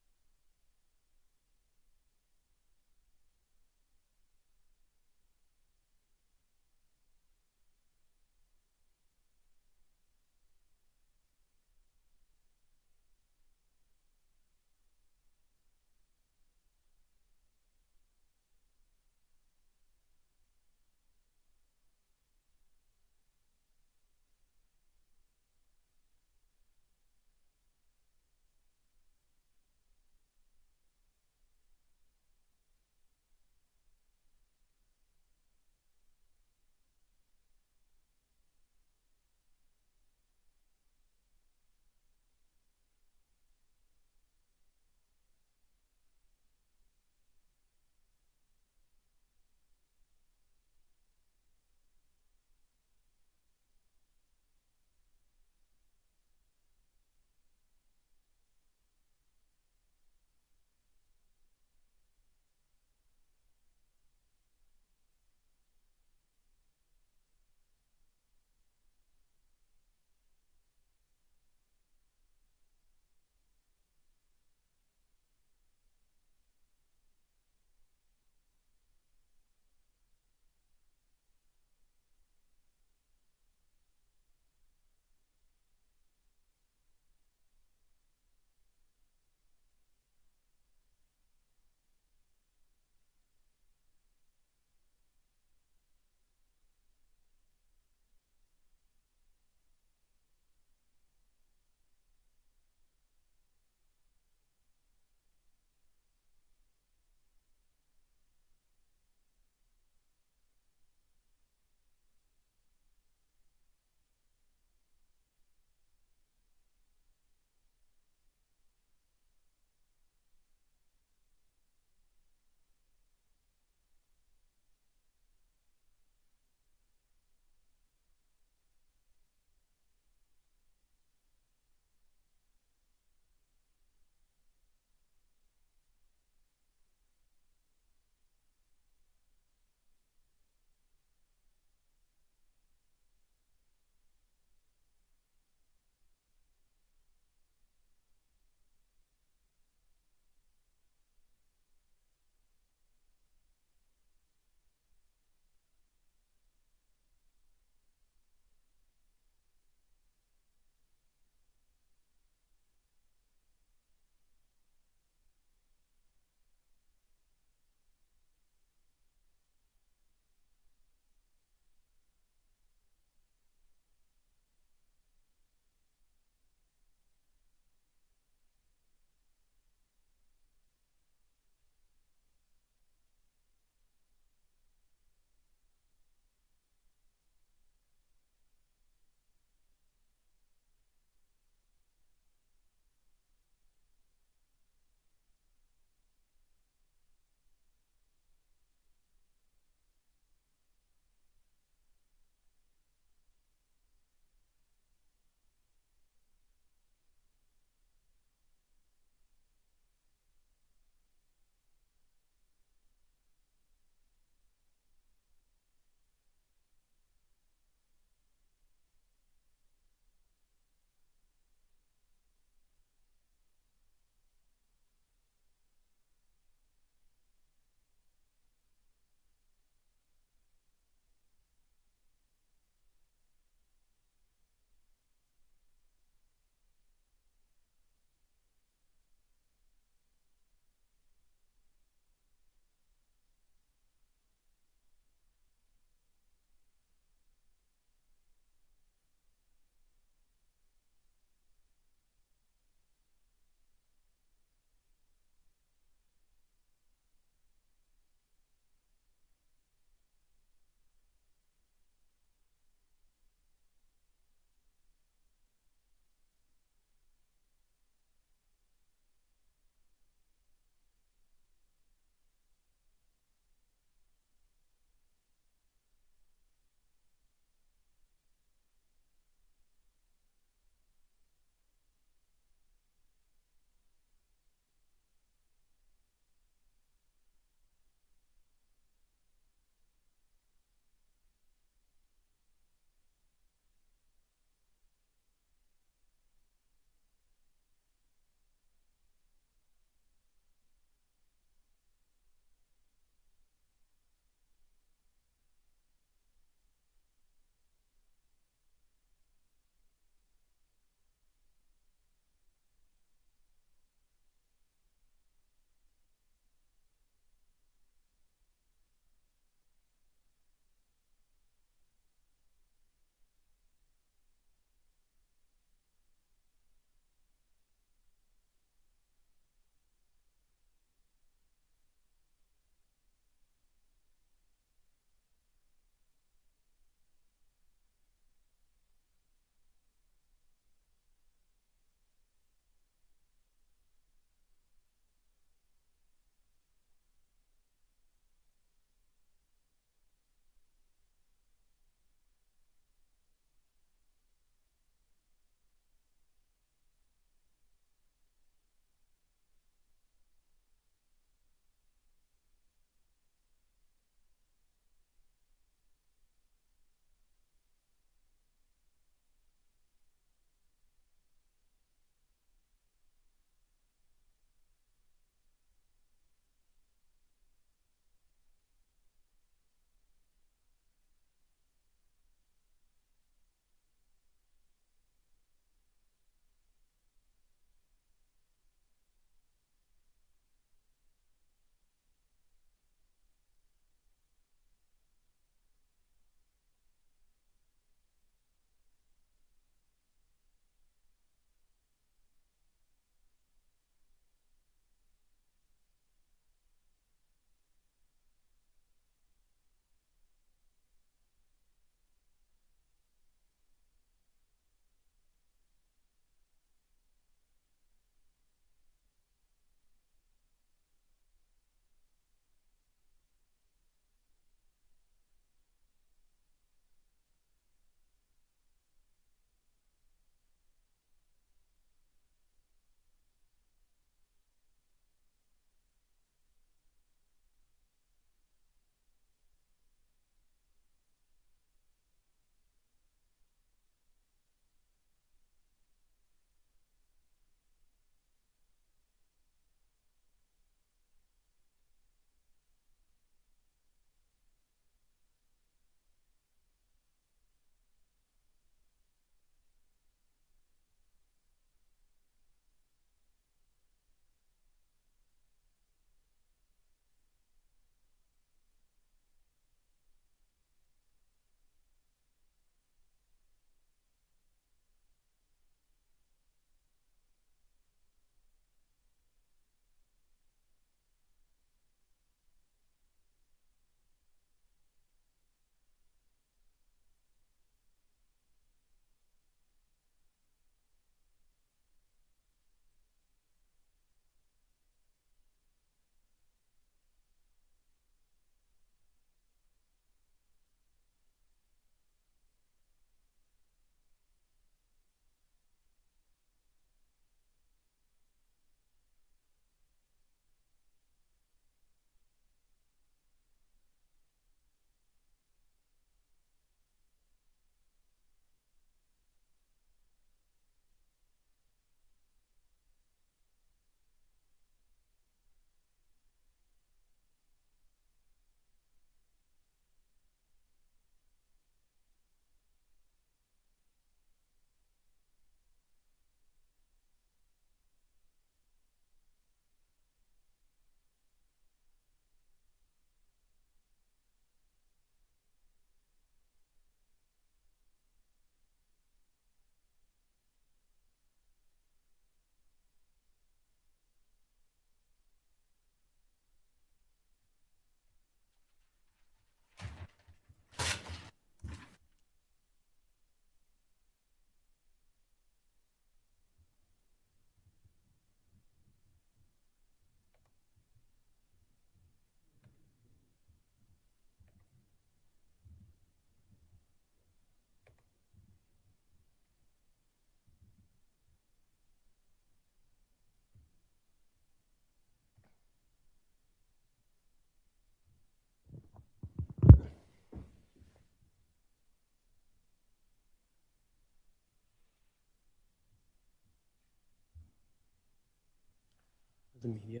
Speaker 1: the media?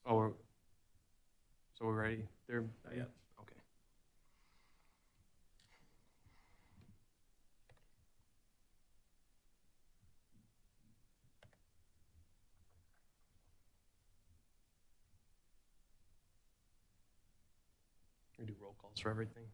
Speaker 1: Oh, so we're ready? They're, yeah, okay. We do roll calls for everything.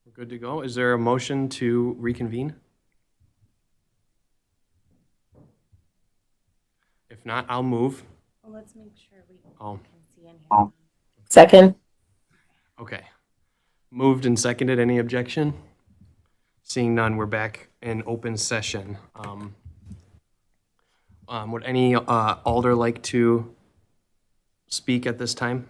Speaker 1: We're good to go. Is there a motion to reconvene? If not, I'll move.
Speaker 7: Well, let's make sure we
Speaker 1: Oh,
Speaker 7: can see in here.
Speaker 12: Second.
Speaker 1: okay. Moved and seconded. Any objection? Seeing none, we're back in open session. Would any alder like to speak at this time?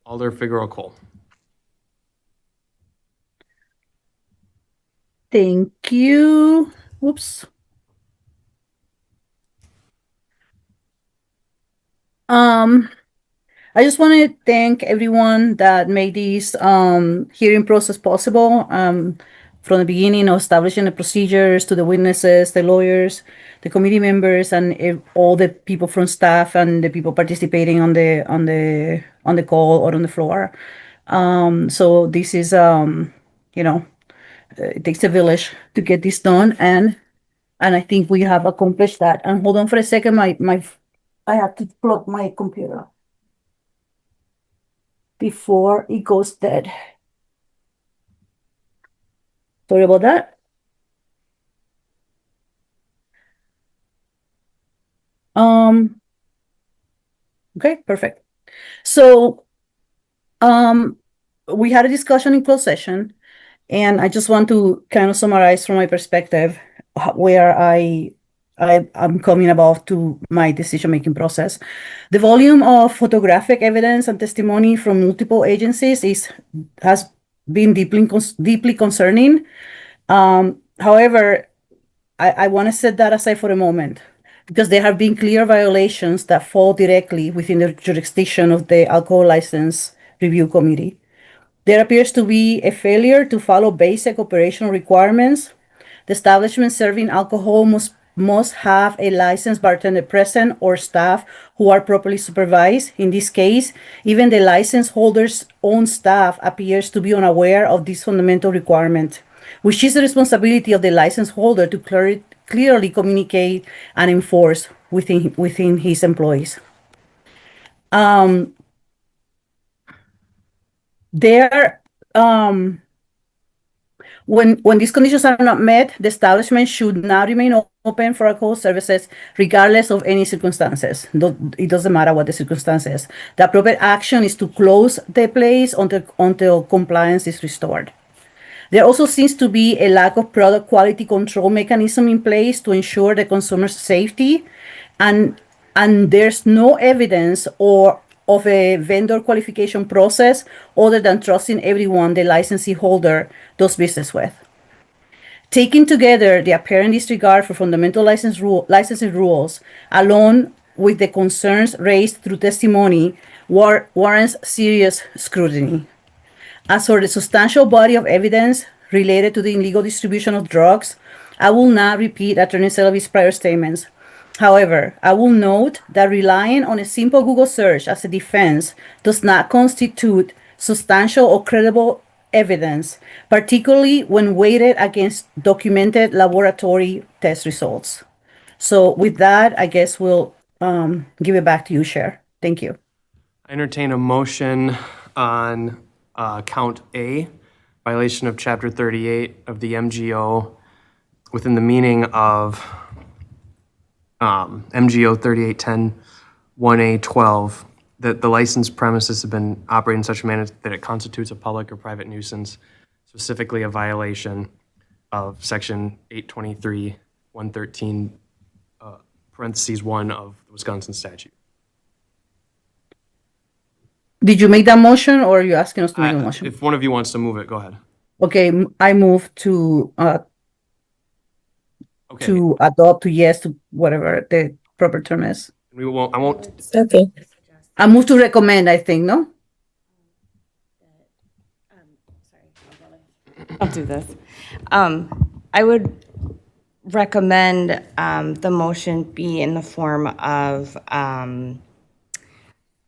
Speaker 1: Alder Figueroa Cole.
Speaker 3: Thank you. Oops. I just want to thank everyone that made this hearing process possible. From the beginning of establishing the procedures to the witnesses, the lawyers, the committee members, and all the people from staff and the people participating on the call or on the floor. So this is it takes a village to get this done, and I think we have accomplished that. And hold on for a second, I have to plug my computer before it goes dead. Sorry about that. Okay, perfect. So, we had a discussion in closed session, and I just want to kind of summarize from my perspective where I'm coming about to my decision-making process. The volume of photographic evidence and testimony from multiple agencies has been deeply concerning. However, I want to set that aside for a moment because there have been clear violations that fall directly within the jurisdiction of the Alcohol License Review Committee. There appears to be a failure to follow basic operational requirements. The establishment serving alcohol must have a licensed bartender present or staff who are properly supervised. In this case, even the license holder's own staff appears to be unaware of this fundamental requirement, which is the responsibility of the license holder to clearly communicate and enforce within his employees. When these conditions are not met, the establishment should not remain open for alcohol services, regardless of any circumstances. It doesn't matter what the circumstances. The appropriate action is to close the place until compliance is restored. There also seems to be a lack of product quality control mechanism in place to ensure the consumer's safety, and there's no evidence of a vendor qualification process other than trusting everyone the licensee holder does business with. Taking together the apparent disregard for fundamental licensing rules, along with the concerns raised through testimony, warrants serious scrutiny. As for the substantial body of evidence related to the illegal distribution of drugs, I will not repeat Attorney Selby's prior statements. However, I will note that relying on a simple Google search as a defense does not constitute substantial or credible evidence, particularly when weighted against documented laboratory test results. So with that, I guess we'll give it back to you, Chair. Thank you.
Speaker 1: I entertain a motion on count A, violation of Chapter 38 of the MGO within the meaning of MGO 3810 1A12, that the licensed premises have been operated in such a manner that it constitutes a public or private nuisance, specifically a violation of Section 823 113 parentheses 1 of the Wisconsin statute.
Speaker 3: Did you make that motion or are you asking us to make a motion?
Speaker 1: If one of you wants to move it, go ahead.
Speaker 3: Okay, I move to
Speaker 1: Okay.
Speaker 3: adopt, to yes, to whatever the proper term is.
Speaker 1: We won't, I won't,
Speaker 3: Okay. I move to recommend, I think, no?
Speaker 7: I'll do this. I would recommend the motion be in the form of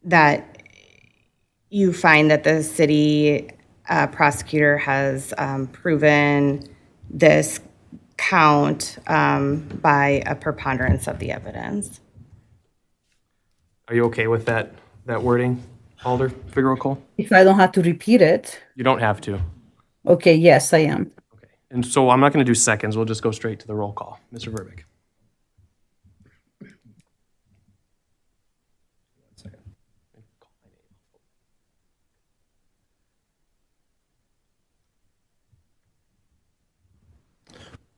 Speaker 7: that you find that the city prosecutor has proven this count by a preponderance of the evidence.
Speaker 1: are you okay with that wording, Alder Figueroa-Cole?
Speaker 3: If I don't have to repeat it,
Speaker 1: You don't have to.
Speaker 3: okay, yes, I am.
Speaker 1: Okay. And so I'm not going to do seconds. We'll just go straight to the roll call. Mr. Verbeek.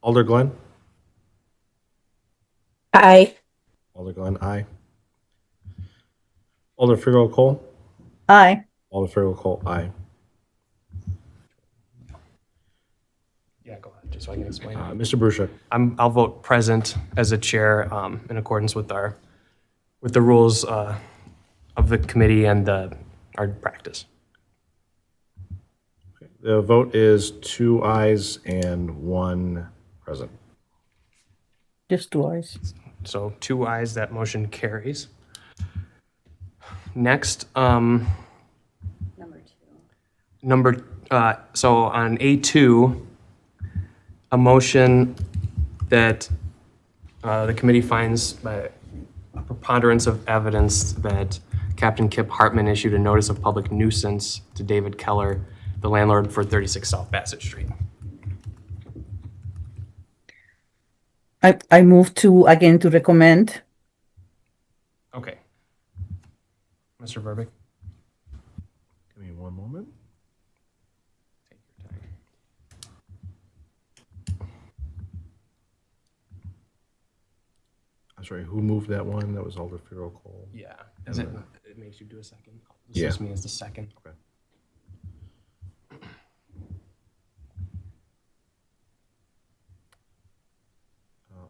Speaker 2: Alder Glenn?
Speaker 3: Aye.
Speaker 2: Alder Glenn, aye. Alder Figueroa-Cole?
Speaker 3: Aye.
Speaker 2: Alder Figueroa-Cole, aye.
Speaker 1: Yeah, go ahead, just so I can explain.
Speaker 2: Mr. Brusick?
Speaker 1: I'll vote present as a chair in accordance with the rules of the committee and our practice.
Speaker 2: The vote is 2 ayes and 1 present.
Speaker 3: Just 2 ayes.
Speaker 1: So 2 ayes, that motion carries. Next, so on A2, a motion that the committee finds by a preponderance of evidence that Captain Kip Hartman issued a notice of public nuisance to David Keller, the landlord for 36 South Bassett Street.
Speaker 3: I move to, again, to recommend.
Speaker 1: Okay. Mr. Verbeek?
Speaker 2: Give me one moment.
Speaker 1: Take your time.
Speaker 2: I'm sorry, who moved that one? That was Alder Figueroa-Cole.
Speaker 1: Yeah. It makes you do a second?
Speaker 2: Yeah.
Speaker 1: This is me as the second.
Speaker 2: Okay.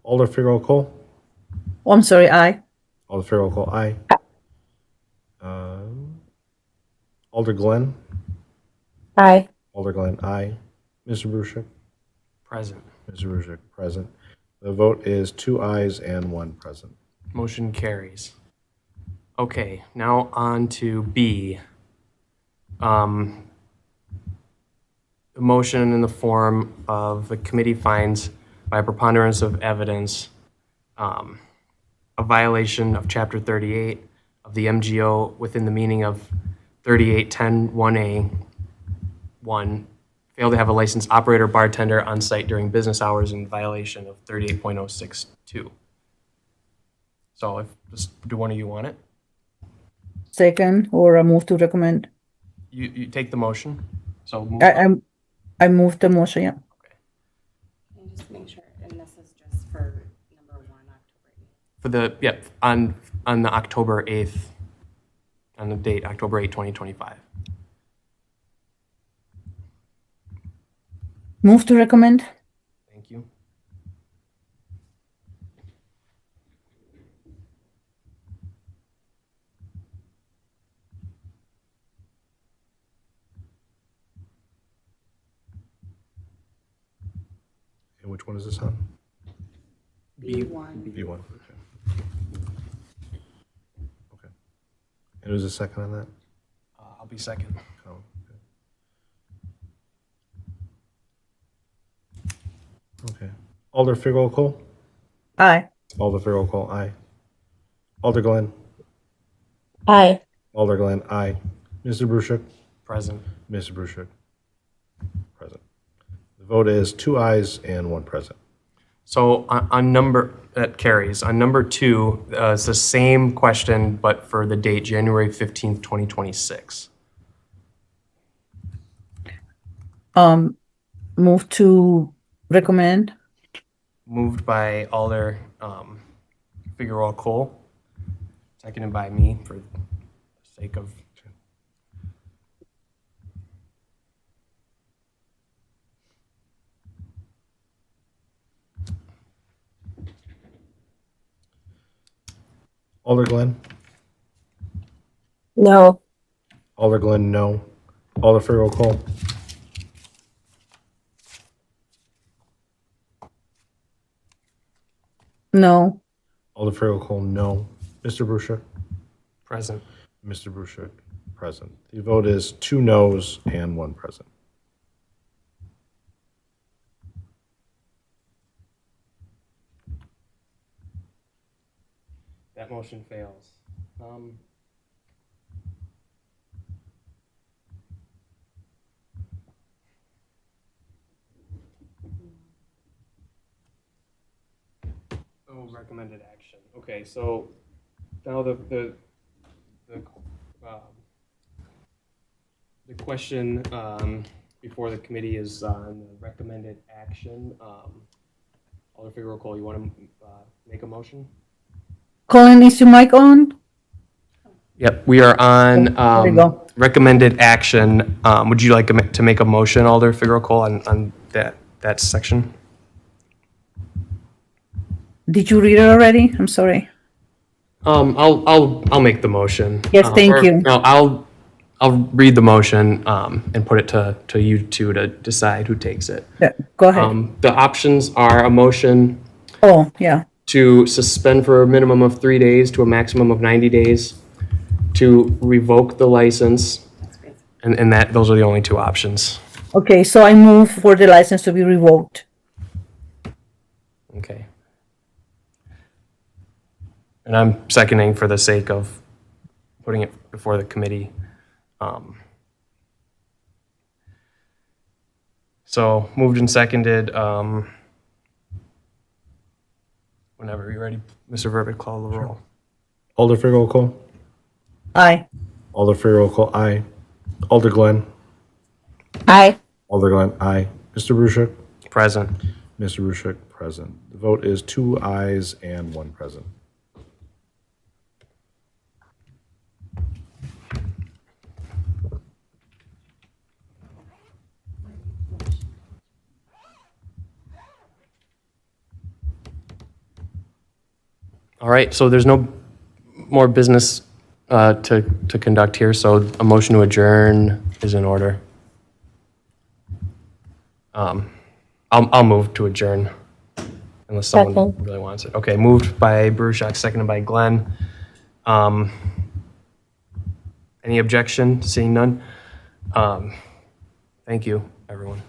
Speaker 2: Alder Figueroa-Cole?
Speaker 3: Oh, I'm sorry, aye.
Speaker 2: Alder Figueroa-Cole, aye. Alder Glenn?
Speaker 3: Aye.
Speaker 2: Alder Glenn, aye. Mr. Brusick?
Speaker 1: Present.
Speaker 2: Mr. Brusick, present. The vote is 2 ayes and 1 present.
Speaker 1: Motion carries. Okay, now on to B. The motion in the form of the committee finds by preponderance of evidence a violation of Chapter 38 of the MGO within the meaning of 3810 1A 1, fail to have a licensed operator bartender on site during business hours in violation of 38.062. So do one of you want it?
Speaker 3: Second, or I move to recommend.
Speaker 1: You take the motion. So move.
Speaker 3: I move the motion, yeah.
Speaker 7: Can you just make sure, and this is just for number 1, October 8th?
Speaker 1: For the, yeah, on the October 8th, on the date, October 8, 2025.
Speaker 3: Move to recommend.
Speaker 1: Thank you.
Speaker 2: one is this on?
Speaker 7: B1.
Speaker 2: B1. Okay. Okay. And who's the second on that?
Speaker 1: I'll be second.
Speaker 2: Oh, okay. Okay. Alder Figel-Cole?
Speaker 3: Aye.
Speaker 2: Alder Figel-Cole, aye. Alder Glenn?
Speaker 3: Aye.
Speaker 2: Alder Glenn, aye. Mr. Brusick?
Speaker 1: Present.
Speaker 2: Mr. Brusick? Present. The vote is 2 ayes and 1 present.
Speaker 1: So on number, that carries. On number 2, it's the same question, but for the date, January 15th, 2026.
Speaker 3: Move to recommend.
Speaker 1: Moved by Alder Figueroa Cole, seconded by me for the sake of.
Speaker 2: Alder Glenn?
Speaker 3: No.
Speaker 2: Alder Glenn, no. Alder Figel-Cole?
Speaker 3: No.
Speaker 2: Alder Figel-Cole, no. Mr. Brusick?
Speaker 1: Present.
Speaker 2: Mr. Brusick, present. The vote is 2 noes and 1 present.
Speaker 1: That motion fails. Oh, recommended action. Okay, so now the question before the committee is on the recommended action. Alder Figueroa Cole, you want to make a motion?
Speaker 3: Colin, is your mic on?
Speaker 1: Yep, we are on
Speaker 3: There you go.
Speaker 1: recommended action. Would you like to make a motion, Alder Figueroa Cole, on that section?
Speaker 3: Did you read it already? I'm sorry.
Speaker 1: I'll make the motion.
Speaker 3: Yes, thank you.
Speaker 1: No, I'll read the motion and put it to you two to decide who takes it.
Speaker 3: Yeah, go ahead.
Speaker 1: The options are a motion
Speaker 3: Oh, yeah.
Speaker 1: to suspend for a minimum of 3 days to a maximum of 90 days, to revoke the license, and those are the only 2 options.
Speaker 3: Okay, so I move for the license to be revoked.
Speaker 1: Okay. And I'm seconding for the sake of putting it before the committee. So moved and seconded. Whenever you're ready, Mr. Verbic, call the roll.
Speaker 2: Alder Figel-Cole?
Speaker 3: Aye.
Speaker 2: Alder Figel-Cole, aye. Alder Glenn?
Speaker 3: Aye.
Speaker 2: Alder Glenn, aye. Mr. Brusick?
Speaker 1: Present.
Speaker 2: Mr. Brusick, present. The vote is 2 ayes and 1 present.
Speaker 1: All right, so there's no more business to conduct here, so a motion to adjourn is in order. I'll move to adjourn unless someone really wants it. Okay, moved by Brusick, seconded by Glenn. Any objection? Seeing none? Thank you, everyone.